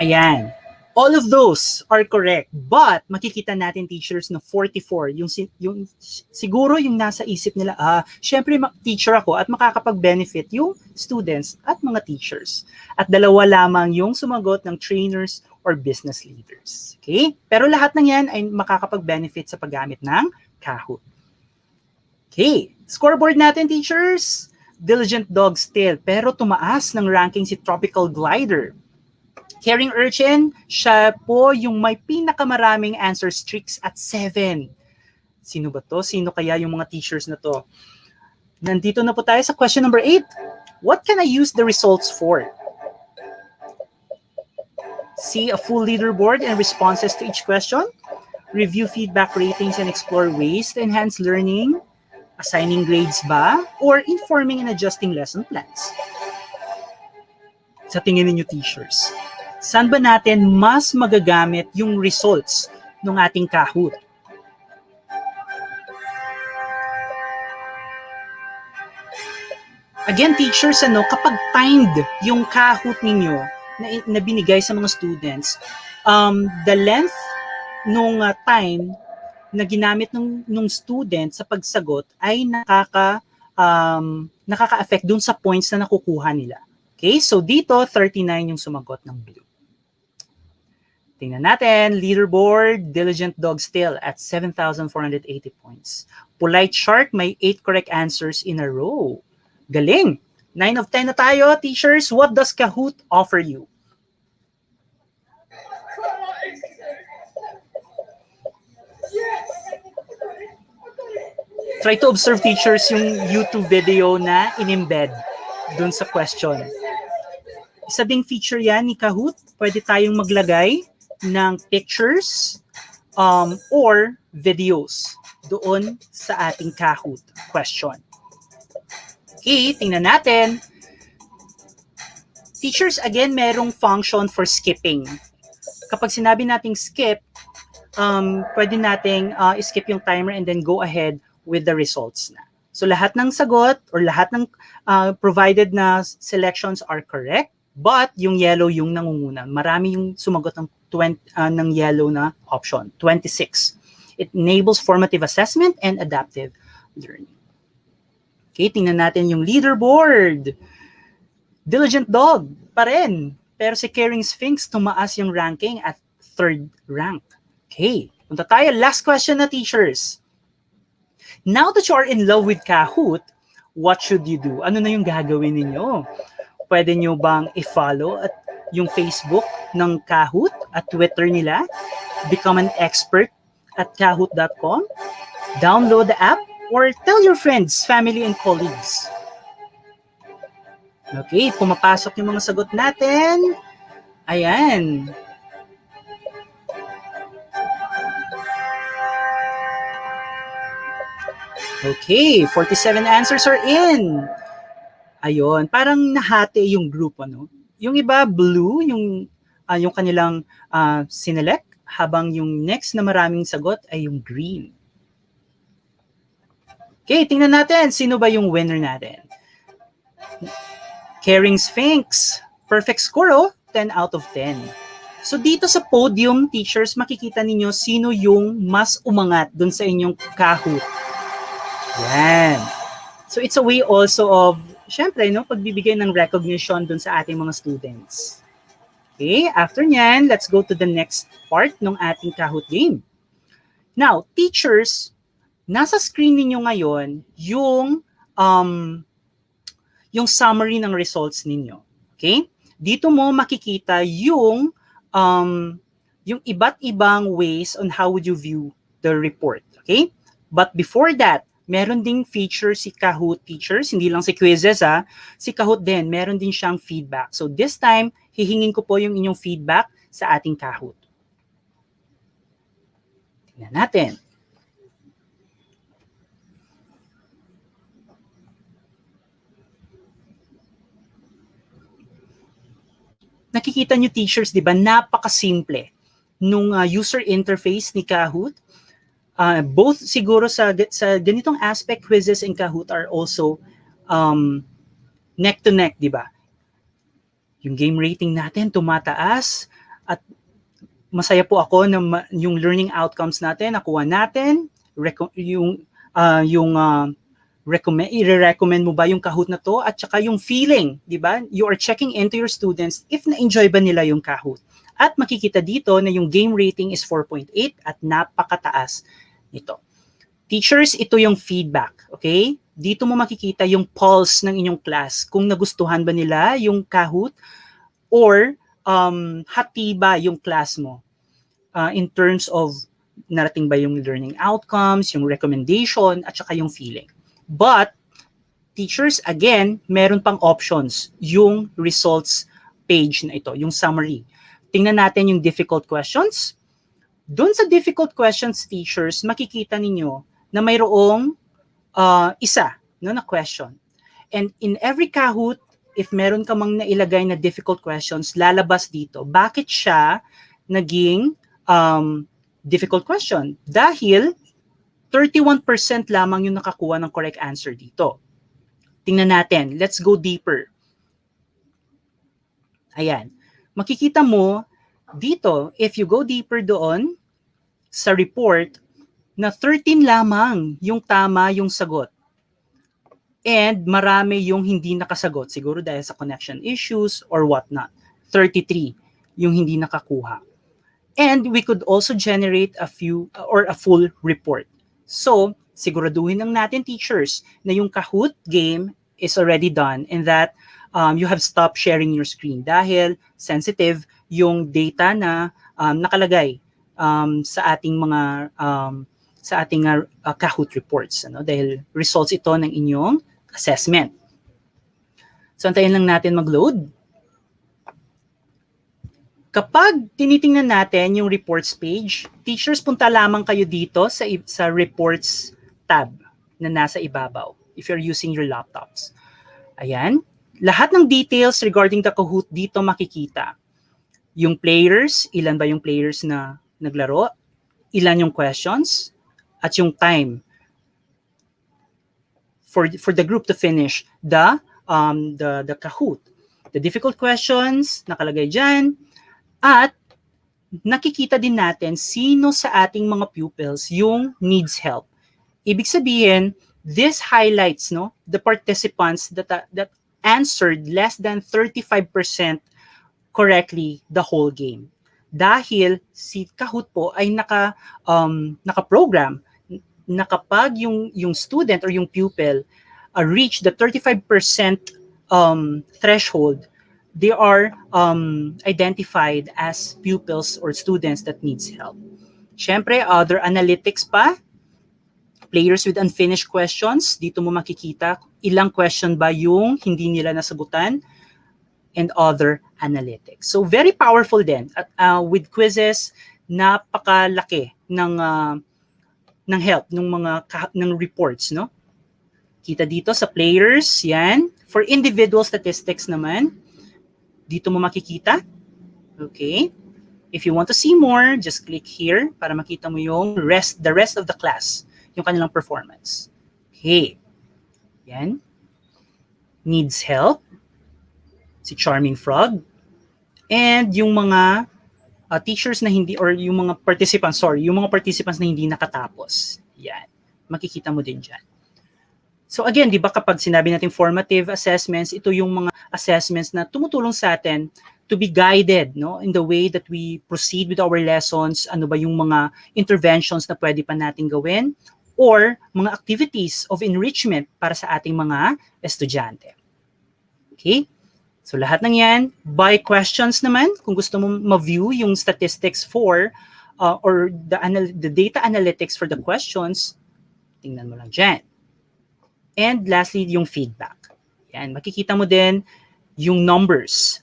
Ayan. All of those are correct, but makikita natin, teachers, na 44, yung siguro yung nasa isip nila, syempre teacher ako at makakapag-benefit yung students at mga teachers. At 2 lamang yung sumagot ng trainers or business leaders. Okay? Pero lahat ng yan ay makakapag-benefit sa paggamit ng Kahoot. Okay. Scoreboard natin, teachers. Diligent Dog still, pero tumaas ng ranking si Tropical Glider. Caring Urchin, siya po yung may pinakamaraming answer streaks at 7. Sino ba to? Sino kaya yung mga teachers na to? Nandito na po tayo sa question number 8. What can I use the results for? See a full leaderboard and responses to each question. Review feedback ratings and explore ways to enhance learning. Assigning grades ba? Or informing and adjusting lesson plans? Sa tingin ninyo, teachers, saan ba natin mas magagamit yung results ng ating Kahoot? Again, teachers, kapag timed yung Kahoot ninyo na binigay sa mga students, the length nung time na ginamit nung student sa pagsagot ay nakaka-affect dun sa points na nakukuha nila. Okay, so dito 39 yung sumagot ng blue. Tingnan natin, leaderboard, Diligent Dog still at 7,480 points. Polite Shark may 8 correct answers in a row. Galing! 9 of 10 na tayo, teachers. What does Kahoot offer you? Try to observe, teachers, yung YouTube video na in-embed dun sa question. Isa ding feature yan ni Kahoot. Pwede tayong maglagay ng pictures or videos doon sa ating Kahoot question. Okay, tingnan natin. Teachers, again, merong function for skipping. Kapag sinabi nating skip, pwede nating skip yung timer and then go ahead with the results na. So lahat ng sagot or lahat ng provided na selections are correct, but yung yellow yung nangunguna. Marami yung sumagot ng ng yellow na option, 26. It enables formative assessment and adaptive learning. Okay, tingnan natin yung leaderboard. Diligent Dog pa rin. Pero si Caring Sphinx, tumaas yung ranking at 3rd rank. Okay, punta tayo. Last question na, teachers. Now that you are in love with Kahoot, what should you do? Ano na yung gagawin ninyo? Pwede nyo bang i-follow at yung Facebook ng Kahoot at Twitter nila? Become an expert at kahoot.com? Download the app? Or tell your friends, family, and colleagues? Okay, pumapasok yung mga sagot natin. Ayan. Okay, 47 answers are in. Ayun, parang nahati yung group, ano? Yung iba, blue, yung kanilang sinelect, habang yung next na maraming sagot ay yung green. Okay, tingnan natin, sino ba yung winner natin? Caring Sphinx, perfect score, 10 out of 10. So dito sa podium, teachers, makikita ninyo sino yung mas umangat dun sa inyong Kahoot. Yan. So it's a way also of, syempre, pagbibigay ng recognition dun sa ating mga students. Okay, after nyan, let's go to the next part ng ating Kahoot game. Now, teachers, nasa screen ninyo ngayon yung summary ng results ninyo. Okay? Dito mo makikita yung iba't ibang ways on how would you view the report. Okay? But before that, meron ding feature si Kahoot, teachers, hindi lang si QUIZZIZ, si Kahoot din, meron din siyang feedback. So this time, hihingin ko po yung inyong feedback sa ating Kahoot. Tingnan natin. Nakikita nyo, teachers, di ba, napakasimple nung user interface ni Kahoot. Both siguro sa ganitong aspect, QUIZZIZ and Kahoot are also neck to neck, di ba? Yung game rating natin tumataas at masaya po ako na yung learning outcomes natin, nakuha natin, i-recommend mo ba yung Kahoot na to, at saka yung feeling, di ba? You are checking into your students if na-enjoy ba nila yung Kahoot. At makikita dito na yung game rating is 4.8 at napakataas nito. Teachers, ito yung feedback, okay? Dito mo makikita yung pulse ng inyong class, kung nagustuhan ba nila yung Kahoot or hati ba yung class mo in terms of narating ba yung learning outcomes, yung recommendation, at saka yung feeling. But, teachers, again, meron pang options yung results page na ito, yung summary. Tingnan natin yung difficult questions. Doon sa difficult questions, teachers, makikita ninyo na mayroong isa na question. And in every Kahoot, if meron ka mang nailagay na difficult questions, lalabas dito. Bakit siya naging difficult question? Dahil 31% lamang yung nakakuha ng correct answer dito. Tingnan natin. Let's go deeper. Ayan. Makikita mo dito, if you go deeper doon sa report, na 13 lamang yung tama yung sagot. And marami yung hindi nakasagot. Siguro dahil sa connection issues or whatnot. 33 yung hindi nakakuha. And we could also generate a few or a full report. So, siguraduhin lang natin, teachers, na yung Kahoot game is already done and that you have stopped sharing your screen dahil sensitive yung data na nakalagay sa ating mga Kahoot reports, dahil results ito ng inyong assessment. So, antayin lang natin mag-load. Kapag tinitingnan natin yung reports page, teachers, punta lamang kayo dito sa reports tab na nasa ibabaw if you're using your laptops. Ayan. Lahat ng details regarding the Kahoot dito makikita. Yung players, ilan ba yung players na naglaro, ilan yung questions, at yung time for the group to finish the Kahoot. The difficult questions, nakalagay dyan, at nakikita din natin sino sa ating mga pupils yung needs help. Ibig sabihin, this highlights the participants that answered less than 35% correctly the whole game. Dahil si Kahoot po ay naka-program na kapag yung student or yung pupil reach the 35% threshold, they are identified as pupils or students that needs help. Siyempre, other analytics pa, players with unfinished questions, dito mo makikita ilang question ba yung hindi nila nasagutan, and other analytics. So very powerful din. With quizzes, napakalaki ng help ng reports, no? Kita dito sa players, yan. For individual statistics naman, dito mo makikita. Okay. If you want to see more, just click here para makita mo yung the rest of the class, yung kanilang performance. Okay. Yan. Needs help. Si Charming Frog. And yung mga teachers na hindi, or yung mga participants, yung mga participants na hindi nakatapos. Yan. Makikita mo din dyan. So again, di ba kapag sinabi natin formative assessments, ito yung mga assessments na tumutulong sa atin to be guided, no, in the way that we proceed with our lessons. Ano ba yung mga interventions na pwede pa natin gawin, or mga activities of enrichment para sa ating mga estudyante. Okay? So lahat ng yan, by questions naman, kung gusto mo ma-view yung statistics for, or the data analytics for the questions, tingnan mo lang dyan. And lastly, yung feedback. Yan, makikita mo din yung numbers.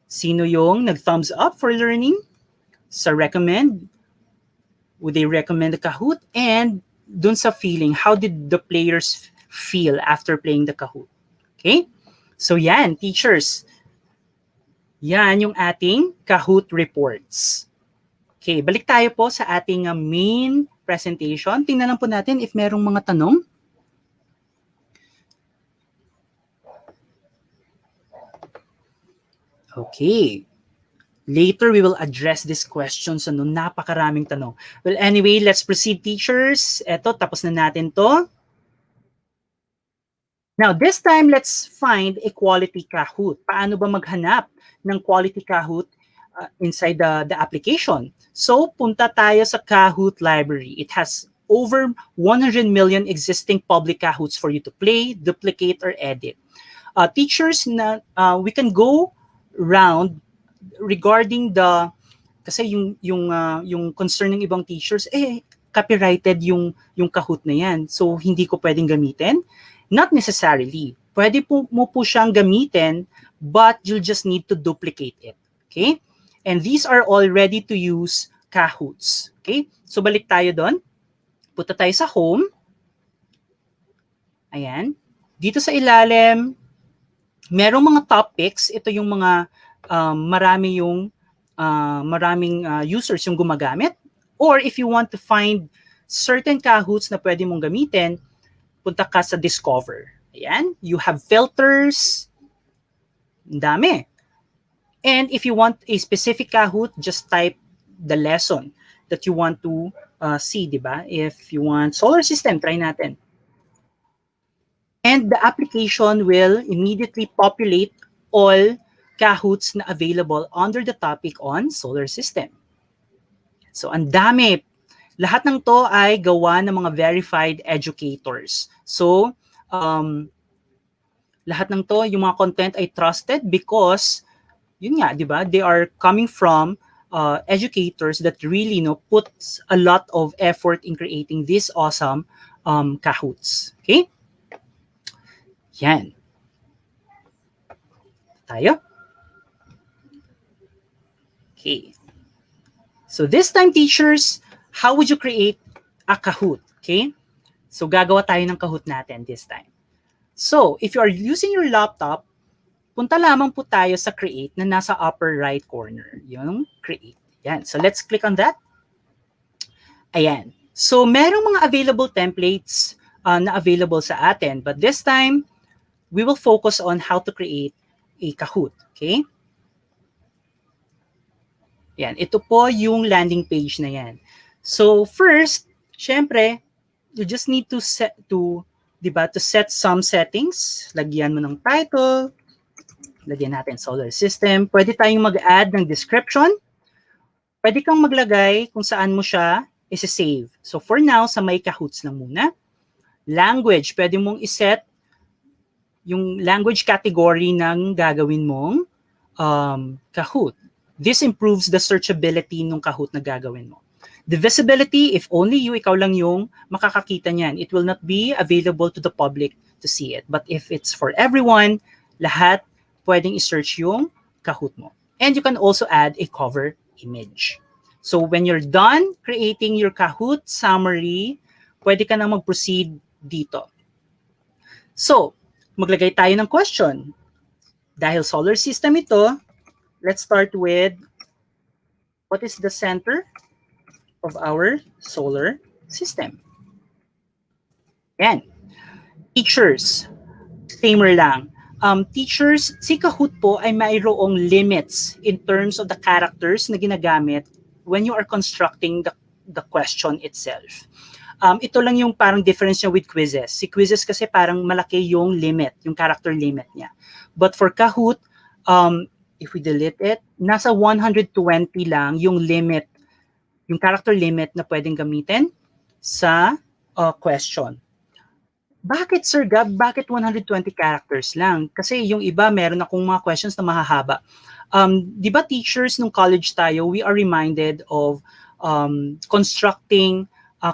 Sino yung nag-thumbs up for learning? Sa recommend, would they recommend the Kahoot? And dun sa feeling, how did the players feel after playing the Kahoot? Okay? So yan, teachers. Yan yung ating Kahoot reports. Okay, balik tayo po sa ating main presentation. Tingnan lang po natin if merong mga tanong. Okay. Later, we will address these questions. Napakaraming tanong. Well, anyway, let's proceed, teachers. Eto, tapos na natin to. Now, this time, let's find a quality Kahoot. Paano ba maghanap ng quality Kahoot inside the application? So, punta tayo sa Kahoot library. It has over 100 million existing public Kahoots for you to play, duplicate, or edit. Teachers, we can go round regarding kasi yung concern ng ibang teachers, copyrighted yung Kahoot na yan. So, hindi ko pwedeng gamitin. Not necessarily. Pwede mo po siyang gamitin, but you'll just need to duplicate it. Okay? And these are all ready-to-use Kahoots. Okay? So, balik tayo doon. Punta tayo sa home. Ayan. Dito sa ilalim, merong mga topics. Ito yung mga maraming users yung gumagamit. Or if you want to find certain Kahoots na pwede mong gamitin, punta ka sa Discover. Ayan. You have filters. Ang dami. And if you want a specific Kahoot, just type the lesson that you want to see, di ba? If you want solar system, try natin. And the application will immediately populate all Kahoots na available under the topic on solar system. So, ang dami. Lahat ng to ay gawa ng mga verified educators. So, lahat ng to, yung mga content ay trusted because, yun nga, di ba? They are coming from educators that really puts a lot of effort in creating these awesome Kahoots. Okay? Yan. Tayo? Okay. So this time, teachers, how would you create a Kahoot? Okay? So gagawa tayo ng Kahoot natin this time. So if you are using your laptop, punta lamang po tayo sa create na nasa upper right corner. Yung create. Yan. So let's click on that. Ayan. So merong mga available templates na available sa atin. But this time, we will focus on how to create a Kahoot. Okay? Yan, ito po yung landing page na yan. So first, syempre, you just need to set some settings. Lagyan mo ng title, lagyan natin solar system. Pwede tayong mag-add ng description. Pwede kang maglagay kung saan mo siya isi-save. So for now, sa may Kahoots lang muna. Language, pwede mong iset yung language category ng gagawin mong Kahoot. This improves the searchability ng Kahoot na gagawin mo. The visibility, if only you, ikaw lang yung makakakita niyan. It will not be available to the public to see it. But if it's for everyone, lahat pwedeng i-search yung Kahoot mo. And you can also add a cover image. So when you're done creating your Kahoot summary, pwede ka na mag-proceed dito. So, maglagay tayo ng question. Dahil solar system ito, let's start with what is the center of our solar system? Yan. Teachers. Disclaimer lang. Teachers, si Kahoot po ay mayroong limits in terms of the characters na ginagamit when you are constructing the question itself. Ito lang yung parang difference niya with QUIZZIZ. Si QUIZZIZ kasi parang malaki yung limit, yung character limit niya. But for Kahoot, if we delete it, nasa 120 lang yung limit, yung character limit na pwedeng gamitin sa question. Bakit, Sir Gab? Bakit 120 characters lang? Kasi yung iba, meron akong mga questions na mahahaba. Di ba teachers nung college tayo, we are reminded of constructing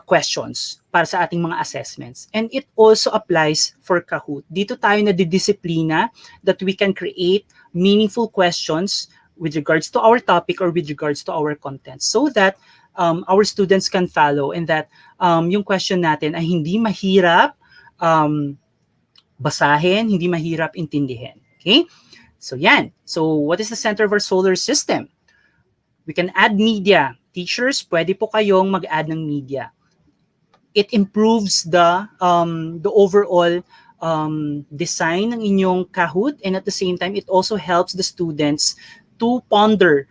questions para sa ating mga assessments. And it also applies for Kahoot. Dito tayo nadidisiplina that we can create meaningful questions with regards to our topic or with regards to our content so that our students can follow and that yung question natin ay hindi mahirap basahin, hindi mahirap intindihin. Okay? So yan. So what is the center of our solar system? We can add media. Teachers, pwede po kayong mag-add ng media. It improves the overall design ng inyong Kahoot, and at the same time, it also helps the students to ponder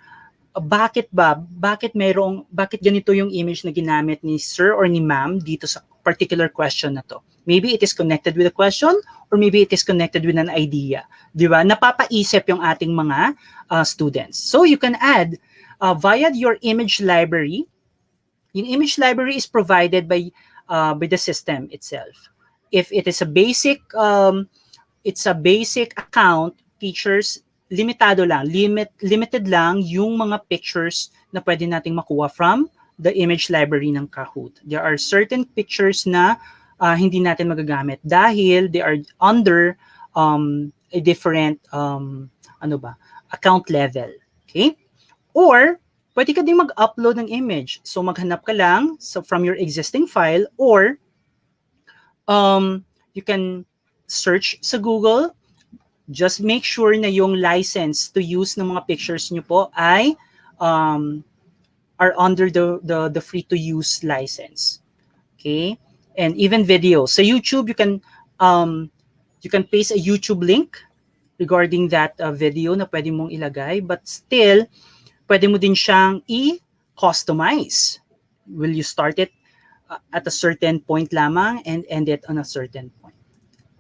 bakit ganito yung image na ginamit ni sir or ni ma'am dito sa particular question na to. Maybe it is connected with a question or maybe it is connected with an idea. Di ba? Napapaisip yung ating mga students. So you can add via your image library. Yung image library is provided by the system itself. If it is a basic account, teachers, limited lang yung mga pictures na pwede nating makuha from the image library ng Kahoot. There are certain pictures na hindi natin magagamit dahil they are under a different account level. Okay? Or pwede ka din mag-upload ng image. So maghanap ka lang from your existing file or you can search sa Google. Just make sure na yung license to use ng mga pictures nyo po ay are under the free to use license. Okay? And even video. Sa YouTube, you can paste a YouTube link regarding that video na pwede mong ilagay, but still pwede mo din siyang i-customize. Will you start it at a certain point lamang and end it on a certain point?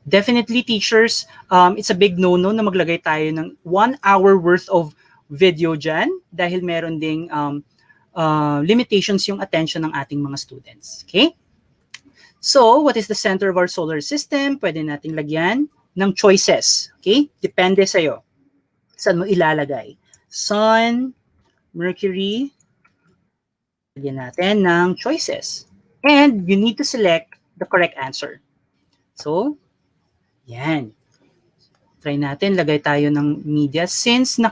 Definitely, teachers, it's a big no-no na maglagay tayo ng 1 hour worth of video dyan dahil meron ding limitations yung attention ng ating mga students. Okay? So, what is the center of our solar system? Pwede nating lagyan ng choices. Okay? Depende sa'yo. Saan mo ilalagay? Sun, Mercury, lagyan natin ng choices. And you need to select the correct answer. So, yan. Try natin, lagay tayo ng media. Since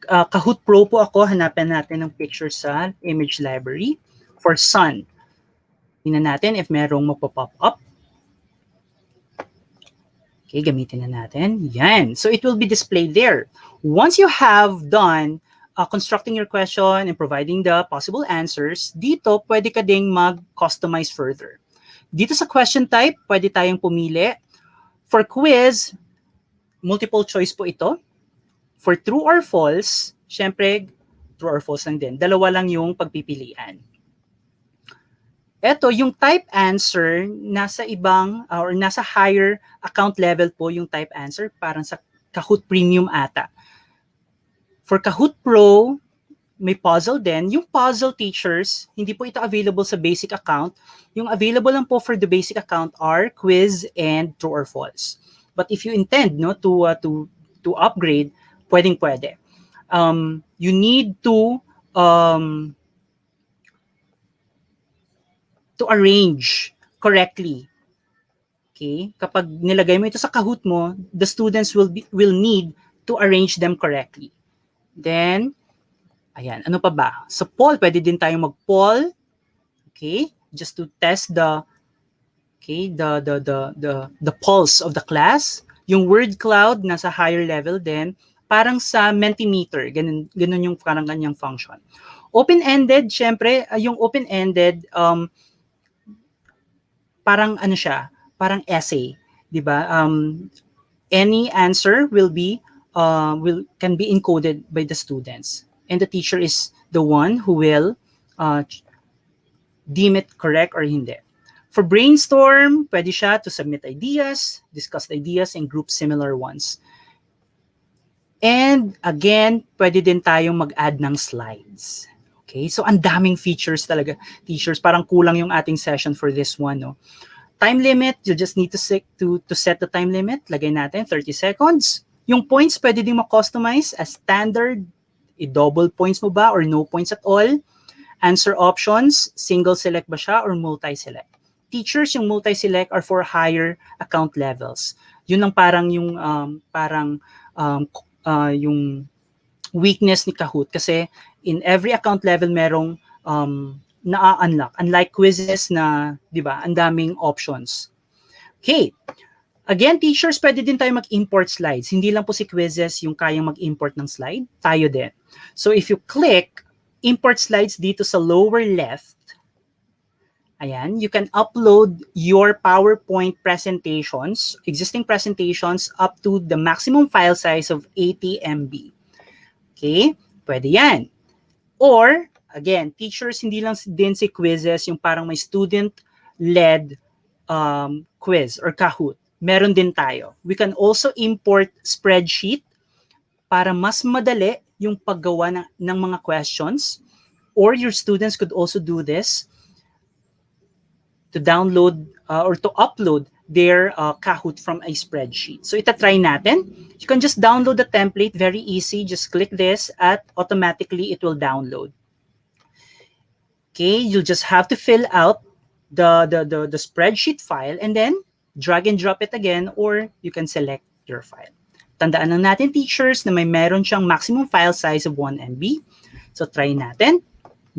Kahoot Pro po ako, hanapin natin ng picture sa image library for sun. Tingnan natin if merong magpo-pop up. Okay, gamitin na natin. Yan. So it will be displayed there. Once you have done constructing your question and providing the possible answers, dito pwede ka ding mag-customize further. Dito sa question type, pwede tayong pumili. For quiz, multiple choice po ito. For true or false, syempre, true or false lang din. Dalawa lang yung pagpipilian. Ito, yung type answer, nasa ibang or nasa higher account level po yung type answer, parang sa Kahoot Premium ata. For Kahoot Pro, may puzzle din. Yung puzzle, teachers, hindi po ito available sa basic account. Yung available lang po for the basic account are quiz and true or false. But if you intend to upgrade, pwede. You need to arrange correctly. Okay? Kapag nilagay mo ito sa Kahoot mo, the students will need to arrange them correctly. Then, ayan, ano pa ba? Sa poll, pwede din tayong mag-poll. Okay? Just to test the pulse of the class. Yung word cloud nasa higher level din, parang sa Mentimeter, ganun yung parang kanyang function. Open-ended, syempre, yung open-ended, parang ano siya, parang essay, 'di ba? Any answer can be encoded by the students, and the teacher is the one who will deem it correct or hindi. For brainstorm, pwede siya to submit ideas, discuss ideas, and group similar ones. And again, pwede din tayong mag-add ng slides. Okay, so ang daming features talaga, teachers. Parang kulang yung ating session for this one, no? Time limit, you just need to set the time limit. Lagay natin 30 seconds. Yung points, pwede din ma-customize as standard. I-double points mo ba or no points at all? Answer options, single select ba siya or multi-select? Teachers, yung multi-select are for higher account levels. Yun ang parang yung yung weakness ni Kahoot kasi in every account level merong na-unlock. Unlike quizzes na, di ba, ang daming options. Okay. Again, teachers, pwede din tayo mag-import slides. Hindi lang po si QUIZZIZ yung kayang mag-import ng slide. Tayo din. So if you click import slides dito sa lower left, ayan, you can upload your PowerPoint presentations, existing presentations up to the maximum file size of 80 MB. Okay? Pwede yan. Or, again, teachers, hindi lang din si QUIZZIZ yung parang may student-led quiz or Kahoot. Meron din tayo. We can also import spreadsheet para mas madali yung paggawa ng mga questions, or your students could also do this to download or to upload their Kahoot from a spreadsheet. So itatry natin. You can just download the template, very easy. Just click this at automatically it will download. Okay, you'll just have to fill out the spreadsheet file and then drag and drop it again, or you can select your file. Tandaan lang natin, teachers, na meron siyang maximum file size of 1 MB. So try natin.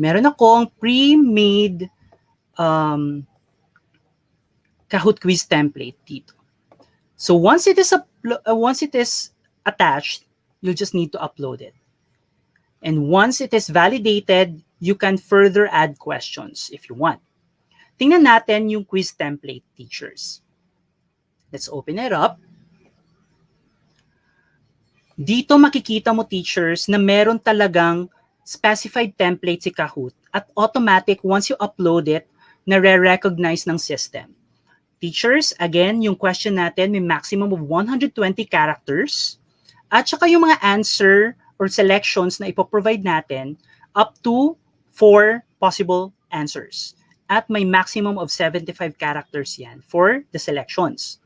Meron akong pre-made Kahoot quiz template dito. So once it is attached, you'll just need to upload it. And once it is validated, you can further add questions if you want. Tingnan natin yung quiz template, teachers. Let's open it up. Dito makikita mo, teachers, na meron talagang specified template si Kahoot at automatic once you upload it, nare-recognize ng system. Teachers, again, yung question natin may maximum of 120 characters at saka yung mga answer or selections na ipoprovide natin up to 4 possible answers. At may maximum of 75 characters yan for the selections.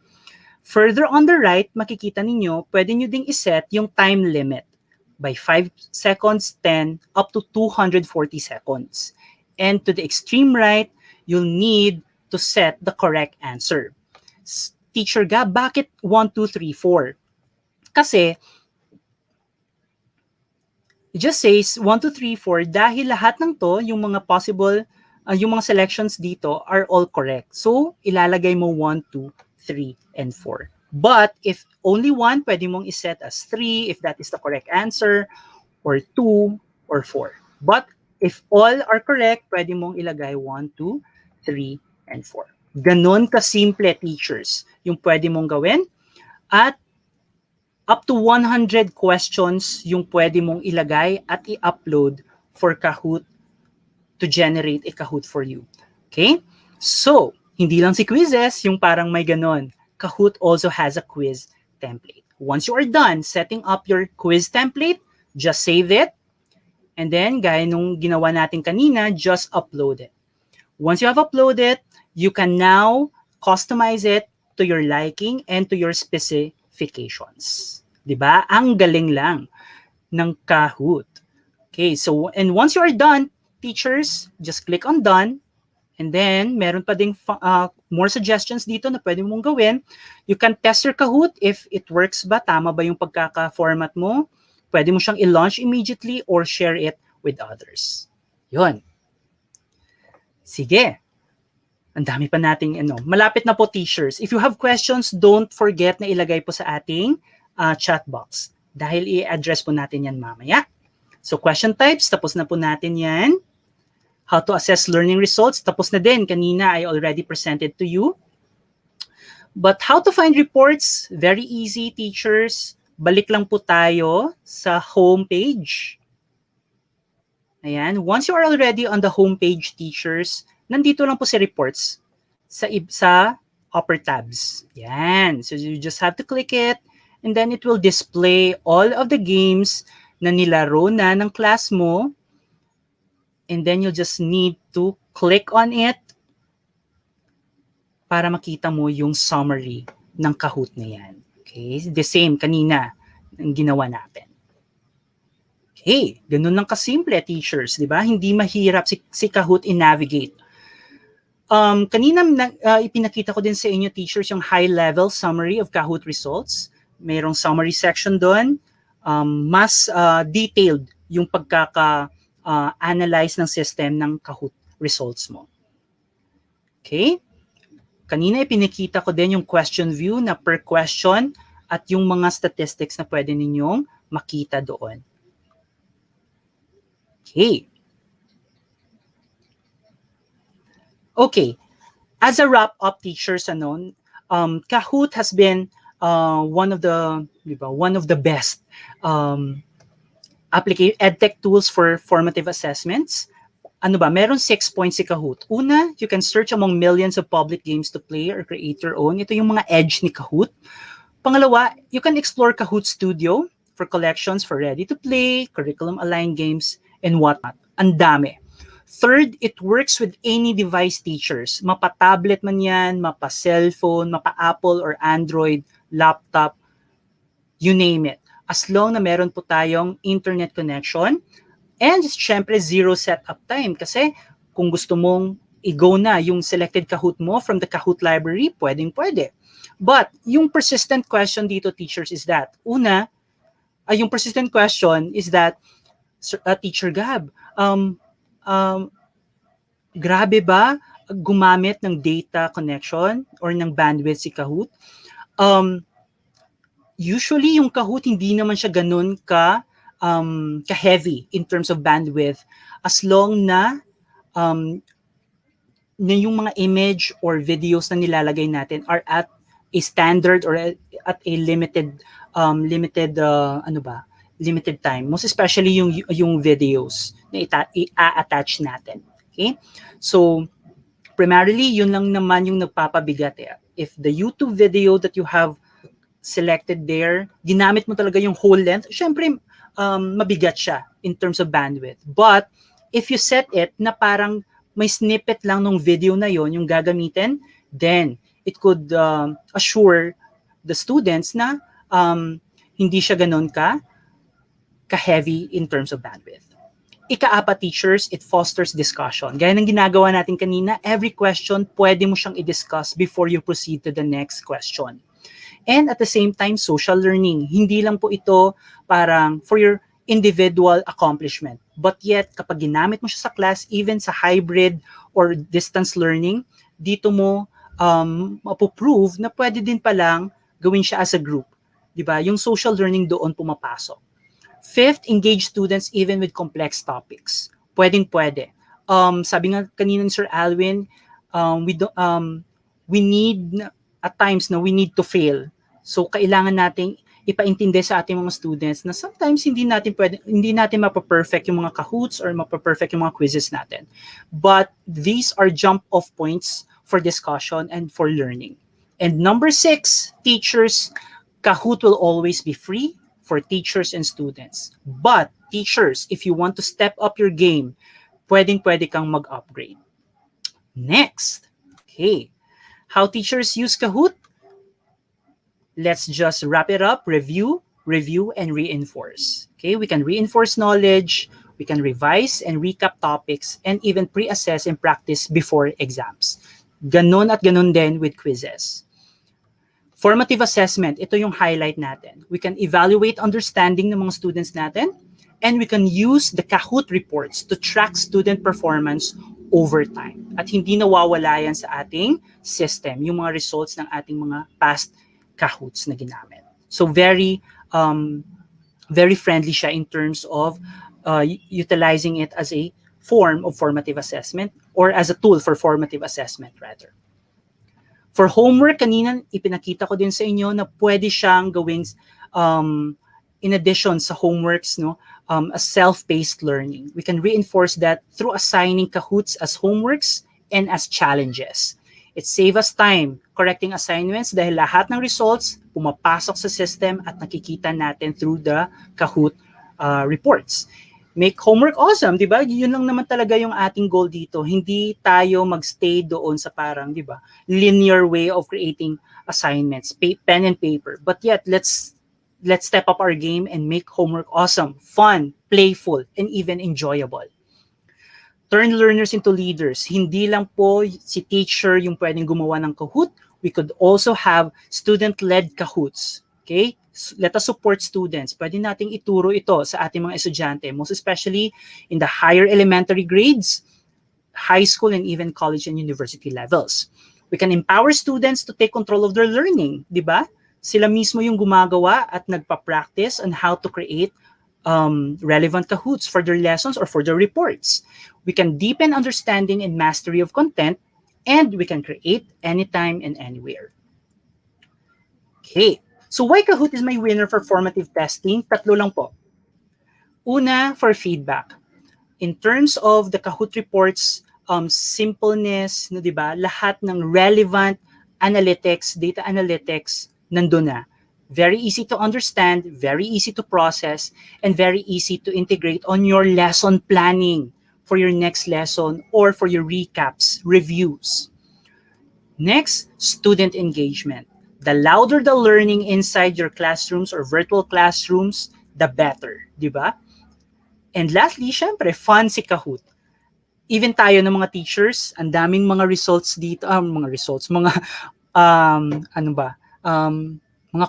Further on the right, makikita ninyo, pwede nyo ding iset yung time limit by 5 seconds, 10, up to 240 seconds. And to the extreme right, you'll need to set the correct answer. Teacher Gab, bakit 1, 2, 3, 4? Kasi, it just says 1, 2, 3, 4 dahil lahat ng to, yung mga possible, yung mga selections dito are all correct. So, ilalagay mo 1, 2, 3, and 4. But if only one, pwede mong iset as 3 if that is the correct answer, or 2, or 4. But if all are correct, pwede mong ilagay 1, 2, 3, and 4. Ganon kasimple, teachers, yung pwede mong gawin. At Up to 100 questions yung pwede mong ilagay at i-upload for Kahoot to generate a Kahoot for you. Okay? So, hindi lang si QUIZZIZ yung parang may ganon. Kahoot also has a quiz template. Once you are done setting up your quiz template, just save it. And then, gaya nung ginawa natin kanina, just upload it. Once you have uploaded, you can now customize it to your liking and to your specifications. Diba? Ang galing lang ng Kahoot. Okay, so, and once you are done, teachers, just click on done. And then, meron pa ding more suggestions dito na pwede mong gawin. You can test your Kahoot if it works ba, tama ba yung pagkaka-format mo. Pwede mo siyang i-launch immediately or share it with others. Yun. Sige. Ang dami pa nating malapit na po teachers. If you have questions, don't forget na ilagay po sa ating chat box dahil i-address po natin yan mamaya. So question types, tapos na po natin yan. How to assess learning results, tapos na din. Kanina, I already presented to you. But how to find reports, very easy, teachers. Balik lang po tayo sa home page. Ayan. Once you are already on the home page, teachers, nandito lang po si reports sa upper tabs. Yan. So you just have to click it and then it will display all of the games na nilaro na ng class mo. And then you'll just need to click on it para makita mo yung summary ng Kahoot na yan. Okay? The same kanina ang ginawa natin. Okay, ganun lang kasimple, teachers, di ba? Hindi mahirap si Kahoot i-navigate. Kanina ipinakita ko din sa inyo, teachers, yung high-level summary of Kahoot results. Mayroong summary section doon. Mas detailed yung pagkaka-analyze ng system ng Kahoot results mo. Okay? Kanina ipinakita ko din yung question view na per question at yung mga statistics na pwede ninyong makita doon. Okay. Okay. As a wrap-up, teachers, Kahoot has been one of the best edtech tools for formative assessments. Meron 6 points si Kahoot. Una, you can search among millions of public games to play or create your own. Ito yung mga edge ni Kahoot. Pangalawa, you can explore Kahoot Studio for collections for ready-to-play, curriculum-aligned games, and whatnot. Ang dami. Third, it works with any device, teachers. Mapa-tablet man yan, mapa-cellphone, mapa-Apple or Android, laptop, you name it. As long na meron po tayong internet connection. And syempre, zero setup time. Kasi kung gusto mong i-go na yung selected Kahoot mo from the Kahoot library, pwedeng-pwede. But yung persistent question dito, teachers, is that, yung persistent question is that, Teacher Gab, grabe ba gumamit ng data connection or ng bandwidth si Kahoot? Usually, yung Kahoot, hindi naman siya ganun ka-heavy in terms of bandwidth as long na yung mga image or videos na nilalagay natin are at a standard or at a limited time, most especially yung videos na i-attach natin. Okay? So, primarily, yun lang naman yung nagpapabigat. If the YouTube video that you have selected there, ginamit mo talaga yung whole length, syempre, mabigat siya in terms of bandwidth. But, if you set it na parang may snippet lang ng video na yon yung gagamitin, then it could assure the students na hindi siya ganun ka-heavy in terms of bandwidth. Ika-apat, teachers, it fosters discussion. Gaya ng ginagawa natin kanina, every question, pwede mo siyang i-discuss before you proceed to the next question. And at the same time, social learning. Hindi lang po ito parang for your individual accomplishment. But yet, kapag ginamit mo siya sa class, even sa hybrid or distance learning, dito mo mapuprove na pwede din palang gawin siya as a group. Diba? Yung social learning doon pumapasok. Fifth, engage students even with complex topics. Pwedeng-pwede. Sabi nga kanina ni Sir Alwin, we need, at times, we need to fail. So, kailangan nating ipaintindi sa ating mga students na sometimes hindi natin mapa-perfect yung mga Kahoots or mapa-perfect yung mga quizzes natin. But these are jump-off points for discussion and for learning. And number 6, teachers, Kahoot will always be free for teachers and students. But teachers, if you want to step up your game, pwede kang mag-upgrade. Next, okay, how teachers use Kahoot? Let's just wrap it up, review, and reinforce. Okay, we can reinforce knowledge, we can revise and recap topics, and even pre-assess and practice before exams. Ganon at ganon din with quizzes. Formative assessment, ito yung highlight natin. We can evaluate understanding ng mga students natin, and we can use the Kahoot reports to track student performance over time. At hindi nawawala yan sa ating system, yung mga results ng ating mga past Kahoots na ginamit. So very friendly siya in terms of utilizing it as a form of formative assessment or as a tool for formative assessment rather. For homework, kanina ipinakita ko din sa inyo na pwede siyang gawin in addition sa homeworks, no, a self-paced learning. We can reinforce that through assigning Kahoots as homeworks and as challenges. It saves us time correcting assignments dahil lahat ng results pumapasok sa system at nakikita natin through the Kahoot reports. Make homework awesome, di ba? Yun lang naman talaga yung ating goal dito. Hindi tayo magstay doon sa parang, di ba, linear way of creating assignments, pen and paper. But yet, let's step up our game and make homework awesome, fun, playful, and even enjoyable. Turn learners into leaders. Hindi lang po si teacher yung pwedeng gumawa ng Kahoot. We could also have student-led Kahoots. Okay? Let us support students. Pwede nating ituro ito sa ating mga estudyante, most especially in the higher elementary grades, high school, and even college and university levels. We can empower students to take control of their learning, di ba? Sila mismo yung gumagawa at nagpa-practice on how to create relevant Kahoots for their lessons or for their reports. We can deepen understanding and mastery of content, and we can create anytime and anywhere. Okay, so why Kahoot is my winner for formative testing? Tatlo lang po. Una, for feedback. In terms of the Kahoot reports, simpleness, no, diba? Lahat ng relevant analytics, data analytics, nandun na. Very easy to understand, very easy to process, and very easy to integrate on your lesson planning for your next lesson or for your recaps, reviews. Next, student engagement. The louder the learning inside your classrooms or virtual classrooms, the better, di ba? And lastly, syempre, fun si Kahoot. Even tayo ng mga teachers, ang daming mga results dito, mga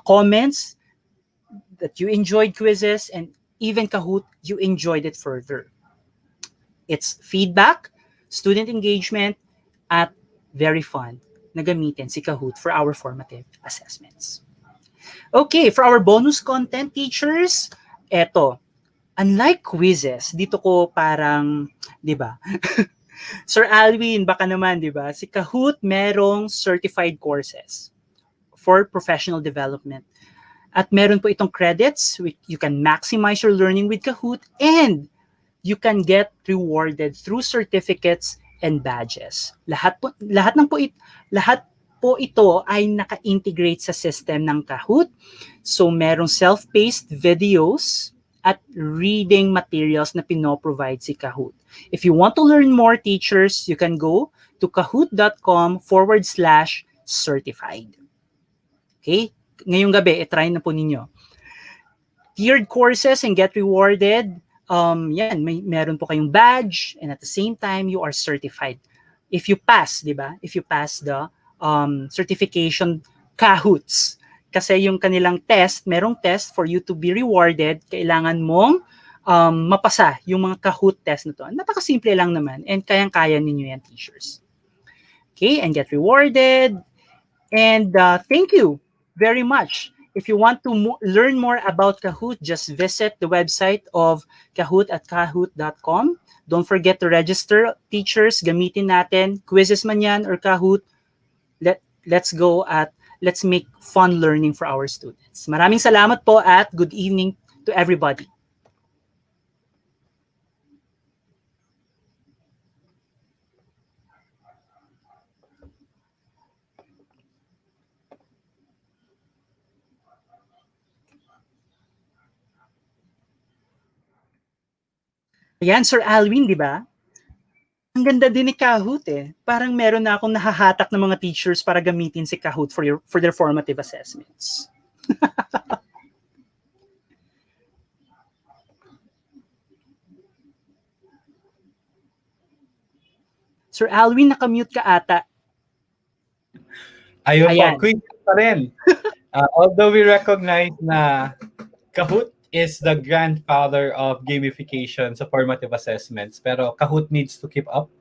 comments that you enjoyed quizzes, and even Kahoot, you enjoyed it further. It's feedback, student engagement, at very fun na gamitin si Kahoot for our formative assessments. Okay, for our bonus content, teachers, eto, unlike quizzes, dito ko parang, di ba? Sir Alwin, baka naman, di ba? Si Kahoot merong certified courses for professional development. At meron po itong credits. You can maximize your learning with Kahoot, and you can get rewarded through certificates and badges. Lahat po ito ay naka-integrate sa system ng Kahoot. So merong self-paced videos at reading materials na pinoprovide si Kahoot. If you want to learn more, teachers, you can go to kahoot.com/certified. Okay? Ngayong gabi, try na po ninyo. Tiered courses and get rewarded. Meron po kayong badge, and at the same time, you are certified. If you pass, di ba? If you pass the certification Kahoots. Kasi yung kanilang test, merong test for you to be rewarded, kailangan mong mapasa yung mga Kahoot test na to. Napakasimple lang naman, and kayang-kaya ninyo yan, teachers. Okay, and get rewarded. And thank you very much. If you want to learn more about Kahoot, just visit the website of Kahoot at kahoot.com. Don't forget to register. Teachers, gamitin natin. QUIZZIZ man yan or Kahoot. Let's go at let's make fun learning for our students. Maraming salamat po at good evening to everybody. Ayan, Sir Alwin, di ba? Ang ganda din ni Kahoot eh. Parang meron na akong nahahatak ng mga teachers para gamitin si Kahoot for their formative assessments. Sir Alwin, nakamute ka ata. Ayun Ayan. po, quiz pa rin. Although we recognize na Kahoot is the grandfather of gamification sa formative assessments, pero Kahoot needs to keep up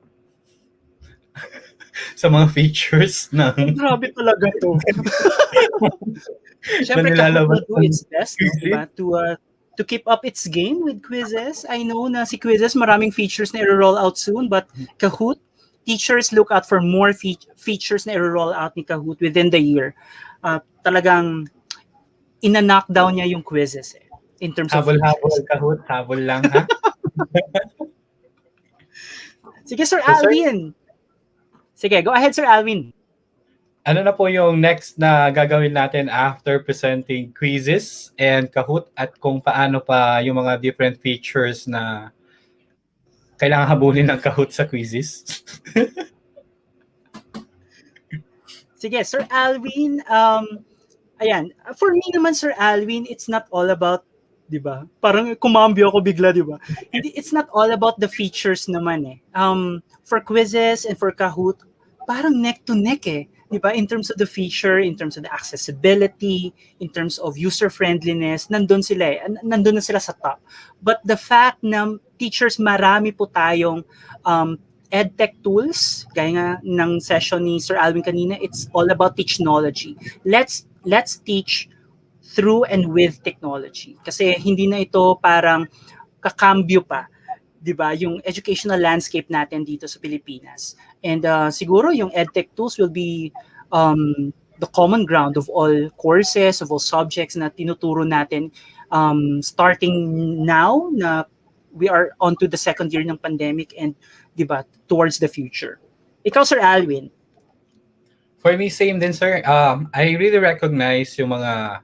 sa mga features ng Grabe talaga to. Siyempre, na Kahoot nilalabas will do its best, QUIZZIZ. diba? To keep up its game with QUIZZIZ. I know na si QUIZZIZ maraming features na i-roll out soon, but Kahoot, teachers look out for more features na i-roll out ni Kahoot within the year. Talagang ina-knockdown niya yung QUIZZIZ eh, in terms of Habol-habol, features. Kahoot, habol lang ha. Sige, Sir So, sir, Alvin. Sige, go ahead, Sir Alvin. ano na po yung next na gagawin natin after presenting QUIZZIZ and Kahoot at kung paano pa yung mga different features na kailangan habulin ng Kahoot sa QUIZZIZ? Sige, Sir Alvin, ayan, for me naman, Sir Alvin, it's not all about, di ba? Parang kumambyo ako bigla, di ba? It's not all about the features naman eh. For QUIZZIZ and for Kahoot, parang neck to neck eh. Di ba? In terms of the feature, in terms of the accessibility, in terms of user-friendliness, nandun sila eh. Nandun na sila sa top. But the fact na teachers, marami po tayong edtech tools, gaya nga ng session ni Sir Alvin kanina, it's all about technology. Let's teach through and with technology. Kasi hindi na ito parang kakambyo pa, 'di ba, yung educational landscape natin dito sa Pilipinas. And siguro yung edtech tools will be the common ground of all courses, of all subjects na tinuturo natin starting now na we are onto the second year ng pandemic and 'di ba, towards the future. Ikaw, Sir Alvin. For me, same din, sir. I really recognize yung mga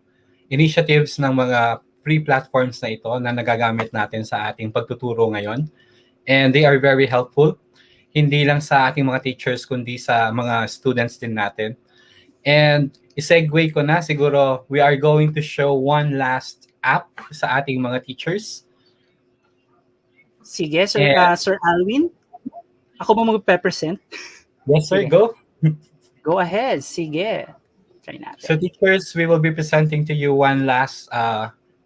initiatives ng mga free platforms na ito na nagagamit natin sa ating pagtuturo ngayon. And they are very helpful. Hindi lang sa ating mga teachers, kundi sa mga students din natin. And isegue ko na, siguro we are going to show one last app sa ating mga teachers. Sige, Sir Alvin. Ako ba mag-present? Yes, sir. Sige. Go. Go ahead. Sige. Try natin. So teachers, we will be presenting to you one last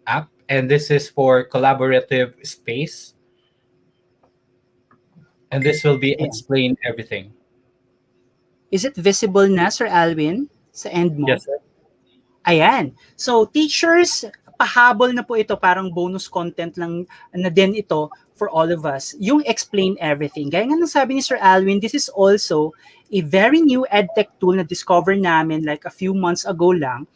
app, and this is for collaborative space. And this will be explain everything. Is it visible na, Sir Alvin, sa end mo? Yes, sir. Ayan. So, teachers, pahabol na po ito. Parang bonus content lang na din ito for all of us. Yung explain everything. Gaya nga nang sabi ni Sir Alvin, this is also a very new edtech tool na discover namin like a few months ago lang.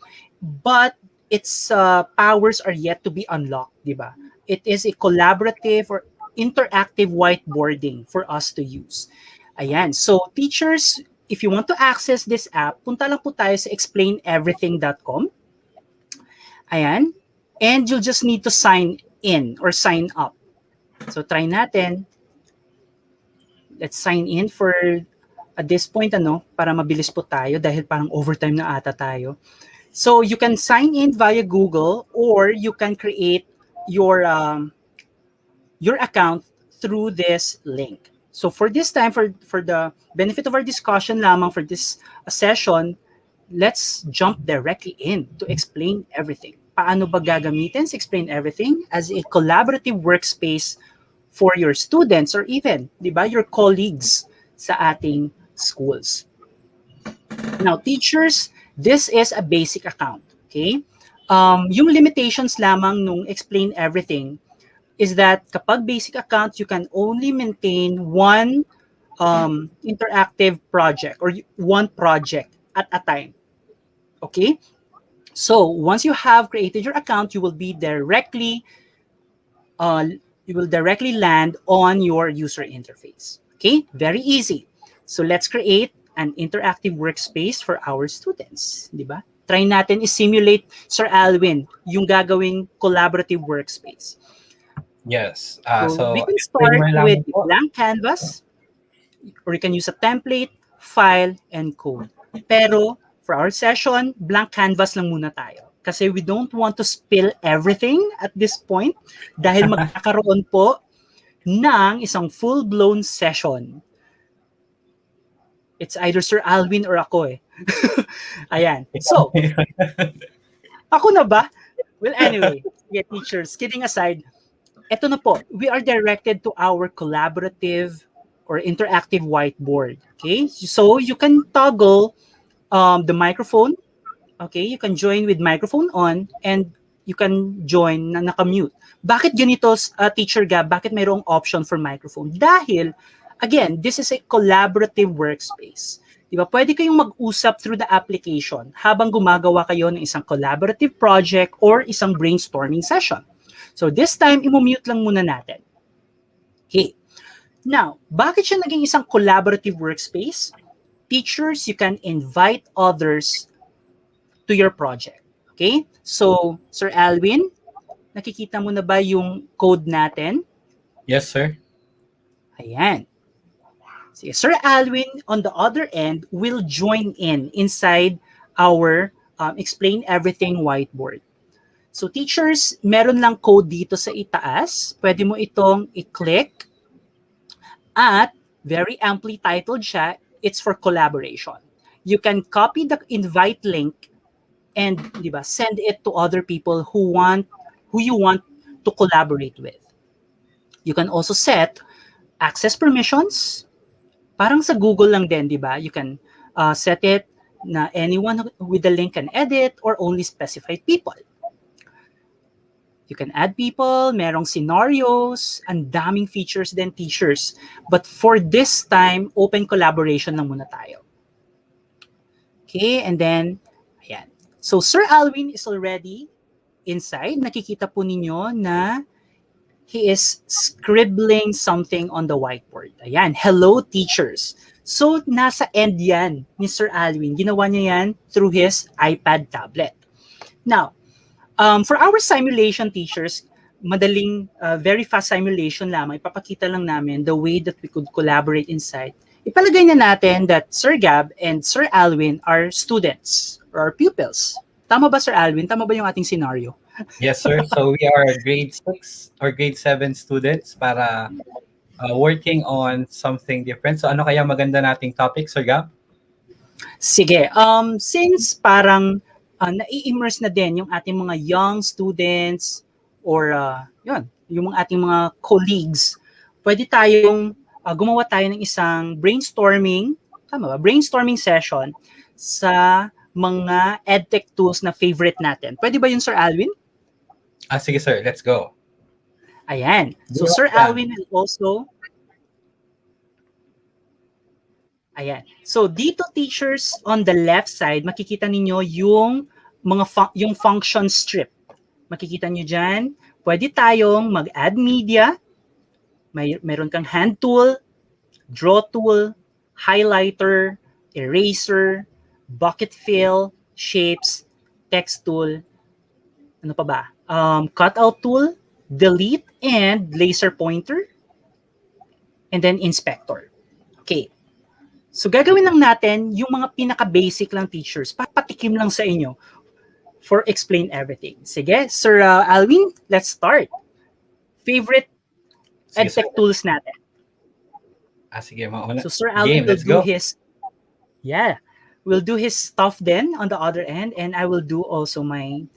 But its powers are yet to be unlocked, di ba? It is a collaborative or interactive whiteboarding for us to use. Ayan. So, teachers, if you want to access this app, punta lang po tayo sa explaineverything.com. Ayan. And you'll just need to sign in or sign up. So, try natin. Let's sign in for, at this point, para mabilis po tayo dahil parang overtime na ata tayo. So, you can sign in via Google or you can create your account through this link. So for this time, for the benefit of our discussion lamang for this session, let's jump directly in to explain everything. Paano ba gagamitin sa explain everything as a collaborative workspace for your students or even, di ba, your colleagues sa ating schools. Now, teachers, this is a basic account, okay? Yung limitations lamang nung explain everything is that kapag basic account, you can only maintain one interactive project or one project at a time. Okay? So once you have created your account, you will directly land on your user interface. Okay? Very easy. So let's create an interactive workspace for our students. Di ba? Try natin i-simulate, Sir Alwin, yung gagawing collaborative workspace. Yes. So we So, can start disclaimer with lang the po. blank canvas, or you can use a template, file, and code. Pero for our session, blank canvas lang muna tayo. Kasi we don't want to spill everything at this point dahil magkakaroon po ng isang full-blown session. It's either Sir Alwin or ako eh. Ayan. So, ako na ba? Well, anyway, yeah, teachers, kidding aside, eto na po, we are directed to our collaborative or interactive whiteboard. Okay? So, you can toggle the microphone. Okay? You can join with microphone on and you can join na naka-mute. Bakit ganito, Teacher Gab? Bakit mayroong option for microphone? Dahil, again, this is a collaborative workspace. Diba? Pwede kayong mag-usap through the application habang gumagawa kayo ng isang collaborative project or isang brainstorming session. So this time, i-mute lang muna natin. Okay. Now, bakit siya naging isang collaborative workspace? Teachers, you can invite others to your project. Okay? So, Sir Alwin, nakikita mo na ba yung code natin? Yes, sir. Ayan. Sige, Sir Alwin, on the other end, will join inside our Explain Everything whiteboard. So teachers, meron lang code dito sa itaas. Pwede mo itong i-click at very amply titled siya, it's for collaboration. You can copy the invite link and send it to other people who you want to collaborate with. You can also set access permissions. Parang sa Google lang din, di ba? You can set it na anyone with the link can edit or only specified people. You can add people, merong scenarios, and daming features din, teachers. But for this time, open collaboration lang muna tayo. Okay, and then, ayan. So, Sir Alwin is already inside. Nakikita po ninyo na he is scribbling something on the whiteboard. Ayan, hello teachers. So, nasa end yan ni Sir Alwin. Ginawa niya yan through his iPad tablet. Now, for our simulation teachers, madaling, very fast simulation lamang. Ipapakita lang namin the way that we could collaborate inside. Ipalagay na natin that Sir Gab and Sir Alwin are students or pupils. Tama ba, Sir Alwin? Tama ba yung ating scenario? Yes, sir. So we are grade 6 or grade 7 students para working on something different. So ano kaya maganda nating topic, Sir Gab? Sige, since parang nai-immerse na din yung ating mga young students or yung mga ating mga colleagues, pwede tayong gumawa tayo ng isang brainstorming, tama ba? Brainstorming session sa mga edtech tools na favorite natin. Pwede ba yun, Sir Alwin? Sige sir, let's go. Ayan. So Sir Alwin will also... Ayan. So dito teachers, on the left side, makikita ninyo yung yung function strip. Makikita nyo dyan, pwede tayong mag-add media, meron kang hand tool, draw tool, highlighter, eraser, bucket fill, shapes, text tool, ano pa ba? Cutout tool, delete, and laser pointer, and then inspector. Okay. So gagawin lang natin yung mga pinaka-basic lang teachers, papatikim lang sa inyo for explain everything. Sige, Sir Alwin, let's start. Favorite edtech tools natin. Sige, mauna. So Sir Alwin let's will do go. will do his stuff then on the other end, and I will do also mine.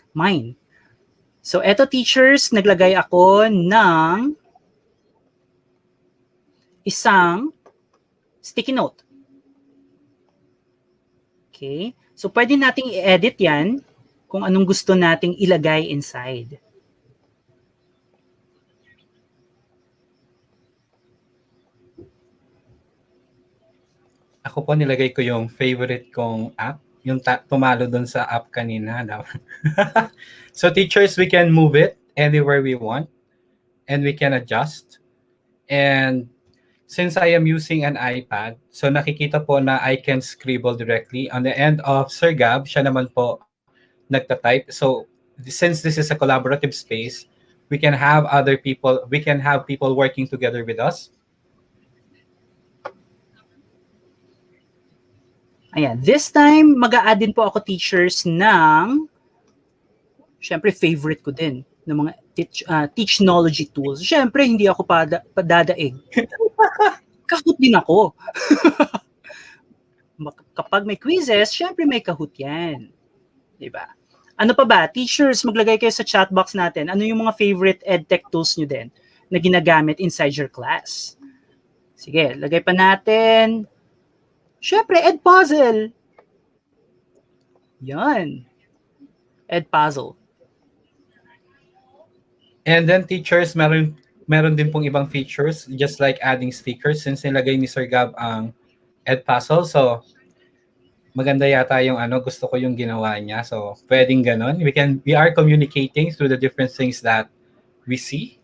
So eto teachers, naglagay ako ng isang sticky note. Okay? So pwede nating i-edit yan kung anong gusto nating ilagay inside. Ako po nilagay ko yung favorite kong app yung tumalo dun sa app kanina. So teachers, we can move it anywhere we want and we can adjust. And since I am using an iPad, so nakikita po na I can scribble directly. On the end of Sir Gab, siya naman po nagta-type. So since this is a collaborative space, we can have people working together with us. Ayan, this time, mag-a-add din po ako teachers ng, syempre, favorite ko din, ng mga Teachnology tools. Syempre, hindi ako padadaig. Kahoot din ako. Kapag may quizzes, syempre may Kahoot yan. Diba? Ano pa ba? Teachers, maglagay kayo sa chat box natin. Ano yung mga favorite edtech tools nyo din na ginagamit inside your class? Sige, lagay pa natin. Syempre, Edpuzzle. Yan. Edpuzzle. And then teachers, meron din pong ibang features, just like adding stickers, since nilagay ni Sir Gab ang Edpuzzle. So, maganda yata yung gusto ko yung ginawa niya. So, pwedeng ganon. We are communicating through the different things that we see.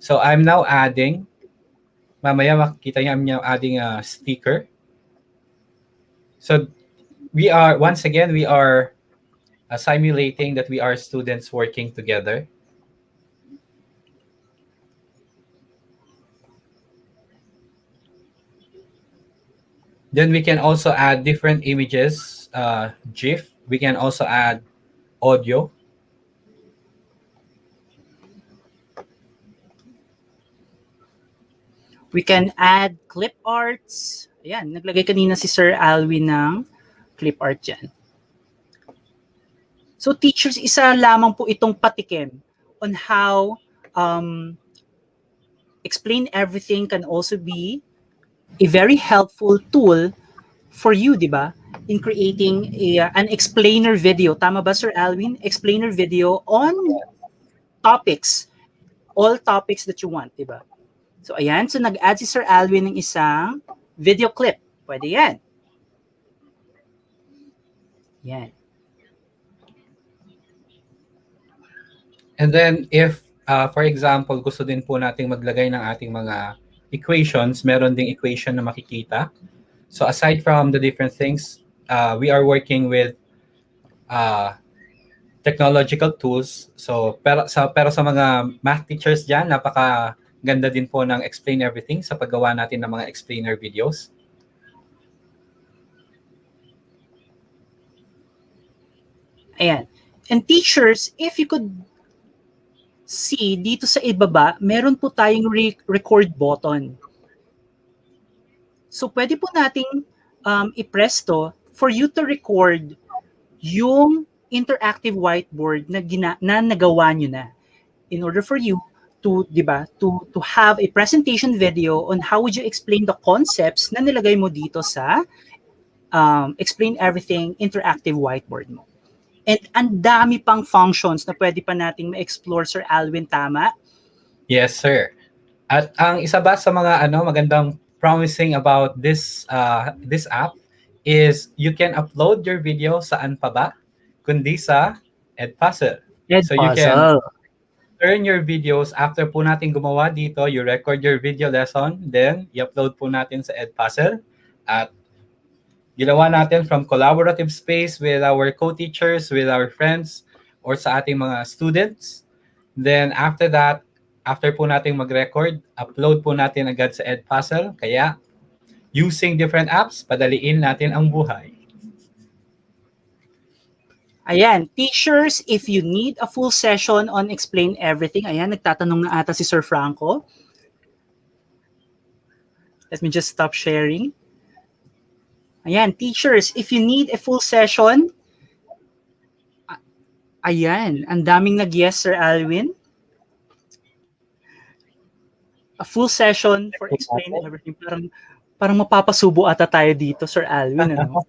So, I'm now adding, mamaya makikita niya I'm adding a sticker. So, we are simulating that we are students working together. Then we can also add different images, GIF. We can also add audio. We can add clip arts. Ayan, naglagay kanina si Sir Alwin ng clip art dyan. So teachers, isa lamang po itong patikim on how explain everything can also be a very helpful tool for you, di ba? In creating an explainer video. Tama ba, Sir Alwin? Explainer video on topics. All topics that you want, di ba? So, ayan. So, nag-add si Sir Alwin ng isang video clip. Pwede yan. Yan. And then, if, for example, gusto din po nating maglagay ng ating mga equations, meron ding equation na makikita. So, aside from the different things, we are working with technological tools. So, pero sa mga math teachers dyan, napaka-ganda din po ng Explain Everything sa paggawa natin ng mga explainer videos. Ayan. And teachers, if you could see dito sa ibaba, meron po tayong record button. So, pwede po nating i-press to for you to record yung interactive whiteboard na nagawa nyo na. In order for you to, di ba, to have a presentation video on how would you explain the concepts na nilagay mo dito sa Explain Everything interactive whiteboard mo. And ang dami pang functions na pwede pa nating ma-explore, Sir Alwin, tama? Yes, sir. At ang isa ba sa mga magandang promising about this app is you can upload your video saan pa ba? Kundi sa Edpuzzle. So you can turn your videos after po natin gumawa dito, you record your video lesson, then i-upload po natin sa Edpuzzle. At ginawa natin from collaborative space with our co-teachers, with our friends, or sa ating mga students. Then after that, after po natin mag-record, upload po natin agad sa Edpuzzle. Kaya, using different apps, padaliin natin ang buhay. Ayan, teachers, if you need a full session on Explain Everything, ayan, nagtatanong na ata si Sir Franco. Let me just stop sharing. Ayan, teachers, if you need a full session, ayan, ang daming nag-yes, Sir Alwin. A full session for Explain Everything. Parang mapapasubo ata tayo dito, Sir Alwin. Ano?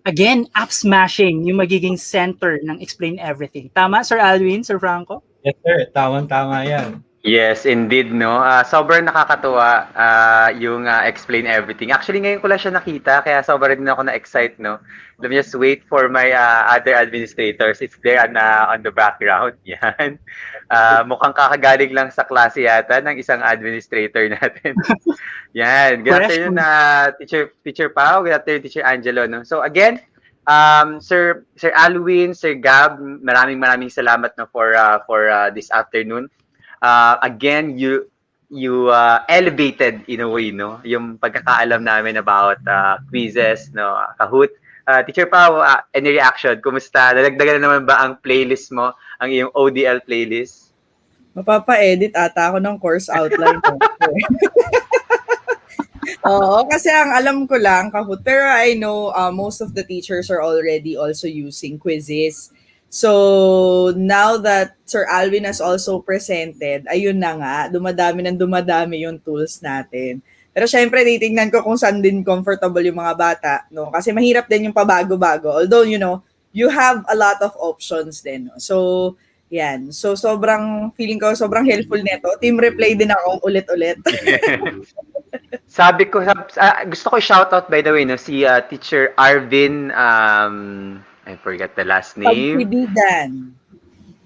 Again, app smashing, yung magiging center ng Explain Everything. Tama, Sir Alwin, Sir Franco? Yes, sir. Tama yan. Yes, indeed, no? Sobrang nakakatuwa yung explain everything. Actually, ngayon ko lang siya nakita, kaya sobrang din ako na-excite, no? Let me just wait for my other administrators. It's there on the background. Yan. Mukhang kakagaling lang sa klase yata ng isang administrator natin. Yan. Good Fresh. afternoon, Teacher Pao. Good afternoon, Teacher Angelo, no? So again, Sir Alwin, Sir Gab, maraming salamat no for this afternoon. Again, you elevated in a way, no, yung pagkakaalam namin about quizzes, no, Kahoot. Teacher Pao, any reaction? Kumusta? Nadagdagan na naman ba ang playlist mo, ang iyong ODL playlist? Mapapa-edit ata ako ng course outline ko. Oo, kasi ang alam ko lang, Kahoot, pero I know most of the teachers are already also using QUIZZIZ. So, now that Sir Alvin has also presented, ayun na nga, dumadami yung tools natin. Pero syempre, titingnan ko kung saan din comfortable yung mga bata, no? Kasi mahirap din yung pabago-bago. Although, you have a lot of options din, no? So, yan. So, feeling ko, sobrang helpful nito. Team replay din ako ulit-ulit. Sabi ko, gusto ko shoutout by the way, no, si Teacher Arvin, I forgot the last name. Pagsibigan.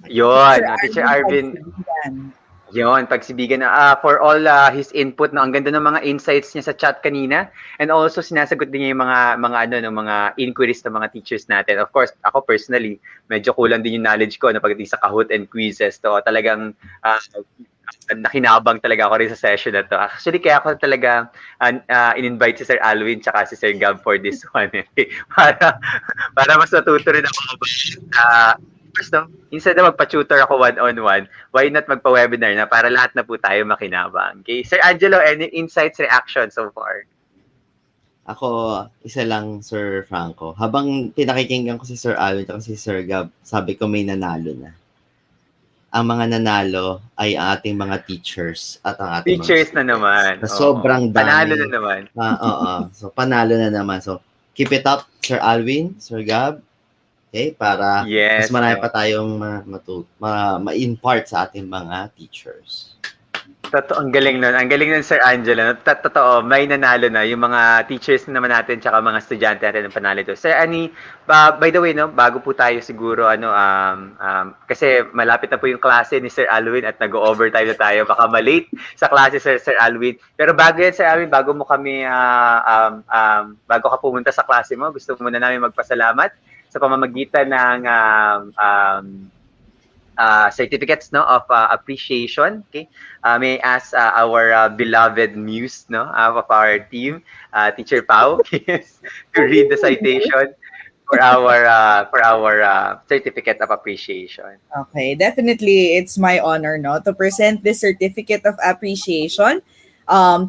Yun, Teacher Arvin. Pagsibigan. Yun, pagsibigan na for all his input, no, ang ganda ng mga insights niya sa chat kanina, and also sinasagot din niya yung mga inquiries ng mga teachers natin. Of course, ako personally, medyo kulang din yung knowledge ko na pagdating sa Kahoot and quizzes. So talagang nakinabang talaga ako rin sa session na to. Actually, kaya ako talaga in-invite si Sir Alwin tsaka si Sir Gab for this one. para mas natuto rin ako. First, no, instead na magpa-tutor ako one-on-one, why not magpa-webinar na para lahat na po tayo makinabang. Okay? Sir Angelo, any insights, reactions so far? Ako, isa lang, Sir Franco. Habang pinakikinggan ko si Sir Alvin at si Sir Gab, sabi ko may nanalo na. Ang mga nanalo ay ating mga teachers at ang ating teachers mga na naman. sobrang dami. Panalo na naman. So, panalo na naman. So, keep it up, Sir Alvin, Sir Gab. Okay, para mas marami pa tayong ma-impart sa ating mga teachers. Totoo, ang galing nun. Ang galing nun, Sir Angelo. Totoo, may nanalo na yung mga teachers naman natin tsaka mga estudyante natin ng panalo to. Sir Ani, by the way, no, bago po tayo siguro, kasi malapit na po yung klase ni Sir Alwin at nag-overtime na tayo. Baka malate sa klase, Sir Alwin. Pero bago yan, Sir Alwin, bago ka pumunta sa klase mo, gusto muna namin magpasalamat sa pamamagitan ng certificates, no, of appreciation. Okay, may I ask our beloved muse, no, of our team, Teacher Pao, to read the citation for our certificate of appreciation. Okay, definitely, it's my honor, no, to present this certificate of appreciation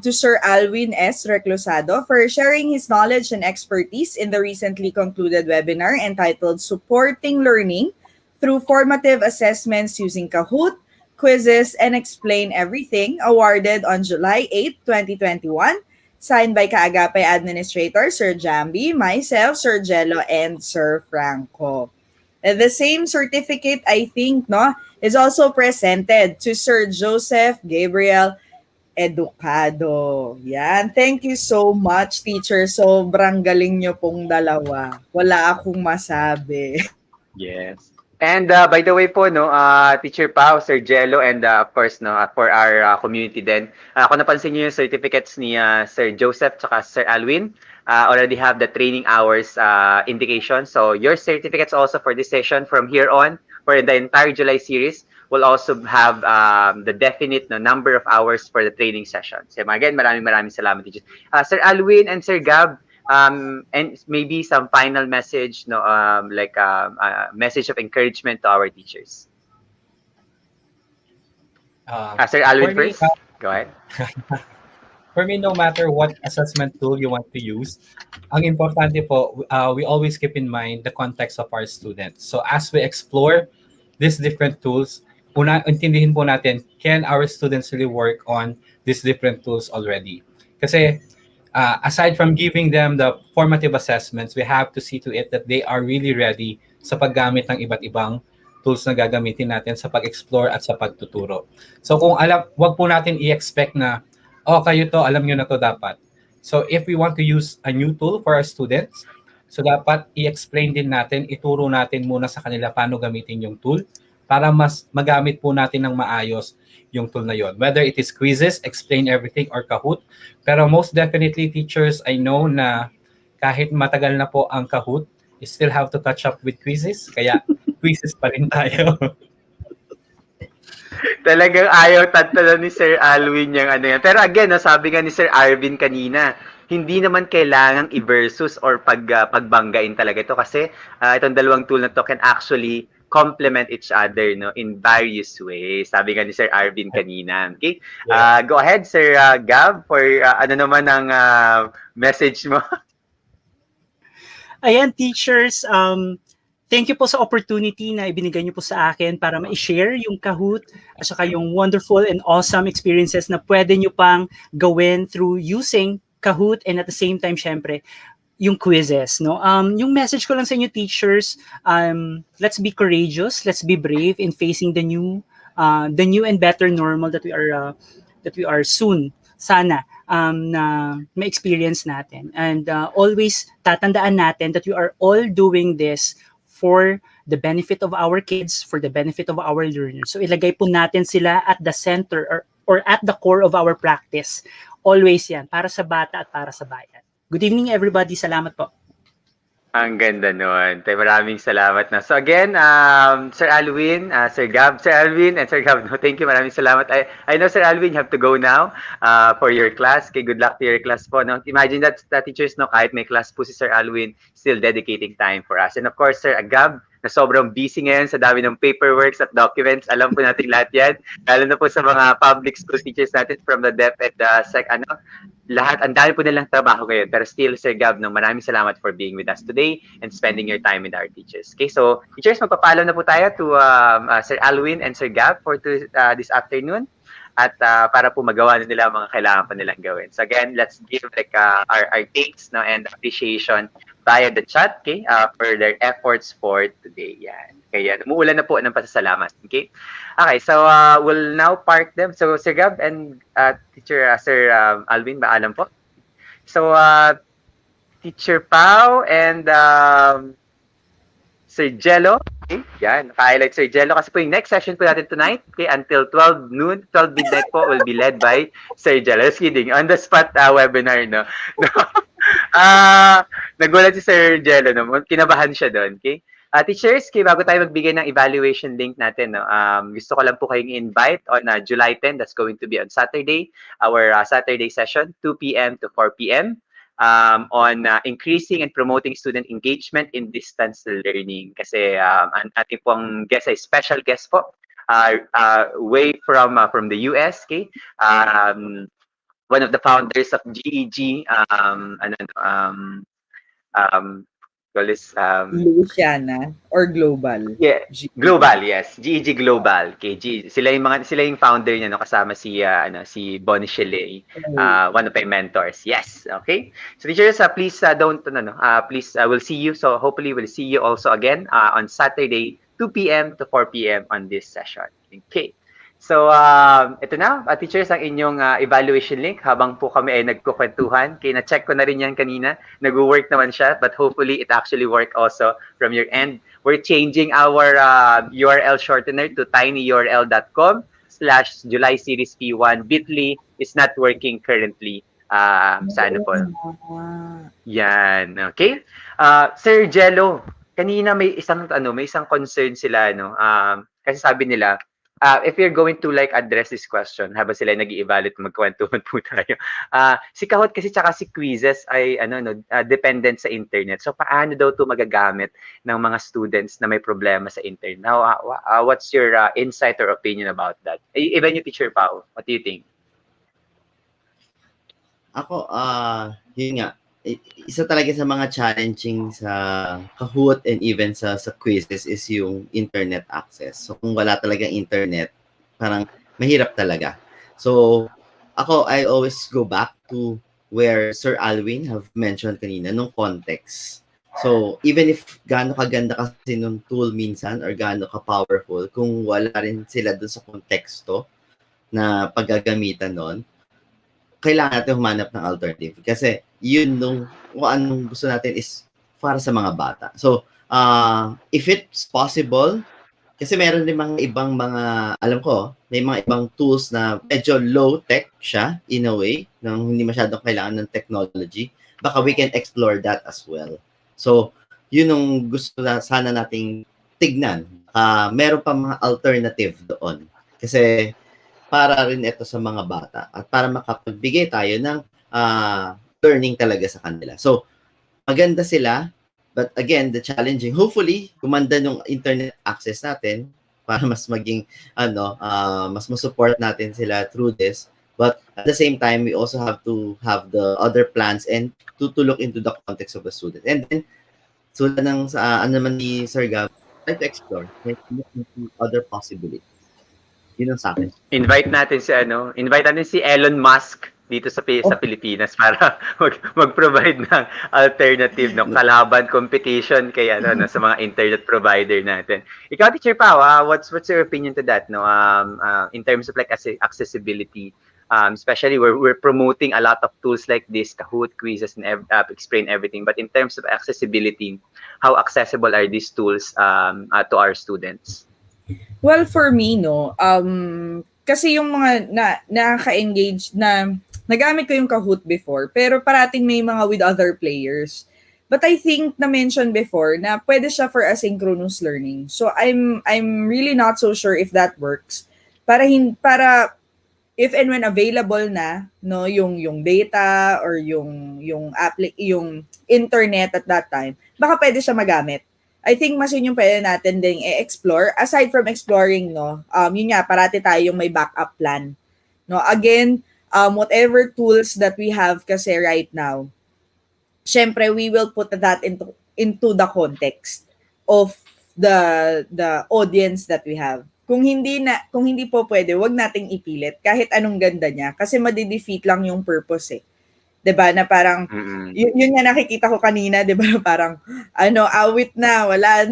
to Sir Alwin S. Reclusado for sharing his knowledge and expertise in the recently concluded webinar entitled Supporting Learning Through Formative Assessments Using Kahoot, QUIZZIZ, and Explain Everything, awarded on July 8, 2021, signed by Kaagapay Administrator Sir Jambi, myself, Sir Jello, and Sir Franco. The same certificate, I think, no, is also presented to Sir Joseph Gabriel Educado. Yan. Thank you so much, teacher. Sobrang galing nyo pong dalawa. Wala akong masabi. Yes. And by the way po, no, Teacher Pao, Sir Jello, and of course, no, for our community din, kung napansin niyo yung certificates ni Sir Joseph tsaka Sir Alwin, already have the training hours indication. So your certificates also for this session from here on, for the entire July series, will also have the definite number of hours for the training session. So again, maraming salamat, teachers. Sir Alwin and Sir Gab, and maybe some final message, no, like a message of encouragement to our teachers. Sir Alwin first. Go ahead. For me, no matter what assessment tool you want to use, ang importante po, we always keep in mind the context of our students. So as we explore these different tools, intindihin po natin, can our students really work on these different tools already? Kasi aside from giving them the formative assessments, we have to see to it that they are really ready sa paggamit ng iba't ibang tools na gagamitin natin sa pag-explore at sa pagtuturo. So kung wag po natin i-expect na, kayo to, alam nyo na to dapat. So if we want to use a new tool for our students, so dapat i-explain din natin, ituro natin muna sa kanila paano gamitin yung tool para mas magamit po natin ng maayos yung tool na yon. Whether it is QUIZZIZ, Explain Everything, or Kahoot. Pero most definitely, teachers, I know na kahit matagal na po ang Kahoot, you still have to catch up with QUIZZIZ. Kaya QUIZZIZ pa rin tayo. Talagang ayaw tatalo ni Sir Alwin yung ano yan. Pero again, no, sabi nga ni Sir Arvin kanina, hindi naman kailangang i-versus or pagbanggain talaga ito kasi itong dalawang tool na to can actually complement each other, no, in various ways. Sabi nga ni Sir Arvin kanina. Okay? Go ahead, Sir Gab, for ano naman ang message mo? Ayan, teachers, thank you po sa opportunity na ibinigay niyo po sa akin para ma-share yung Kahoot at saka yung wonderful and awesome experiences na pwede niyo pang gawin through using Kahoot, and at the same time, syempre, yung QUIZZIZ, no? Yung message ko lang sa inyo, teachers, let's be courageous, let's be brave in facing the new and better normal that we are soon, sana, na ma-experience natin. And always tatandaan natin that we are all doing this for the benefit of our kids, for the benefit of our learners. So ilagay po natin sila at the center or at the core of our practice. Always yan, para sa bata at para sa bayan. Good evening, everybody. Salamat po. Ang ganda nun. Maraming salamat na. So again, Sir Alwin, Sir Gab, Sir Alwin, and Sir Gab, no, thank you. Maraming salamat. I know, Sir Alwin, you have to go now for your class. Okay, good luck to your class po. No? Imagine that teachers, no, kahit may class po si Sir Alwin, still dedicating time for us. And of course, Sir Gab, na sobrang busy ngayon sa dami ng paperworks at documents. Alam po natin lahat yan. Lalo na po sa mga public school teachers natin from the DepEd, lahat, ang dami po nilang trabaho ngayon. Pero still, Sir Gab, maraming salamat for being with us today and spending your time with our teachers. Okay, so teachers, magpapalo na po tayo to Sir Alwin and Sir Gab for this afternoon. At para po magawa na nila mga kailangan pa nilang gawin. So again, let's give our takes, no, and appreciation via the chat, okay, for their efforts for today. Yan. Kaya umuulan na po ng pasasalamat. Okay? Okay, so we'll now park them. So Sir Gab and Teacher Sir Alvin, paalam po. So Teacher Pao and Sir Jello. Okay, yan. Naka-highlight Sir Jello kasi po yung next session po natin tonight, okay, until 12 noon, 12 midnight po, will be led by Sir Jello. Just kidding. On the spot webinar, no? Nagulat si Sir Jello, no? Kinabahan siya doon, okay? Teachers, okay, bago tayo magbigay ng evaluation link natin, no? Gusto ko lang po kayong invite on July 10, that's going to be on Saturday, our Saturday session, 2 p.m. to 4 p.m. On increasing and promoting student engagement in distance learning. Kasi ang ating pong guest ay special guest po, way from the US, okay? One of the founders of GEG, Louisiana or Global? Yeah, Global, yes. GEG Global. Okay, sila yung founder niya, no, kasama si Bonnie Shelley, one of my mentors. Yes, okay. So teachers, please please we'll see you. So hopefully we'll see you also again on Saturday 2 p.m. to 4 p.m. on this session. Okay. So, ito na, teachers, ang inyong evaluation link habang po kami ay nagkukwentuhan. Kaya na-check ko na rin yan kanina. Nag-work naman siya, but hopefully it actually worked also from your end. We're changing our URL shortener to tinyurl.com/July Series P1. Bitly is not working currently. Sana po. Yan, okay? Sir Jello, kanina may isang concern sila, no? Kasi sabi nila, if you're going to address this question habang sila nag-i-evaluate, magkwentuhan po tayo. Si Kahoot kasi tsaka si QUIZZIZ ay dependent sa internet. So paano daw 'to magagamit ng mga students na may problema sa internet? Now, what's your insight or opinion about that? Even you, Teacher Pao, what do you think? Ako, yun nga, isa talaga sa mga challenging sa Kahoot and even sa QUIZZIZ is yung internet access. So kung wala talagang internet, parang mahirap talaga. So ako, I always go back to where Sir Alwin have mentioned kanina, nung context. So, even if gaano kaganda kasi nung tool minsan or gaano ka-powerful, kung wala rin sila dun sa konteksto na paggagamitan nun, kailangan natin humanap ng alternative. Kasi yun kung anong gusto natin is para sa mga bata. So, if it's possible, kasi meron din mga ibang alam ko, may mga ibang tools na medyo low-tech siya in a way, nang hindi masyadong kailangan ng technology. Baka we can explore that as well. So, yun ang gusto sana nating tignan. Meron pa mga alternative doon. Kasi para rin ito sa mga bata at para makapagbigay tayo ng learning talaga sa kanila. So, maganda sila, but again, the challenging, hopefully, gumanda yung internet access natin para mas maging, mas masupport natin sila through this. But at the same time, we also have to have the other plans and to look into the context of the student. And then, tulad ng naman ni Sir Gab, try to explore, try to look into other possibilities. Yun ang sa akin. Invite natin si Elon Musk dito sa Pilipinas para mag-provide ng alternative no kalaban competition kay sa mga internet provider natin. Ikaw, Teacher Pao, what's your opinion to that in terms of like accessibility? Especially we're promoting a lot of tools like this, Kahoot, QUIZZIZ, and explain everything. But in terms of accessibility, how accessible are these tools to our students? Well, for me, kasi yung mga nakaka-engage na nagamit ko yung Kahoot before, pero parating may mga with other players. But I think na-mention before na pwede siya for asynchronous learning. So I'm really not so sure if that works. Para if and when available na yung data or yung internet at that time, baka pwede siya magamit. I think mas yun yung pwede natin ding i-explore. Aside from exploring, yun nga, parati tayo yung may backup plan. Again, whatever tools that we have kasi right now, syempre, we will put that into the context of the audience that we have. Kung hindi po pwede, wag nating ipilit kahit anong ganda niya kasi madi-defeat lang yung purpose eh. 'Di ba? Na parang yun nga nakikita ko kanina, 'di ba? Parang awit na, wala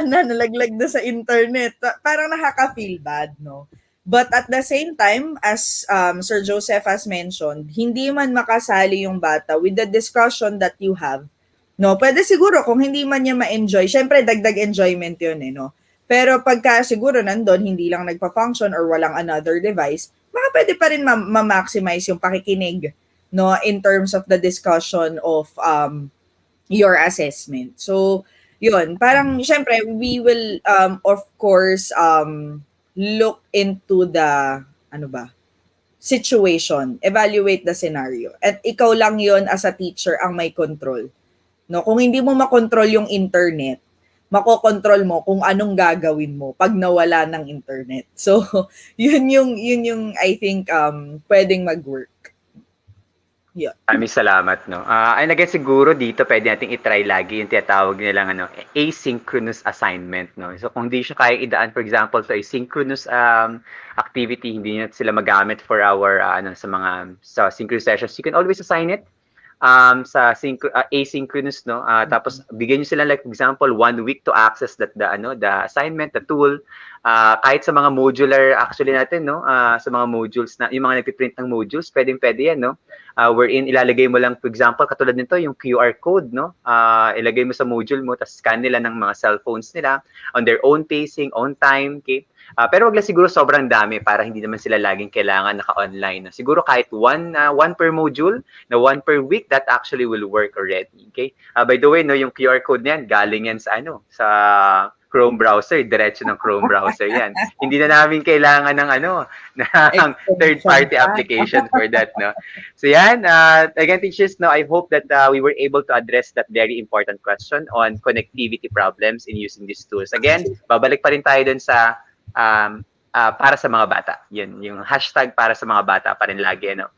na nalaglag na sa internet. Parang nakaka-feel bad, no? But at the same time, as Sir Joseph has mentioned, hindi man makasali yung bata with the discussion that you have. No, pwede siguro kung hindi man niya ma-enjoy, syempre dagdag enjoyment 'yun eh, no? Pero pagka siguro nandun, hindi lang nagpa-function or walang another device, baka pwede pa rin ma-maximize yung pakikinig in terms of the discussion of your assessment. So, yun, parang syempre we will of course look into the situation, evaluate the scenario. At ikaw lang yun as a teacher ang may control. No, kung hindi mo makontrol yung internet, makokontrol mo kung anong gagawin mo pag nawala ng internet. So, yun yung I think pwedeng mag-work. Yeah. Maraming salamat, no. And again, siguro dito pwede nating i-try lagi yung tinatawag nilang asynchronous assignment, no. So kung hindi siya kaya idaan, for example, to asynchronous activity, hindi na sila magamit for our sa synchronous sessions, you can always assign it sa asynchronous, no. Tapos bigyan niyo sila like for example 1 week to access the assignment, the tool. Kahit sa mga modular actually natin, no, sa mga modules na yung mga nagpi-print ng modules, pwede yan, no. Wherein ilalagay mo lang for example katulad nito yung QR code, no. Ilagay mo sa module mo tapos scan nila ng mga cellphones nila on their own pacing, own time, okay? Pero wag lang siguro sobrang dami para hindi naman sila laging kailangan naka-online. Siguro kahit one per module, na 1 per week, that actually will work already, okay? By the way, no, yung QR code niyan galing yan sa sa Chrome browser, diretso ng Chrome browser yan. Hindi na namin kailangan ng ng third-party application for that, no. So yan, again teachers, no, I hope that we were able to address that very important question on connectivity problems in using these tools. Again, babalik pa rin tayo dun sa para sa mga bata. Yun, yung hashtag para sa mga bata pa rin lagi, no?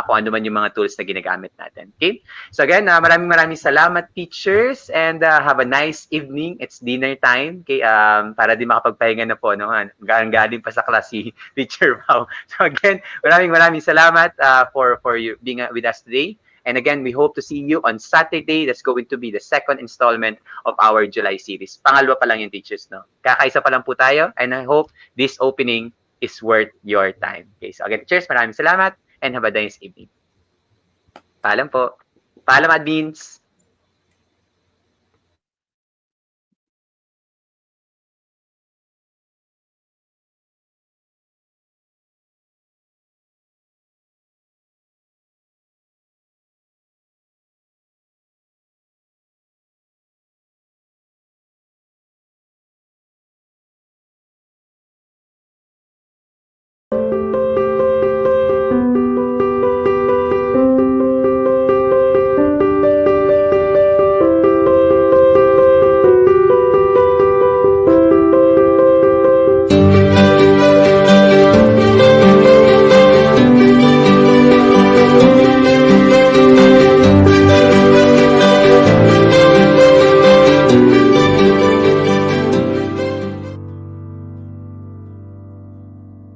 Kung ano man yung mga tools na ginagamit natin. Okay? So again, maraming salamat teachers and have a nice evening. It's dinner time. Okay? Para di makapagpahinga na po, no? Galing pa sa class si Teacher Pao. So again, maraming salamat for you being with us today. And again, we hope to see you on Saturday. That's going to be the second installment of our July series. Pangalawa pa lang yung teachers, no? Kakaisa pa lang po tayo, and I hope this opening is worth your time. Okay, so again, teachers, maraming salamat and have a nice evening. Paalam po. Paalam, admins.